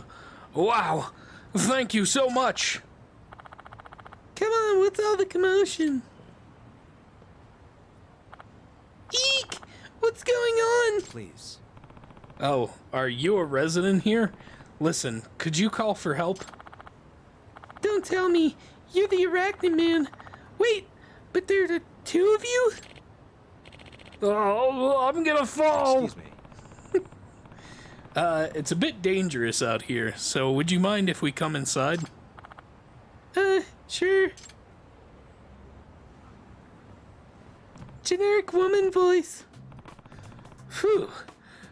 A: Wow. Thank you so much. Come on, what's all the commotion? Eek! What's going on?
C: Please.
A: Oh, are you a resident here? Listen, could you call for help? Don't tell me. You're the Arachnid Man. Wait, but there are two of you? Oh, I'm gonna fall.
C: Excuse me.
A: It's a bit dangerous out here, so would you mind if we come inside? Sure. Generic woman voice. Phew,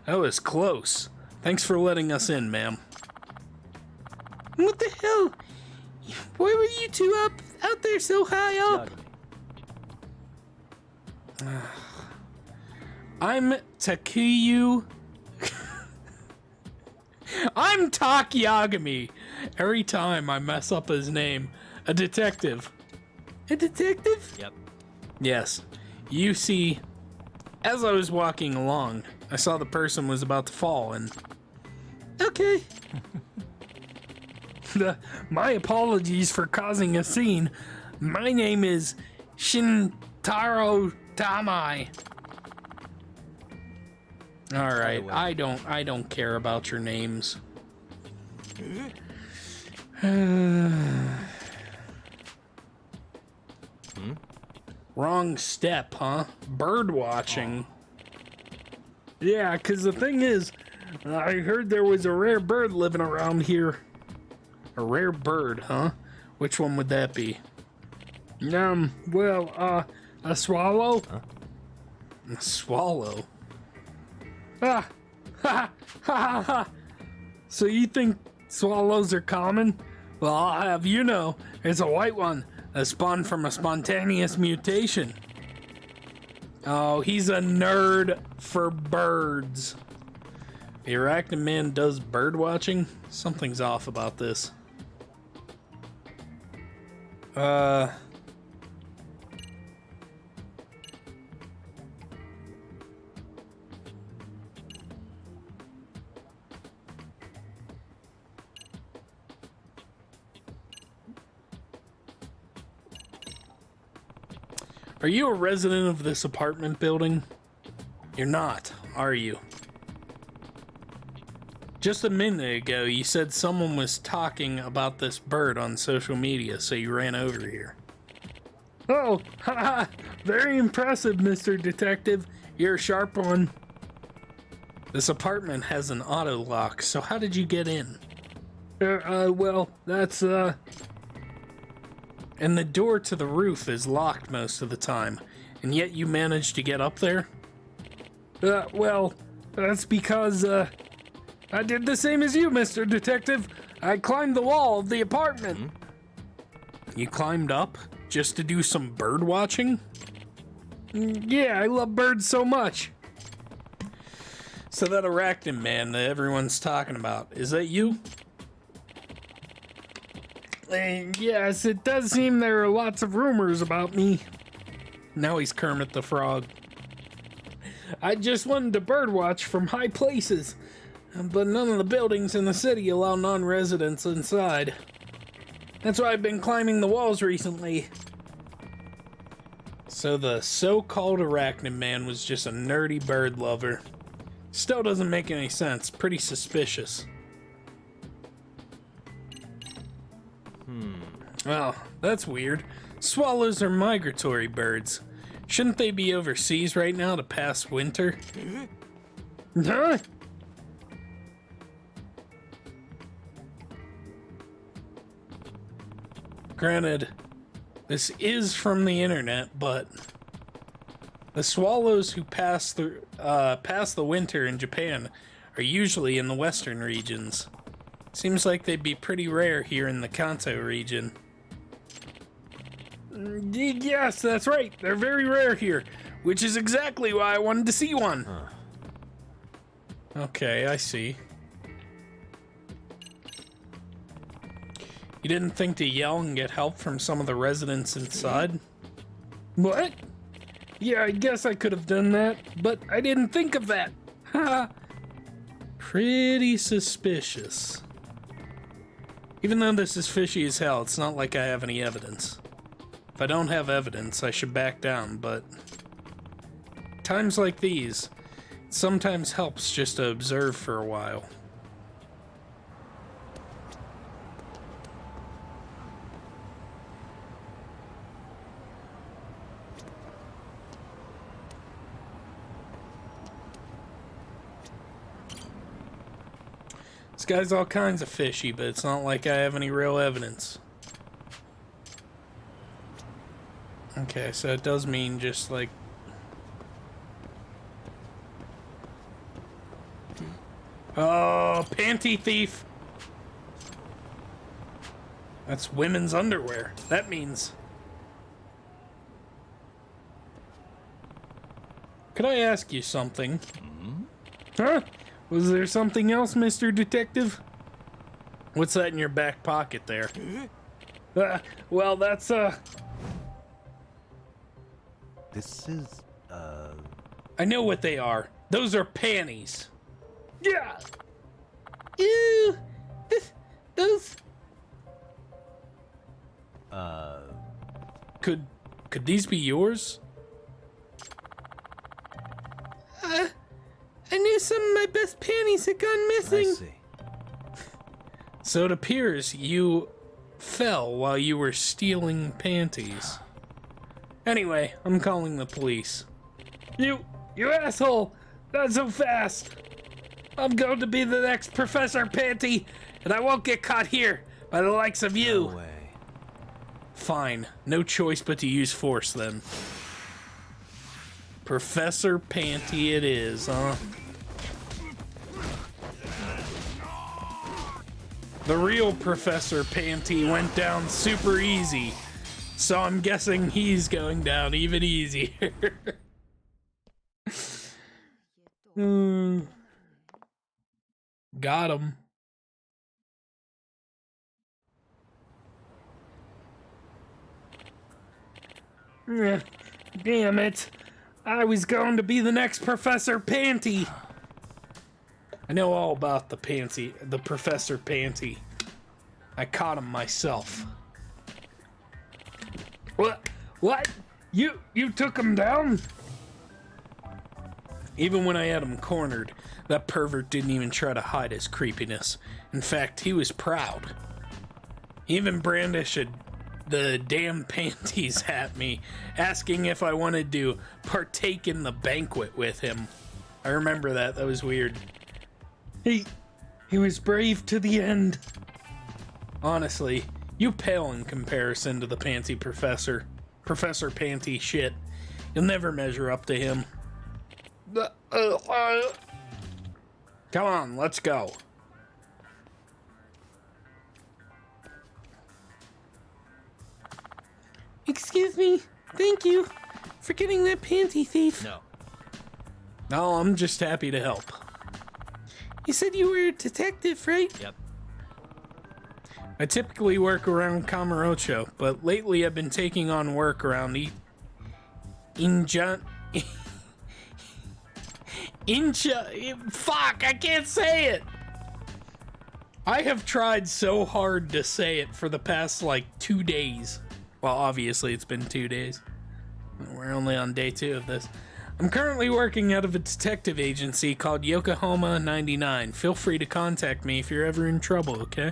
A: that was close. Thanks for letting us in, ma'am. What the hell? Why were you two out there so high up? I'm Takuyu. I'm Takyagami. Every time I mess up his name. A detective. A detective?
C: Yep.
A: Yes. You see, as I was walking along, I saw the person was about to fall and... Okay. My apologies for causing a scene. My name is Shintaro Tamai. Alright, I don't care about your names. Wrong step, huh? Bird watching. Yeah, 'cause the thing is, I heard there was a rare bird living around here. A rare bird, huh? Which one would that be? Well, a swallow? Huh? A swallow? Ah! Ha ha ha! So you think swallows are common? Well, I'll have you know, it's a white one that spawned from a spontaneous mutation. Oh, he's a nerd for birds. The Arachnid Man does bird watching? Something's off about this. Are you a resident of this apartment building? You're not, are you? Just a minute ago, you said someone was talking about this bird on social media, so you ran over here. Oh, haha, very impressive, Mr. Detective. You're a sharp one. This apartment has an auto lock, so how did you get in? Well, that's, And the door to the roof is locked most of the time, and yet you managed to get up there? Well, that's because, I did the same as you, Mr. Detective. I climbed the wall of the apartment. You climbed up just to do some bird watching? Yeah, I love birds so much. So that arachnid man that everyone's talking about, is that you? Yes, it does seem there are lots of rumors about me. Now he's Kermit the Frog. I just wanted to birdwatch from high places, but none of the buildings in the city allow non-residents inside. That's why I've been climbing the walls recently. So the so-called arachnid man was just a nerdy bird lover. Still doesn't make any sense. Pretty suspicious. Oh, that's weird. Swallows are migratory birds. Shouldn't they be overseas right now to pass winter? Huh? Granted, this is from the internet, but the swallows who pass the winter in Japan are usually in the western regions. Seems like they'd be pretty rare here in the Kanto region. Yes, that's right. They're very rare here, which is exactly why I wanted to see one. Okay, I see. You didn't think to yell and get help from some of the residents inside? What? Yeah, I guess I could have done that, but I didn't think of that. Ha! Pretty suspicious. Even though this is fishy as hell, it's not like I have any evidence. If I don't have evidence, I should back down, but times like these, it sometimes helps just to observe for a while. This guy's all kinds of fishy, but it's not like I have any real evidence. Okay, so it does mean just like... Oh, panty thief! That's women's underwear. That means... Could I ask you something? Huh? Was there something else, Mr. Detective? What's that in your back pocket there? Well, that's,
C: This is,
A: I know what they are. Those are panties. Yeah! Ew! Those... Could these be yours? I knew some of my best panties had gone missing.
C: I see.
A: So it appears you fell while you were stealing panties. Anyway, I'm calling the police. You asshole! Not so fast! I'm going to be the next Professor Panty, and I won't get caught here by the likes of you.
C: No way.
A: Fine, no choice but to use force then. Professor Panty it is, huh? The real Professor Panty went down super easy, so I'm guessing he's going down even easier. Got him. Damn it. I was going to be the next Professor Panty. I know all about the Professor Panty. I caught him myself. What? You took him down? Even when I had him cornered, that pervert didn't even try to hide his creepiness. In fact, he was proud. He even brandished the damn panties at me, asking if I wanted to partake in the banquet with him. I remember that. That was weird. He was brave to the end. Honestly, you pale in comparison to the Panty Professor. Professor Panty shit. You'll never measure up to him. Come on, let's go. Excuse me. Thank you for getting that panty thief.
C: No.
A: No, I'm just happy to help. You said you were a detective, right?
C: Yep.
A: I typically work around Kamurocho, but lately I've been taking on work around fuck, I can't say it! I have tried so hard to say it for the past, like, 2 days. Well, obviously it's been 2 days. We're only on day 2 of this. I'm currently working out of a detective agency called Yokohama 99. Feel free to contact me if you're ever in trouble, okay?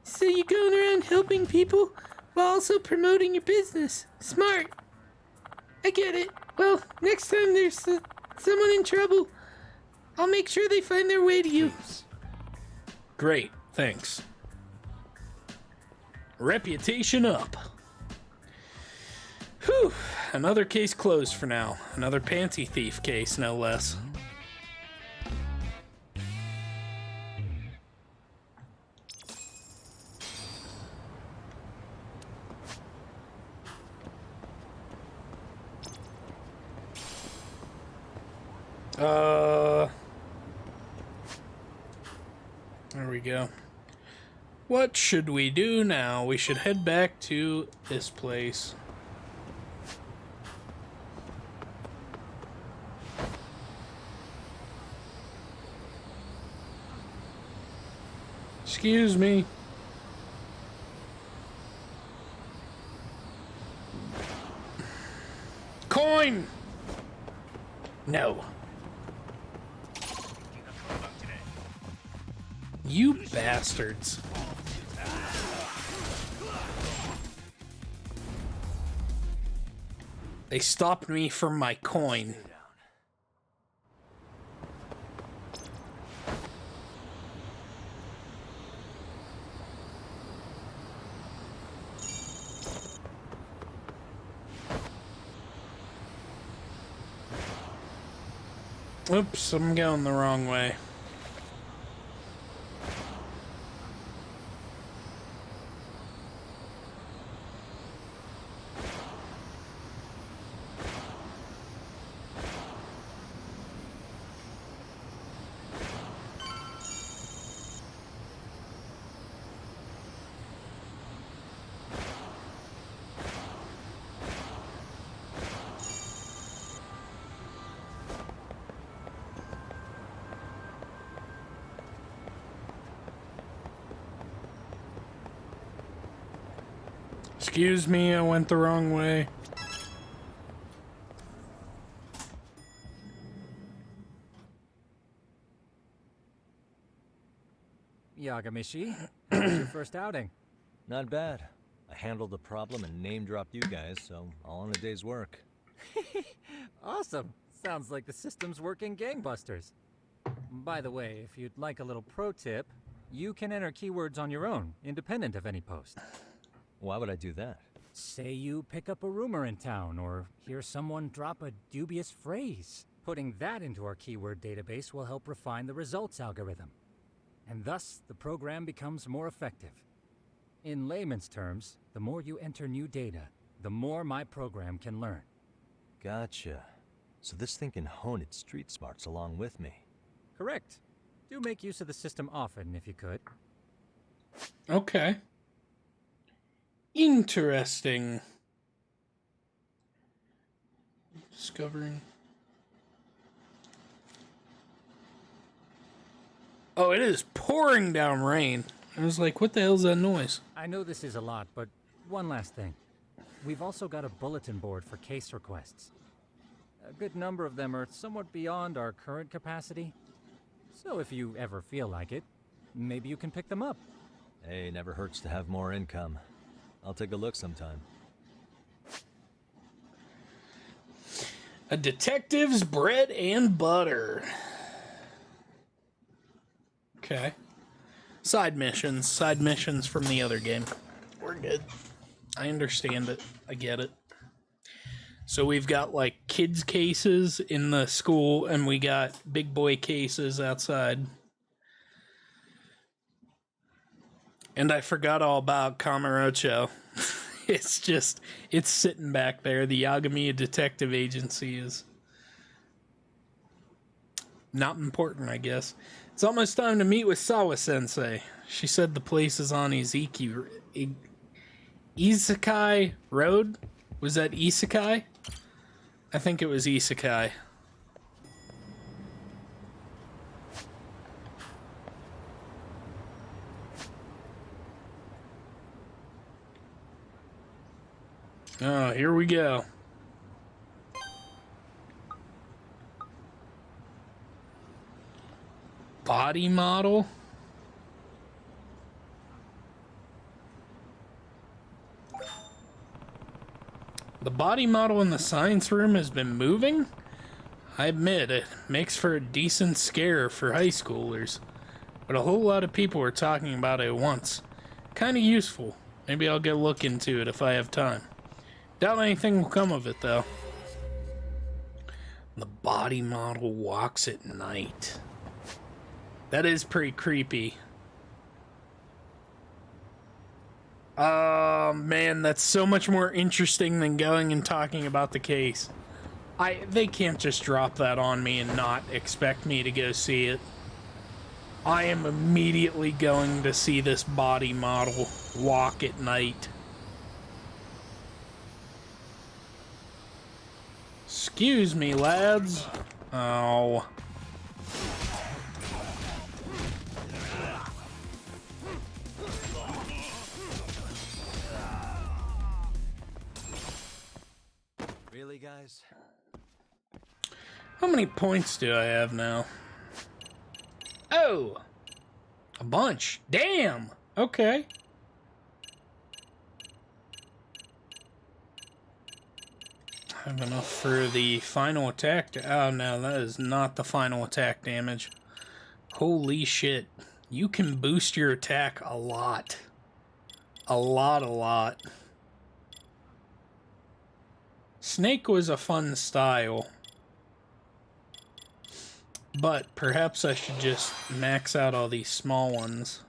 A: So you're going around helping people while also promoting your business. Smart. I get it. Well, next time there's someone in trouble, I'll make sure they find their way to you. Great, thanks. Reputation up. Whew, another case closed for now. Another panty thief case, no less. There we go. What should we do now? We should head back to this place. Excuse me. Coin! No. You bastards. They stopped me from my coin. Oops, I'm going the wrong way. Excuse me, I went the wrong way.
Q: Yagamishi, how was your first outing?
C: Not bad. I handled the problem and name-dropped you guys, so all in a day's work.
Q: Awesome. Sounds like the system's working gangbusters. By the way, if you'd like a little pro tip, you can enter keywords on your own, independent of any post.
C: Why would I do that?
Q: Say you pick up a rumor in town, or hear someone drop a dubious phrase. Putting that into our keyword database will help refine the results algorithm. And thus, the program becomes more effective. In layman's terms, the more you enter new data, the more my program can learn.
C: Gotcha. So this thing can hone its street smarts along with me.
Q: Correct. Do make use of the system often, if you could.
A: Okay. Interesting. Discovering. Oh, it is pouring down rain. I was like, what the hell's that noise?
Q: I know this is a lot, but one last thing. We've also got a bulletin board for case requests. A good number of them are somewhat beyond our current capacity. So if you ever feel like it, maybe you can pick them up.
C: Hey, never hurts to have more income. I'll take a look sometime.
A: A detective's bread and butter. Okay. Side missions from the other game. We're good. I understand it. I get it. So we've got like kids cases in the school and we got big boy cases outside. And I forgot all about Kamurocho. It's sitting back there. The Yagami Detective Agency is Not important, I guess. It's almost time to meet with Sawa-sensei. She said the place is on Isekai Road? Was that Isekai? I think it was Isekai. Oh, here we go. Body model? The body model in the science room has been moving? I admit, it makes for a decent scare for high schoolers. But a whole lot of people are talking about it at once. Kinda useful. Maybe I'll get a look into it if I have time. Doubt anything will come of it, though. The body model walks at night. That is pretty creepy. Oh, man, that's so much more interesting than going and talking about the case. They can't just drop that on me and not expect me to go see it. I am immediately going to see this body model walk at night. Excuse me, lads. Oh.
C: Really, guys?
A: How many points do I have now? Oh! A bunch. Damn! Okay. I have enough for the final attack. Oh no, that is not the final attack damage. Holy shit. You can boost your attack a lot. A lot. Snake was a fun style. But perhaps I should just max out all these small ones.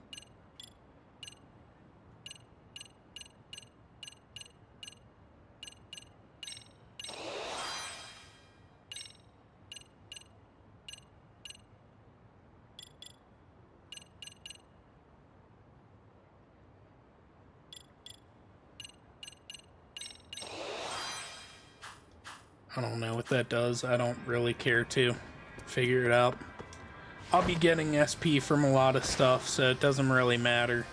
A: I don't know what that does. I don't really care to figure it out. I'll be getting SP from a lot of stuff, so it doesn't really matter.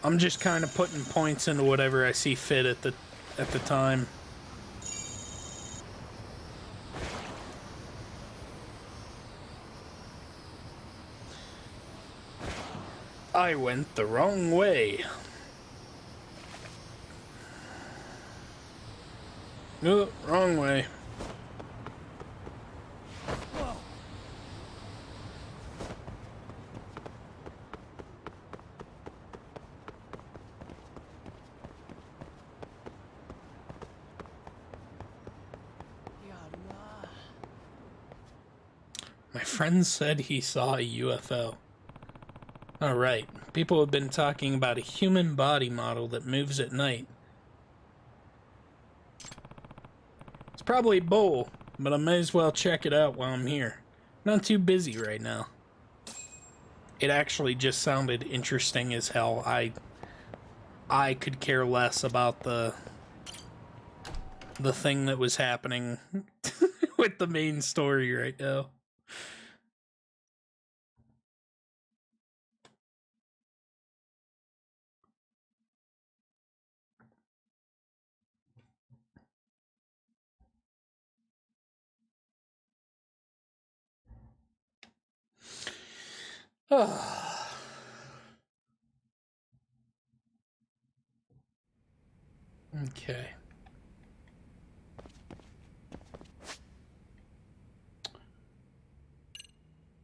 A: I'm just kind of putting points into whatever I see fit at the time. I went the wrong way. No, wrong way. My friend said he saw a UFO. Alright, people have been talking about a human body model that moves at night. It's probably bull, but I may as well check it out while I'm here. Not too busy right now. It actually just sounded interesting as hell. I could care less about the thing that was happening with the main story right now. Okay.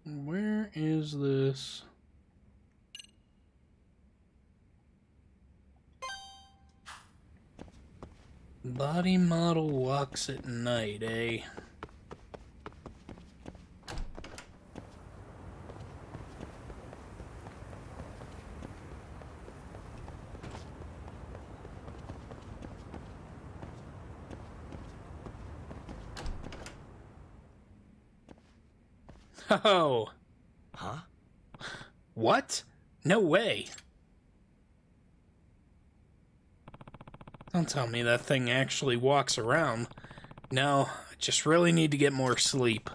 A: Where is this? Body model walks at night, eh? Oh.
C: Huh?
A: What? No way. Don't tell me that thing actually walks around. No, I just really need to get more sleep.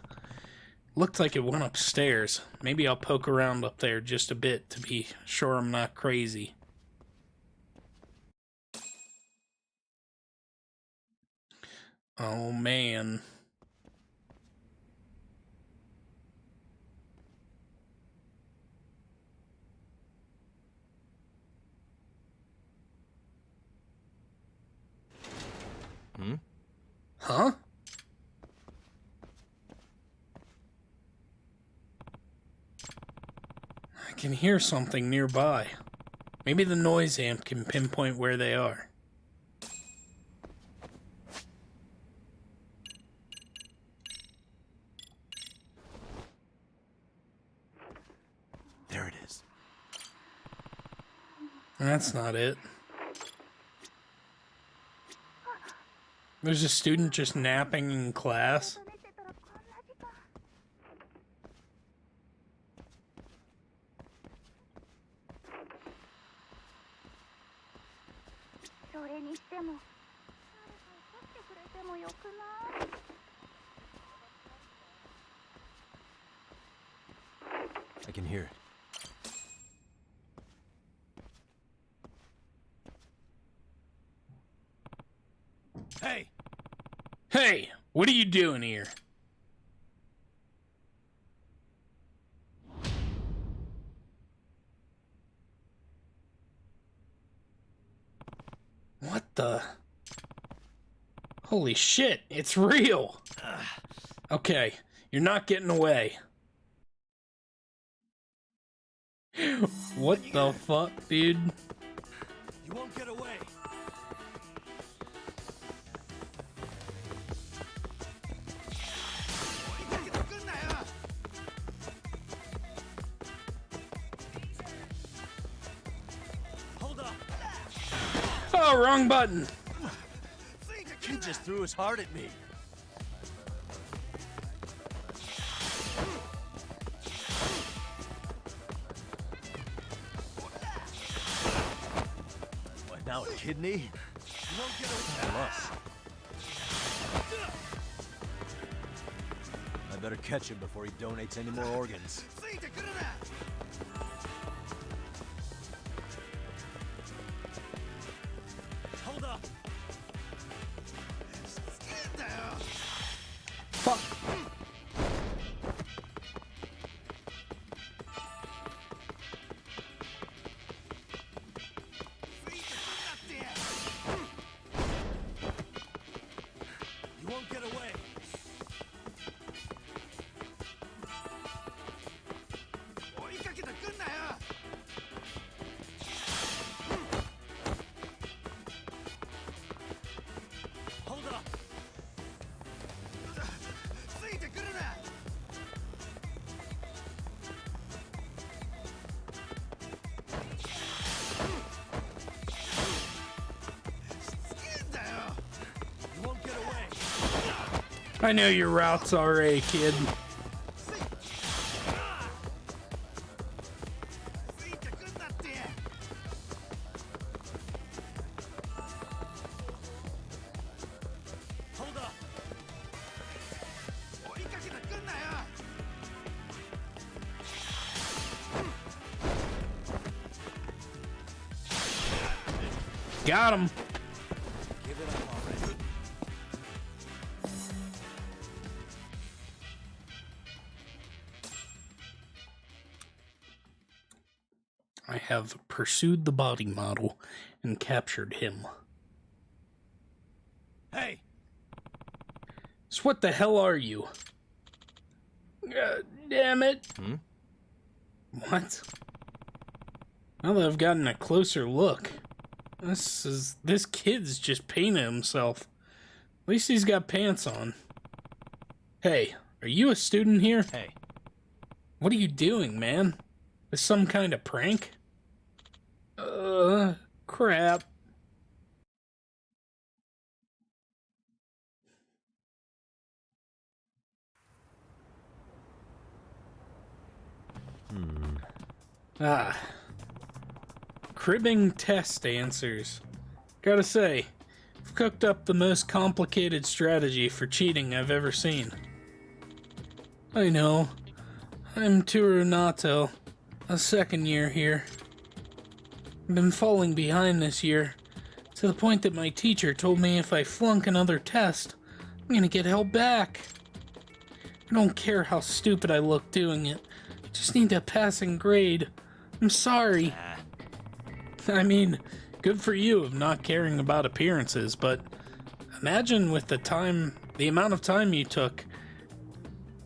A: Looked like it went upstairs. Maybe I'll poke around up there just a bit to be sure I'm not crazy. Oh, man.
C: Hmm?
A: Huh? I can hear something nearby. Maybe the noise amp can pinpoint where they are.
C: There it is.
A: That's not it. There's a student just napping in class.
C: I can hear it. Hey!
A: Hey, what are you doing here? What the? Holy shit, it's real! Okay, you're not getting away. What the fuck, dude?
N: You won't get away. Hold up.
A: Oh, wrong button.
C: He just threw his heart at me. What, now a kidney?
N: You won't get away.
C: Plus. I better catch him before he donates any more organs.
N: Hold up.
A: Fuck.
N: You won't get away. Hold up. You won't get away.
A: I know your routes already, kid.
N: Hold up.
A: Got him.
N: Give it up already.
A: I have pursued the body model and captured him.
N: Hey!
A: So what the hell are you? Damn it.
C: Hmm?
A: What? Now that I've gotten a closer look, this kid's just painted himself. At least he's got pants on. Hey, are you a student here?
C: Hey.
A: What are you doing, man? Is some kind of prank? Crap. Cribbing test answers. Gotta say, I've cooked up the most complicated strategy for cheating I've ever seen. I know. I'm Turunato, a second year here. I've been falling behind this year, to the point that my teacher told me if I flunk another test, I'm gonna get held back. I don't care how stupid I look doing it. I just need a passing grade. I'm sorry. I mean, good for you of not caring about appearances, but imagine with the amount of time you took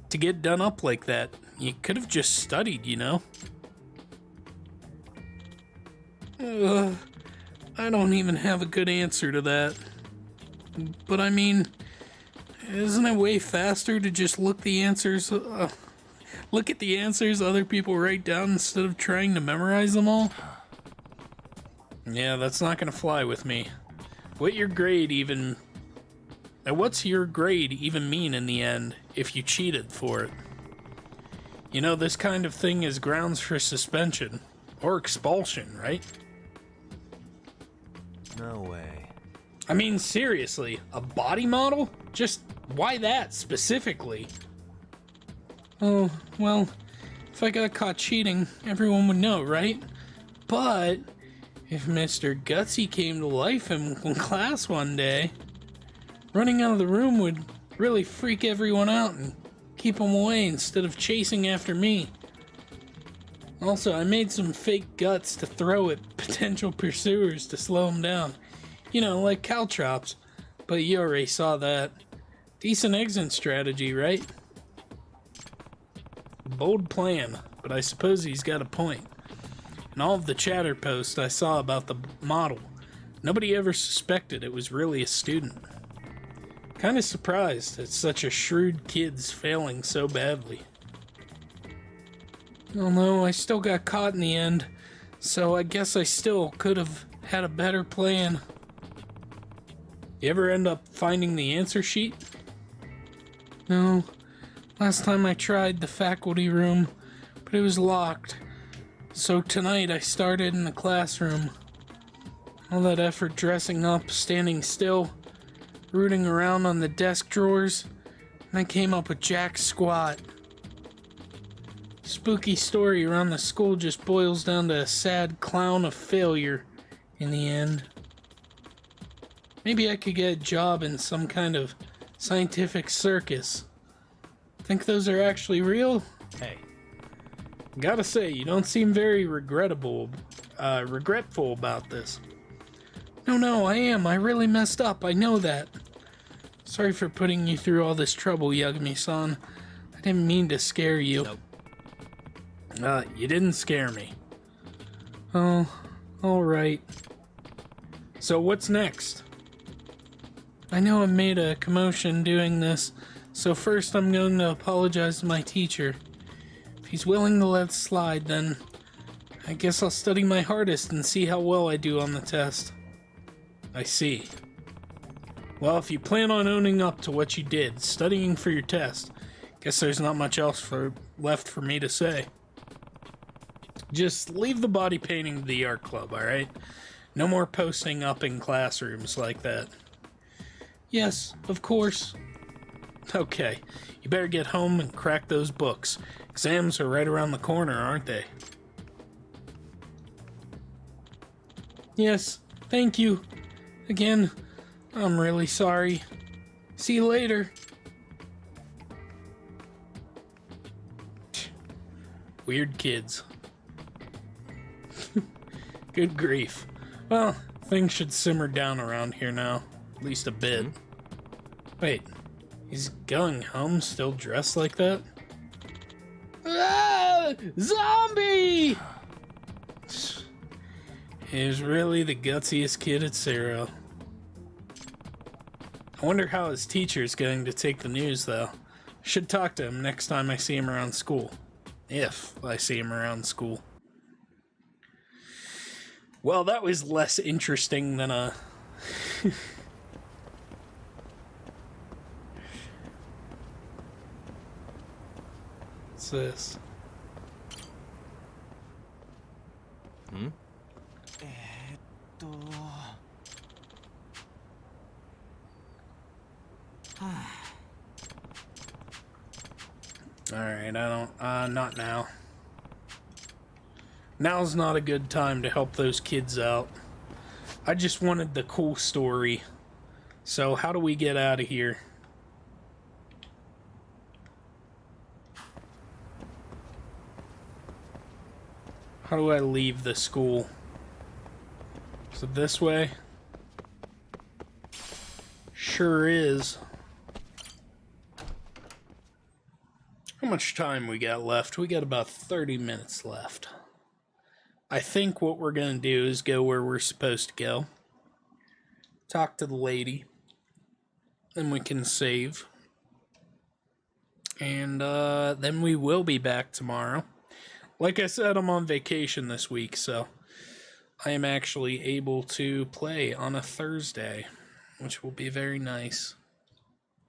A: to get done up like that. You could have just studied, you know? I don't even have a good answer to that. But I mean, isn't it way faster to just look at the answers other people write down instead of trying to memorize them all? Yeah, that's not gonna fly with me. What's your grade even mean in the end if you cheated for it? You know, this kind of thing is grounds for suspension or expulsion, right?
C: No way.
A: I mean, seriously, a body model? Just why that specifically? Oh, well, if I got caught cheating, everyone would know, right? But if Mr. Gutsy came to life in class one day, running out of the room would really freak everyone out and keep them away instead of chasing after me. Also, I made some fake guts to throw at potential pursuers to slow them down. You know, like caltrops. But you already saw that. Decent exit strategy, right? Bold plan, but I suppose he's got a point. In all of the chatter posts I saw about the model, nobody ever suspected it was really a student. Kinda surprised that such a shrewd kid's failing so badly. Although I still got caught in the end, so I guess I still could have had a better plan. You ever end up finding the answer sheet? No. Last time I tried the faculty room, but it was locked. So tonight I started in the classroom. All that effort dressing up, standing still, rooting around on the desk drawers, and I came up with jack squat. Spooky story around the school just boils down to a sad clown of failure in the end. Maybe I could get a job in some kind of scientific circus. Think those are actually real? Hey. Gotta say, you don't seem very regretful about this. No, I am. I really messed up. I know that. Sorry for putting you through all this trouble, Yagami-san. I didn't mean to scare you. Nope. You didn't scare me. Oh, alright. So what's next? I know I made a commotion doing this, so first I'm going to apologize to my teacher. If he's willing to let it slide, then I guess I'll study my hardest and see how well I do on the test. I see. Well, if you plan on owning up to what you did, studying for your test, guess there's not much else left for me to say. Just leave the body painting to the art club, alright? No more posting up in classrooms like that. Yes, of course. Okay, you better get home and crack those books. Exams are right around the corner, aren't they? Yes, thank you. Again, I'm really sorry. See you later. Weird kids. Good grief. Well, things should simmer down around here now. At least a bit. Wait, he's going home still dressed like that? Ah! Zombie! He's really the gutsiest kid at Zero. I wonder how his teacher's going to take the news, though. Should talk to him next time I see him around school. If I see him around school. Well, that was less interesting than a... What's this?
C: Hmm?
A: Alright, I don't, not now. Now's not a good time to help those kids out. I just wanted the cool story. So, how do we get out of here? How do I leave the school? Is it this way? Sure is. How much time we got left? We got about 30 minutes left. I think what we're gonna do is go where we're supposed to go. Talk to the lady. Then we can save. And then we will be back tomorrow. Like I said, I'm on vacation this week, so I am actually able to play on a Thursday, which will be very nice.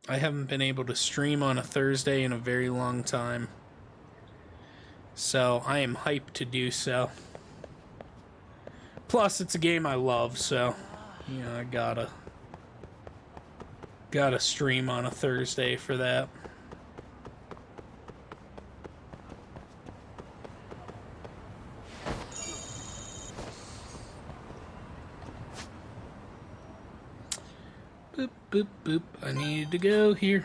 A: I haven't been able to stream on a Thursday in a very long time, so I am hyped to do so. Plus, it's a game I love, so, you know, I gotta stream on a Thursday for that. Boop, boop, boop. I needed to go here.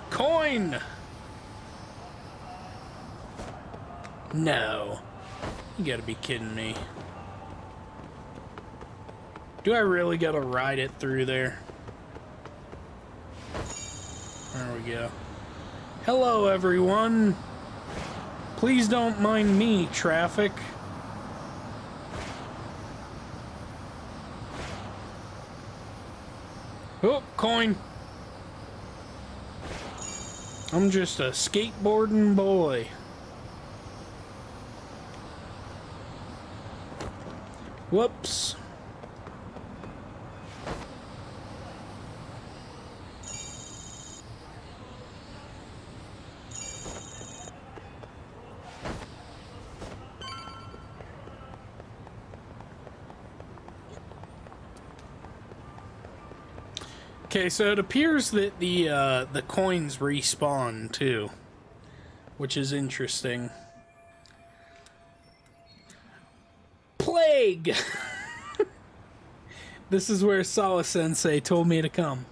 A: Coin! No. You gotta be kidding me. Do I really gotta ride it through there? There we go. Hello, everyone. Please don't mind me, traffic. Oh, coin. I'm just a skateboarding boy. Whoops. Okay, so it appears that the coins respawn too, which is interesting. Plague! This is where Sawa-sensei told me to come.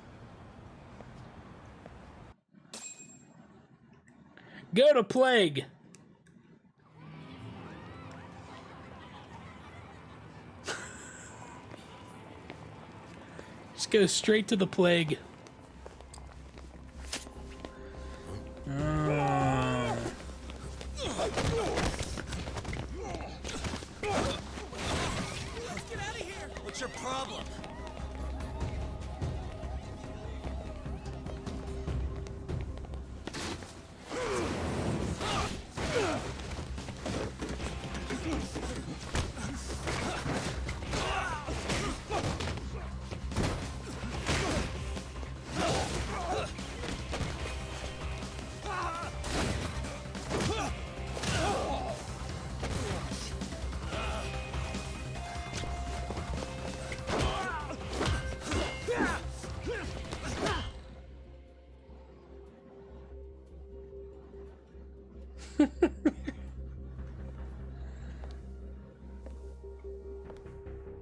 A: Go to Plague! Just go straight to the Plague.
F: Get out of here! What's your problem?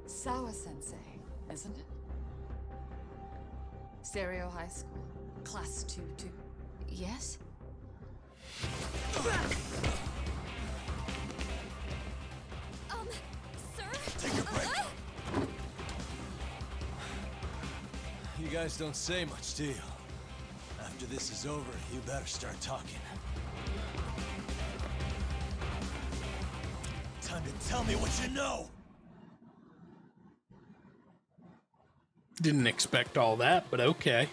R: Sawa-sensei, isn't it? Stereo High School, Class 2-2. Yes?
E: Sir?
F: Take a break. You guys don't say much, do you? After this is over, you better start talking. Time to tell me what you know!
A: Didn't expect all that, but okay.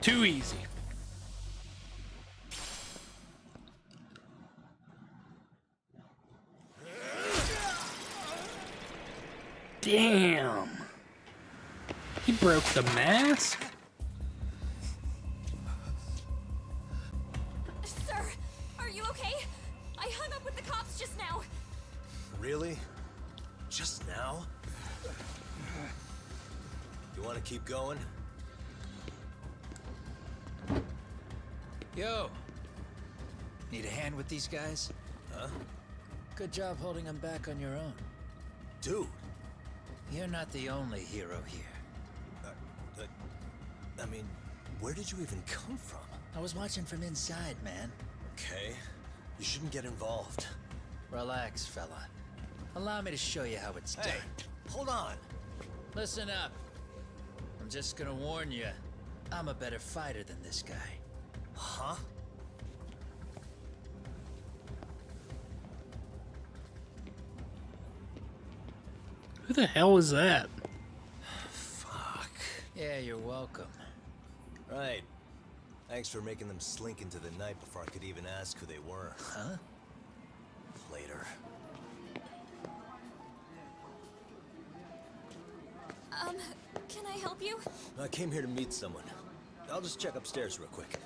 A: Too easy. Damn. He broke the mask?
E: Sir, are you okay? I hung up with the cops just now.
C: Really? Just now? You want to keep going?
S: Yo! Need a hand with these guys?
C: Huh?
S: Good job holding them back on your own.
C: Dude!
S: You're not the only hero here.
C: I mean, where did you even come from?
S: I was watching from inside, man.
C: Okay. You shouldn't get involved.
S: Relax, fella. Allow me to show you how it's done.
C: Hey, hold on!
S: Listen up. I'm just gonna warn you. I'm a better fighter than this guy.
C: Huh?
A: Who the hell is that?
C: Fuck.
S: Yeah, you're welcome.
C: Right. Thanks for making them slink into the night before I could even ask who they were.
S: Huh?
C: Later.
E: Can I help you?
C: I came here to meet someone. I'll just check upstairs real quick.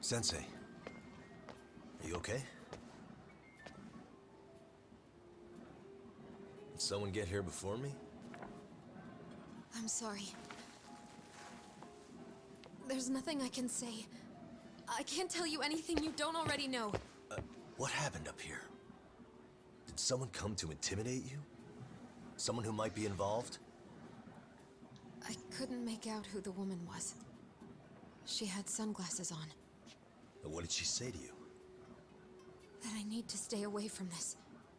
C: Sensei, are you okay? Did someone get here before me?
B: I'm sorry. There's nothing I can say. I can't tell you anything you don't already know.
C: What happened up here? Did someone come to intimidate you? Someone who might be involved?
B: I couldn't make out who the woman was. She had sunglasses on.
C: What did she say to you?
B: That I need to stay away from this.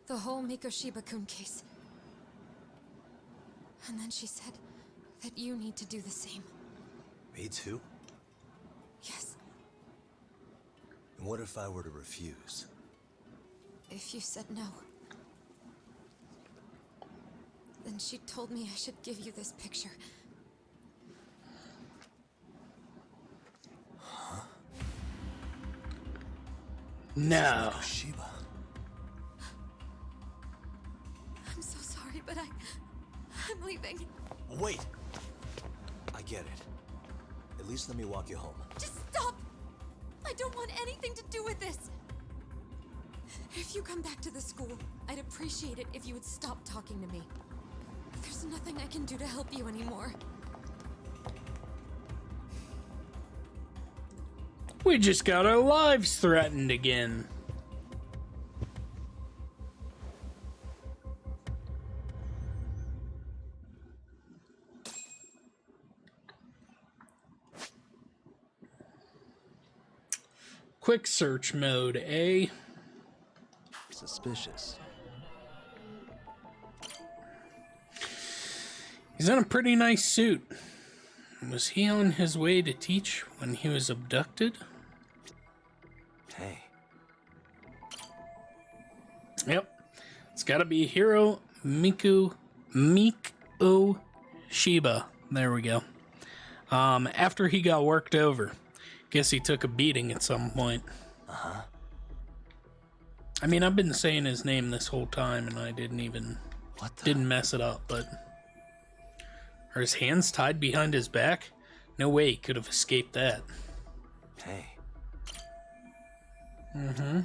B: The whole Mikoshiba-kun case. And then she said that you need to do the same.
C: Me too?
B: Yes.
C: And what if I were to refuse?
B: If you said no. Then she told me I should give you this picture.
A: No.
C: Mikoshiba.
B: I'm so sorry, but I'm leaving.
C: Wait! I get it. At least let me walk you home.
B: Just stop! I don't want anything to do with this! If you come back to the school, I'd appreciate it if you would stop talking to me. There's nothing I can do to help you anymore.
A: We just got our lives threatened again. Quick search mode, eh?
C: Suspicious.
A: He's in a pretty nice suit. Was he on his way to teach when he was abducted?
C: Hey.
A: Yep. It's gotta be Hiro Miko Shiba. There we go. After he got worked over. Guess he took a beating at some point.
C: Uh-huh.
A: I mean, I've been saying his name this whole time and I didn't mess it up, but... Are his hands tied behind his back? No way he could have escaped that.
C: Hey.
A: Mm-hmm.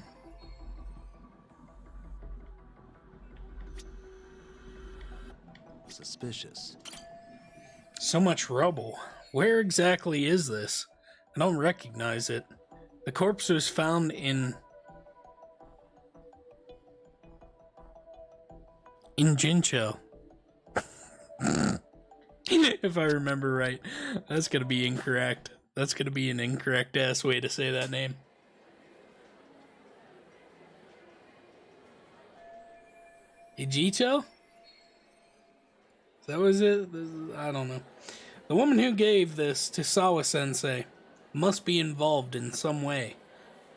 C: Suspicious.
A: So much rubble. Where exactly is this? I don't recognize it. The corpse was found in Jincho. If I remember right. That's gonna be incorrect. That's gonna be an incorrect ass way to say that name. Ijito? That was it? I don't know. The woman who gave this to Sawa-sensei must be involved in some way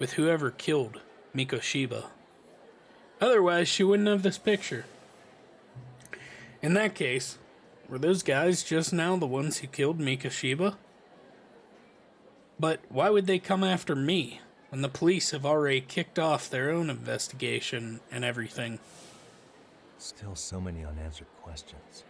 A: with whoever killed Mikoshiba. Otherwise, she wouldn't have this picture. In that case, were those guys just now the ones who killed Mikoshiba? But why would they come after me when the police have already kicked off their own investigation and everything?
C: Still so many unanswered questions.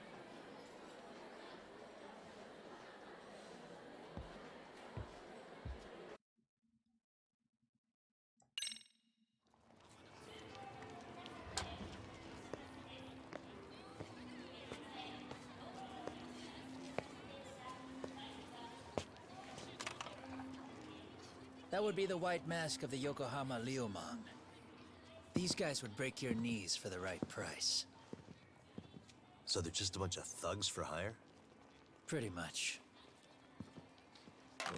S: That would be the white mask of the Yokohama Liumang. These guys would break your knees for the right price.
C: So they're just a bunch of thugs for hire?
S: Pretty much.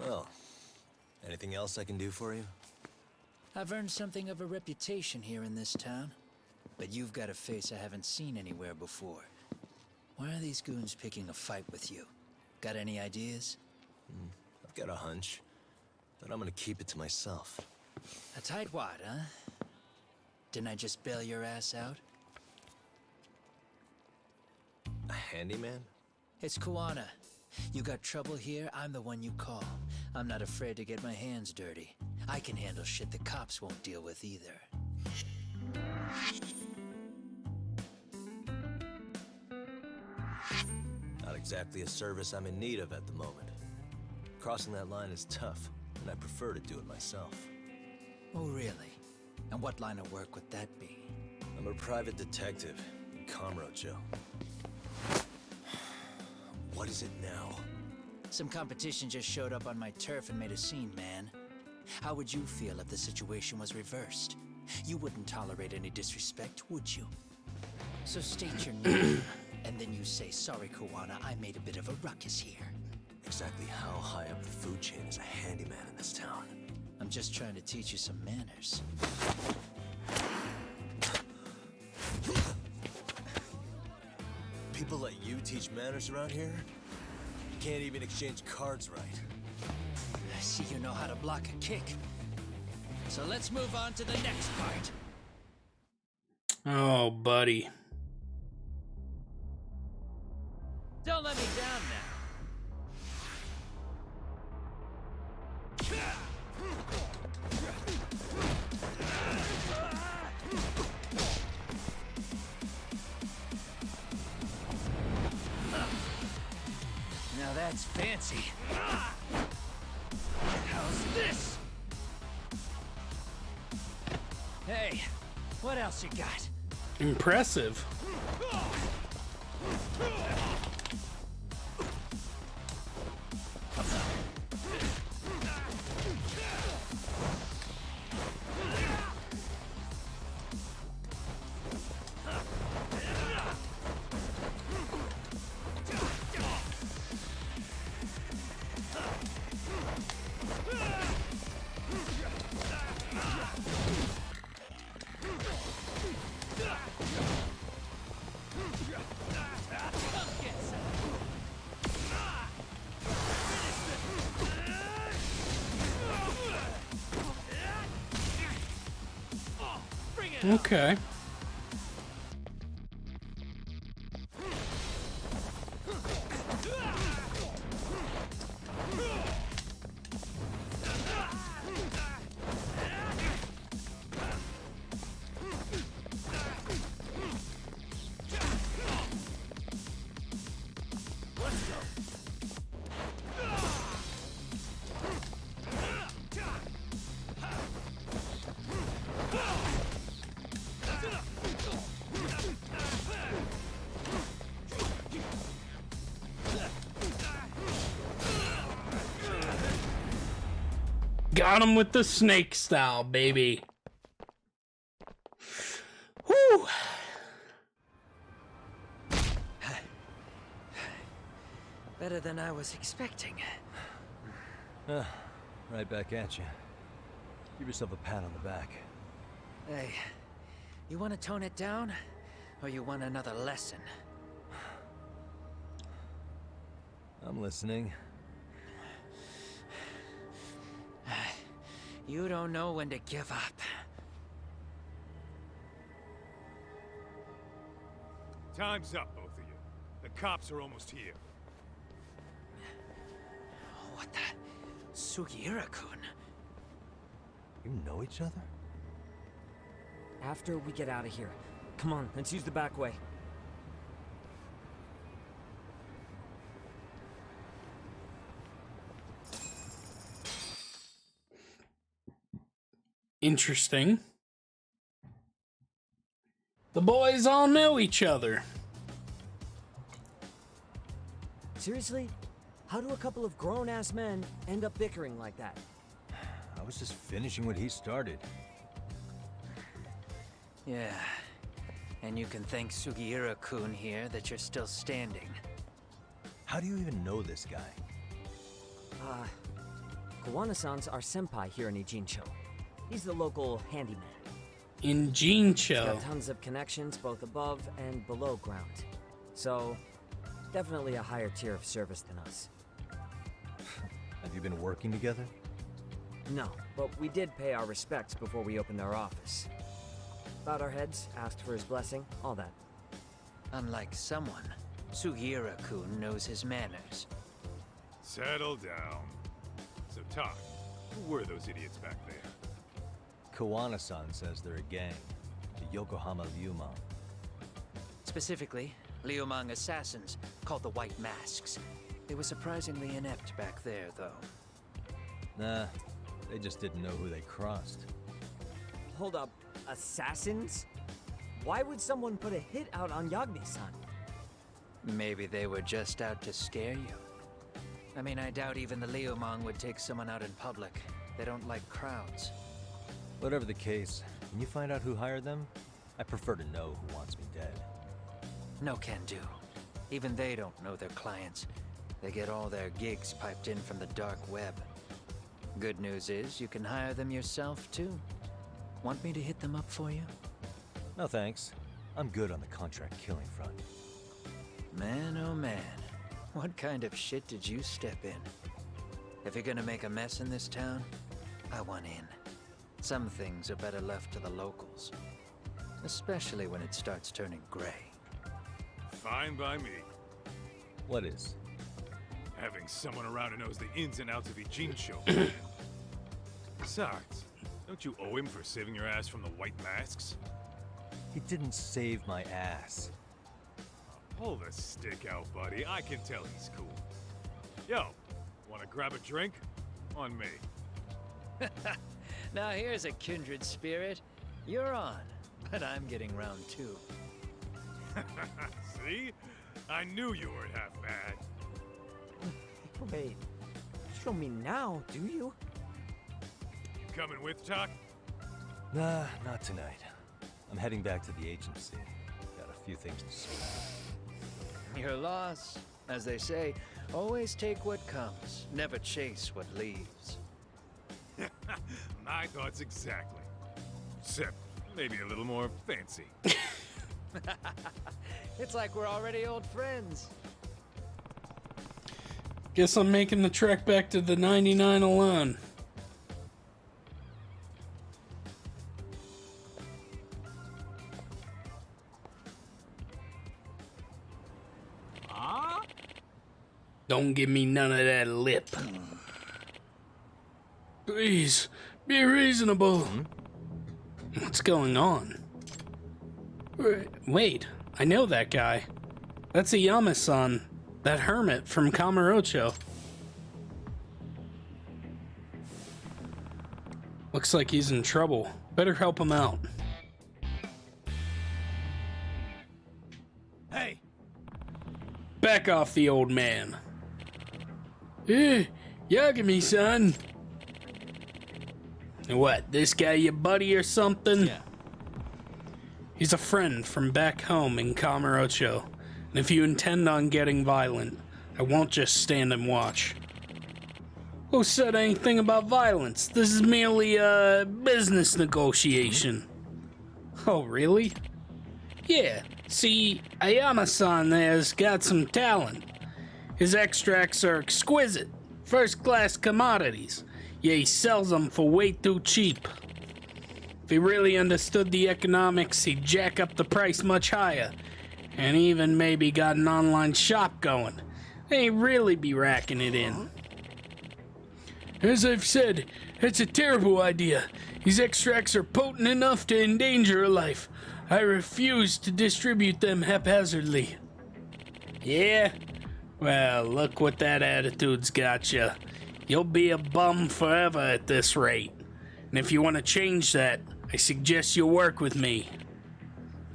C: Well, anything else I can do for you?
S: I've earned something of a reputation here in this town. But you've got a face I haven't seen anywhere before. Why are these goons picking a fight with you? Got any ideas?
C: I've got a hunch, but I'm gonna keep it to myself.
S: A tightwad, huh? Didn't I just bail your ass out?
C: A handyman?
S: It's Kuwana. You got trouble here, I'm the one you call. I'm not afraid to get my hands dirty. I can handle shit the cops won't deal with either.
C: Not exactly a service I'm in need of at the moment. Crossing that line is tough, and I prefer to do it myself.
S: Oh, really? And what line of work would that be?
C: I'm a private detective in Kamurocho. What is it now?
S: Some competition just showed up on my turf and made a scene, man. How would you feel if the situation was reversed? You wouldn't tolerate any disrespect, would you? So state your name, and then you say, sorry, Kuwana, I made a bit of a ruckus here.
C: Exactly how high up the food chain is a handyman in this town?
S: I'm just trying to teach you some manners.
C: People let you teach manners around here? You can't even exchange cards right.
S: I see you know how to block a kick. So let's move on to the next part.
A: Oh, buddy.
S: Don't let me down now. Now that's fancy. How's this? Hey, what else you got?
A: Impressive. Okay. Got him with the snake style, baby. Whew.
H: Better than I was expecting.
C: Right back at you. Give yourself a pat on the back.
H: Hey, you want to tone it down? Or you want another lesson?
C: I'm listening.
S: You don't know when to give up.
G: Time's up, both of you. The cops are almost here.
S: What the? Sugiura-kun?
C: You know each other?
T: After we get out of here. Come on, let's use the back way.
A: Interesting. The boys all know each other.
T: Seriously? How do a couple of grown-ass men end up bickering like that?
C: I was just finishing what he started.
S: Yeah. And you can thank Sugiura-kun here that you're still standing.
C: How do you even know this guy?
T: Kawana-san's our senpai here in Ijincho. He's the local handyman.
A: In
T: He's
A: Ijincho.
T: got tons of connections both above and below ground. So, definitely a higher tier of service than us.
C: Have you been working together?
T: No, but we did pay our respects before we opened our office. Bowed our heads, asked for his blessing, all that.
S: Unlike someone, Sugiura-kun knows his manners.
G: Settle down. So, Tak, who were those idiots back there?
C: Kawana-san says they're a gang. The Yokohama Liumang.
S: Specifically, Liumang assassins called the White Masks. They were surprisingly inept back there, though.
C: Nah, they just didn't know who they crossed.
T: Hold up, assassins? Why would someone put a hit out on Yagami-san?
S: Maybe they were just out to scare you. I mean, I doubt even the Liumang would take someone out in public. They don't like crowds.
C: Whatever the case, can you find out who hired them? I prefer to know who wants me dead.
S: No can do. Even they don't know their clients. They get all their gigs piped in from the dark web. Good news is you can hire them yourself, too. Want me to hit them up for you?
C: No thanks. I'm good on the contract killing front.
S: Man, oh man. What kind of shit did you step in? If you're gonna make a mess in this town, I want in. Some things are better left to the locals. Especially when it starts turning gray.
G: Fine by me.
C: What is?
G: Having someone around who knows the ins and outs of Ijincho, man. Besides, don't you owe him for saving your ass from the White Masks?
C: He didn't save my ass.
G: Pull the stick out, buddy. I can tell he's cool. Yo, wanna grab a drink? On me.
S: Now here's a kindred spirit. You're on, but I'm getting round two.
G: See? I knew you weren't half bad.
T: Wait, show me now, do you?
G: You coming with, Tak?
C: Nah, not tonight. I'm heading back to the agency. Got a few things to sort out.
S: Your loss. As they say, always take what comes, never chase what leaves.
G: My thoughts exactly. Except maybe a little more fancy.
S: It's like we're already old friends.
A: Guess I'm making the trek back to the 99 alone. Don't give me none of that lip. Please, be reasonable. What's going on? Wait, I know that guy. That's Ayama-san, that hermit from Kamurocho. Looks like he's in trouble. Better help him out.
N: Hey!
A: Back off the old man. Yagami-san. What, this guy your buddy or something?
S: Yeah.
A: He's a friend from back home in Kamurocho. And if you intend on getting violent, I won't just stand and watch. Who said anything about violence? This is merely a business negotiation. Oh, really? Yeah, see, Ayama-san there's got some talent. His extracts are exquisite, first-class commodities. Yeah, he sells them for way too cheap. If he really understood the economics, he'd jack up the price much higher, and even maybe got an online shop going. They'd really be racking it in. As I've said, it's a terrible idea. These extracts are potent enough to endanger a life. I refuse to distribute them haphazardly. Yeah? Well, look what that attitude's got you. You'll be a bum forever at this rate. And if you want to change that, I suggest you work with me.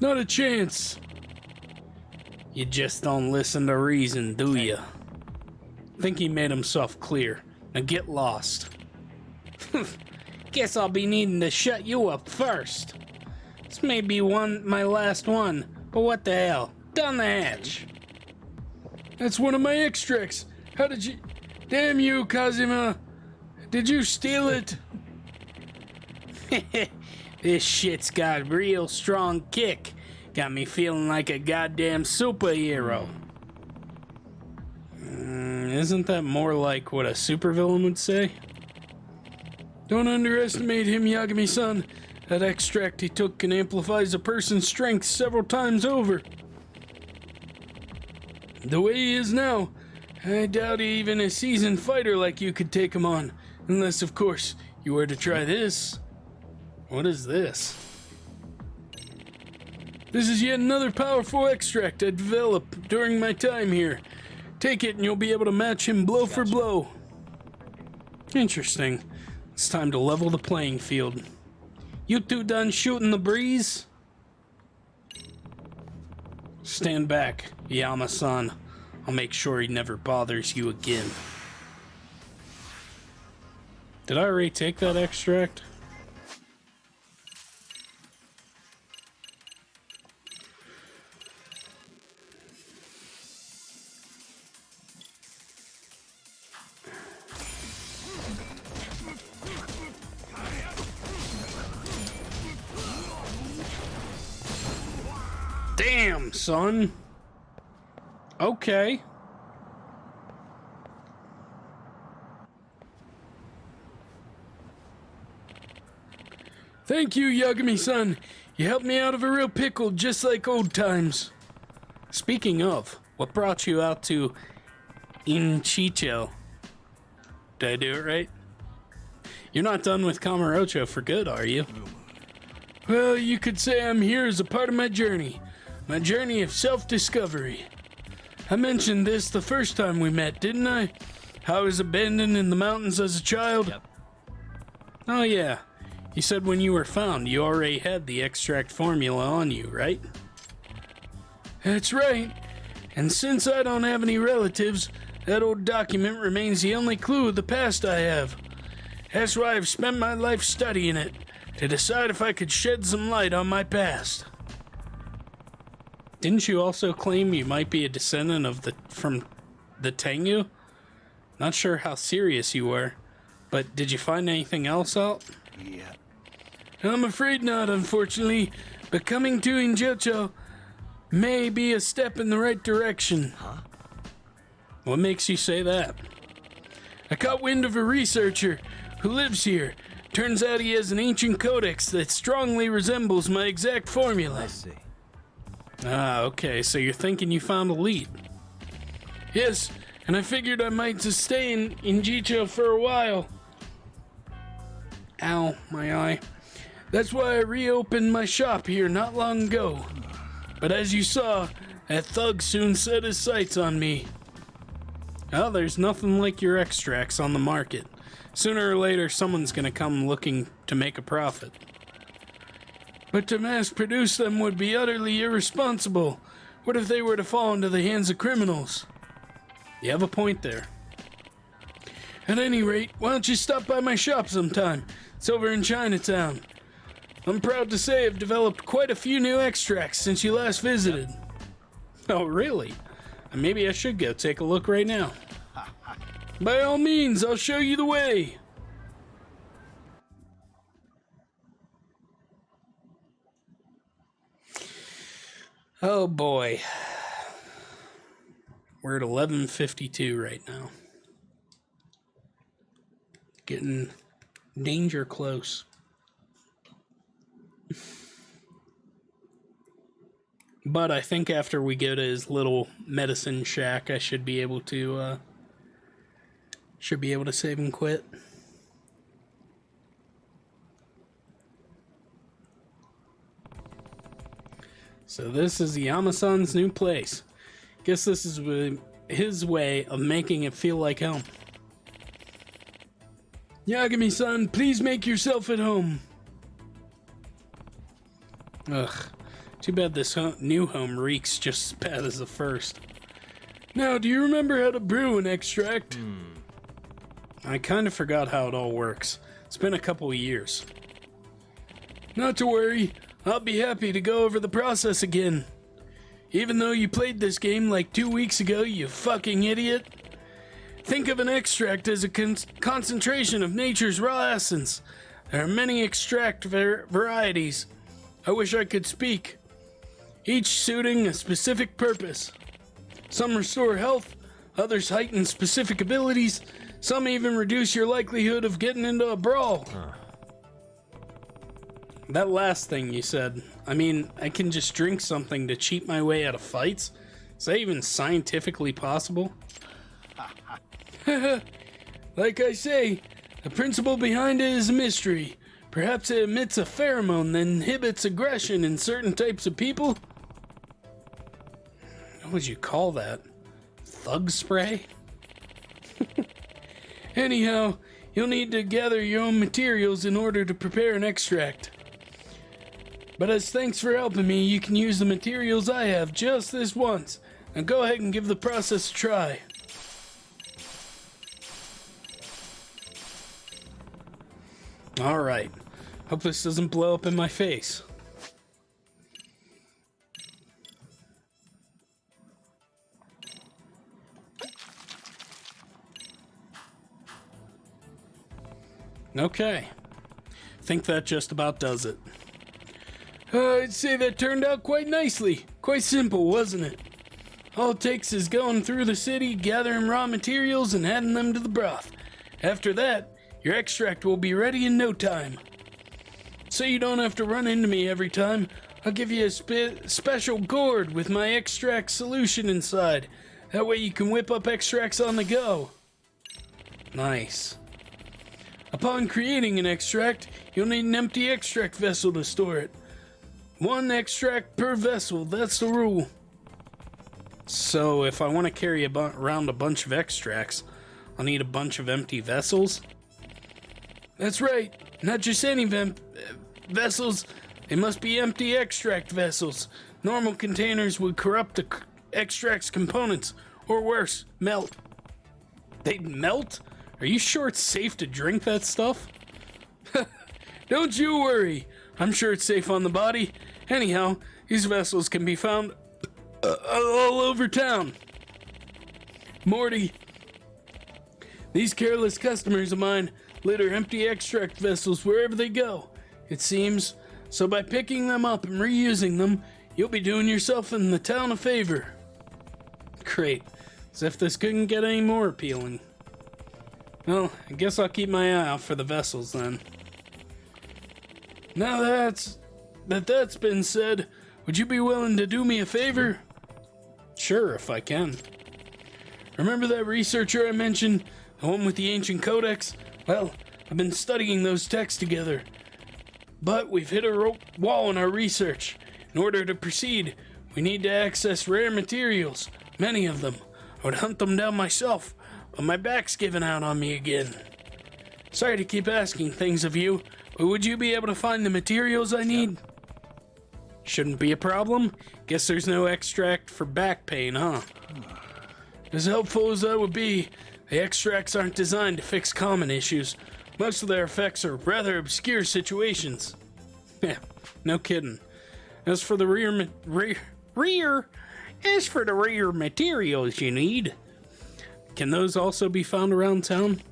A: Not a chance. You just don't listen to reason, do you? Think he made himself clear. Now get lost. Guess I'll be needing to shut you up first. This may be my last one, but what the hell? Down the hatch. That's one of my extracts. How did you... Damn you, Kazuma. Did you steal it? This shit's got a real strong kick. Got me feeling like a goddamn superhero. Isn't that more like what a supervillain would say? Don't underestimate him, Yagami-san. That extract he took can amplify a person's strength several times over. The way he is now, I doubt even a seasoned fighter like you could take him on. Unless, of course, you were to try this. What is this? This is yet another powerful extract I developed during my time here. Take it and you'll be able to match him blow for blow. Interesting. It's time to level the playing field. You two done shooting the breeze? Stand back, Yama-san. I'll make sure he never bothers you again. Did I already take that extract? Damn, son. Okay. Thank you, Yagami-san. You helped me out of a real pickle, just like old times. Speaking of, what brought you out to Inchicho? Did I do it right? You're not done with Kamurocho for good, are you? Well, you could say I'm here as a part of my journey of self-discovery. I mentioned this the first time we met, didn't I? How I was abandoned in the mountains as a child? Yep. Oh yeah, you said when you were found you already had the extract formula on you, right? That's right, and since I don't have any relatives, that old document remains the only clue of the past I have. That's why I've spent my life studying it, to decide if I could shed some light on my past. Didn't you also claim you might be a descendant from the Tengu? Not sure how serious you were, but did you find anything else out?
N: Yeah.
A: I'm afraid not, unfortunately, but coming to Injocho may be a step in the right direction.
N: Huh?
A: What makes you say that? I caught wind of a researcher who lives here. Turns out he has an ancient codex that strongly resembles my exact formula.
C: I see.
A: Ah, okay, so you're thinking you found a lead. Yes, and I figured I might just stay in Injicho for a while. Ow, my eye. That's why I reopened my shop here not long ago. But as you saw, that thug soon set his sights on me. Well, there's nothing like your extracts on the market. Sooner or later, someone's gonna come looking to make a profit. But to mass produce them would be utterly irresponsible. What if they were to fall into the hands of criminals? You have a point there. At any rate, why don't you stop by my shop sometime? It's over in Chinatown. I'm proud to say I've developed quite a few new extracts since you last visited. Oh, really? Maybe I should go take a look right now. By all means, I'll show you the way. Oh boy. We're at 11:52 right now. Getting danger close. But I think after we go to his little medicine shack, I should be able to save and quit. So this is Yama-san's new place. Guess this is his way of making it feel like home. Yagami-san, please make yourself at home. Ugh. Too bad this new home reeks just as bad as the first. Now, do you remember how to brew an extract? I kind of forgot how it all works. It's been a couple of years. Not to worry. I'll be happy to go over the process again. Even though you played this game like 2 weeks ago, you fucking idiot. Think of an extract as a concentration of nature's raw essence. There are many extract varieties. I wish I could speak. Each suiting a specific purpose. Some restore health, others heighten specific abilities, some even reduce your likelihood of getting into a brawl. That last thing you said, I mean, I can just drink something to cheat my way out of fights? Is that even scientifically possible? Like I say, the principle behind it is a mystery. Perhaps it emits a pheromone that inhibits aggression in certain types of people? What would you call that? Thug spray? Anyhow, you'll need to gather your own materials in order to prepare an extract. But as thanks for helping me, you can use the materials I have just this once. Now go ahead and give the process a try. Alright. Hope this doesn't blow up in my face. Okay. Think that just about does it. I'd say that turned out quite nicely. Quite simple, wasn't it? All it takes is going through the city, gathering raw materials, and adding them to the broth. After that, your extract will be ready in no time. So you don't have to run into me every time. I'll give you a special gourd with my extract solution inside. That way you can whip up extracts on the go. Nice. Upon creating an extract, you'll need an empty extract vessel to store it. 1 extract per vessel, that's the rule. So if I want to carry around a bunch of extracts, I'll need a bunch of empty vessels? That's right, not just any vessels, they must be empty extract vessels. Normal containers would corrupt the extract's components, or worse, melt. They'd melt? Are you sure it's safe to drink that stuff? Don't you worry, I'm sure it's safe on the body. Anyhow, these vessels can be found all over town. Morty, these careless customers of mine litter empty extract vessels wherever they go, it seems. So by picking them up and reusing them, you'll be doing yourself and the town a favor. Great. As if this couldn't get any more appealing. Well, I guess I'll keep my eye out for the vessels then. Now that's been said, would you be willing to do me a favor? Sure, if I can. Remember that researcher I mentioned, the one with the ancient codex? Well, I've been studying those texts together. But we've hit a wall in our research. In order to proceed, we need to access rare materials, many of them. I would hunt them down myself, but my back's giving out on me again. Sorry to keep asking things of you, but would you be able to find the materials I need? Shouldn't be a problem. Guess there's no extract for back pain, huh? As helpful as that would be, the extracts aren't designed to fix common issues. Most of their effects are rather obscure situations. Yeah, no kidding. As for the rare materials you need, can those also be found around town?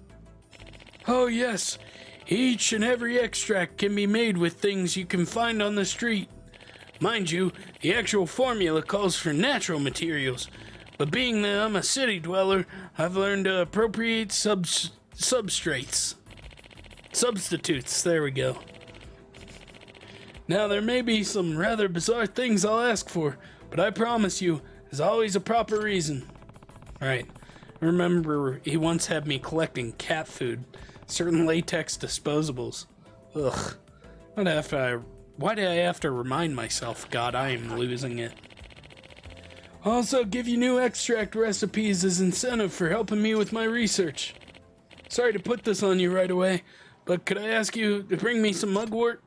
A: Oh yes, each and every extract can be made with things you can find on the street. Mind you, the actual formula calls for natural materials, But being that I'm a city dweller, I've learned to appropriate substrates. Substitutes, there we go. Now, there may be some rather bizarre things I'll ask for, but I promise you, there's always a proper reason. Alright, remember, he once had me collecting cat food, certain latex disposables. Ugh. Why did I have to remind myself? God, I am losing it. Also, give you new extract recipes as incentive for helping me with my research. Sorry to put this on you right away, but could I ask you to bring me some mugwort?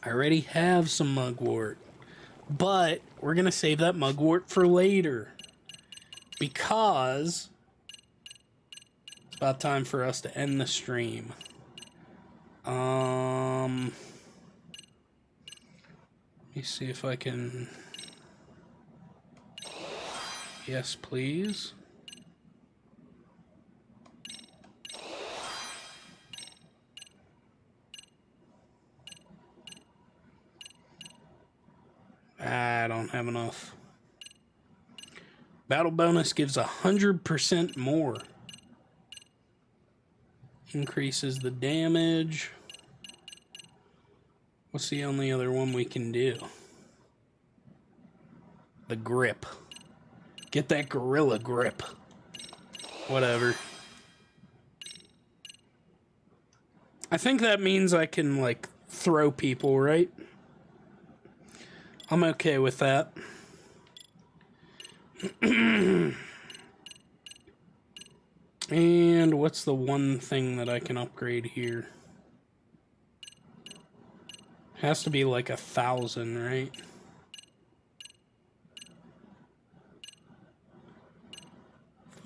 A: I already have some mugwort, but we're going to save that mugwort for later because it's about time for us to end the stream. Let me see if I can... Yes, please. I don't have enough. Battle bonus gives 100% more. Increases the damage. What's the only other one we can do? The grip. Get that gorilla grip. Whatever. I think that means I can, like, throw people, right? I'm okay with that. And what's the one thing that I can upgrade here? Has to be like 1,000, right?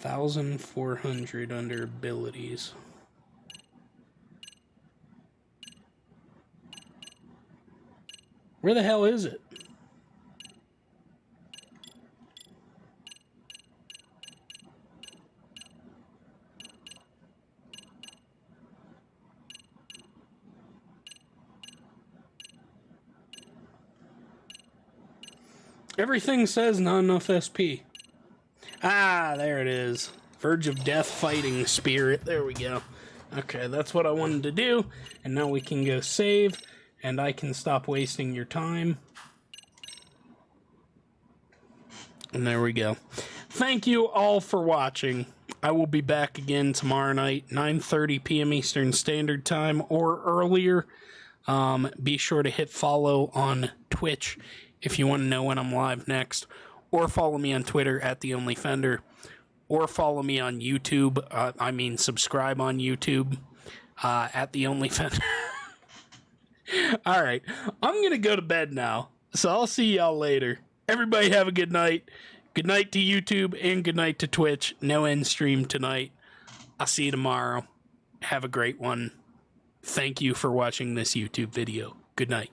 A: $1,400 under abilities. Where the hell is it? Everything says not enough SP. Ah, there it is. Verge of Death Fighting Spirit. There we go. Okay, that's what I wanted to do. And now we can go save, and I can stop wasting your time. And there we go. Thank you all for watching. I will be back again tomorrow night, 9:30 p.m. Eastern Standard Time or earlier. Be sure to hit follow on Twitch if you want to know when I'm live next, or follow me on Twitter at TheOnlyFender, or follow me on YouTube. Subscribe on YouTube at TheOnlyFender. All right, I'm going to go to bed now, so I'll see y'all later. Everybody have a good night. Good night to YouTube and good night to Twitch. No end stream tonight. I'll see you tomorrow. Have a great one. Thank you for watching this YouTube video. Good night.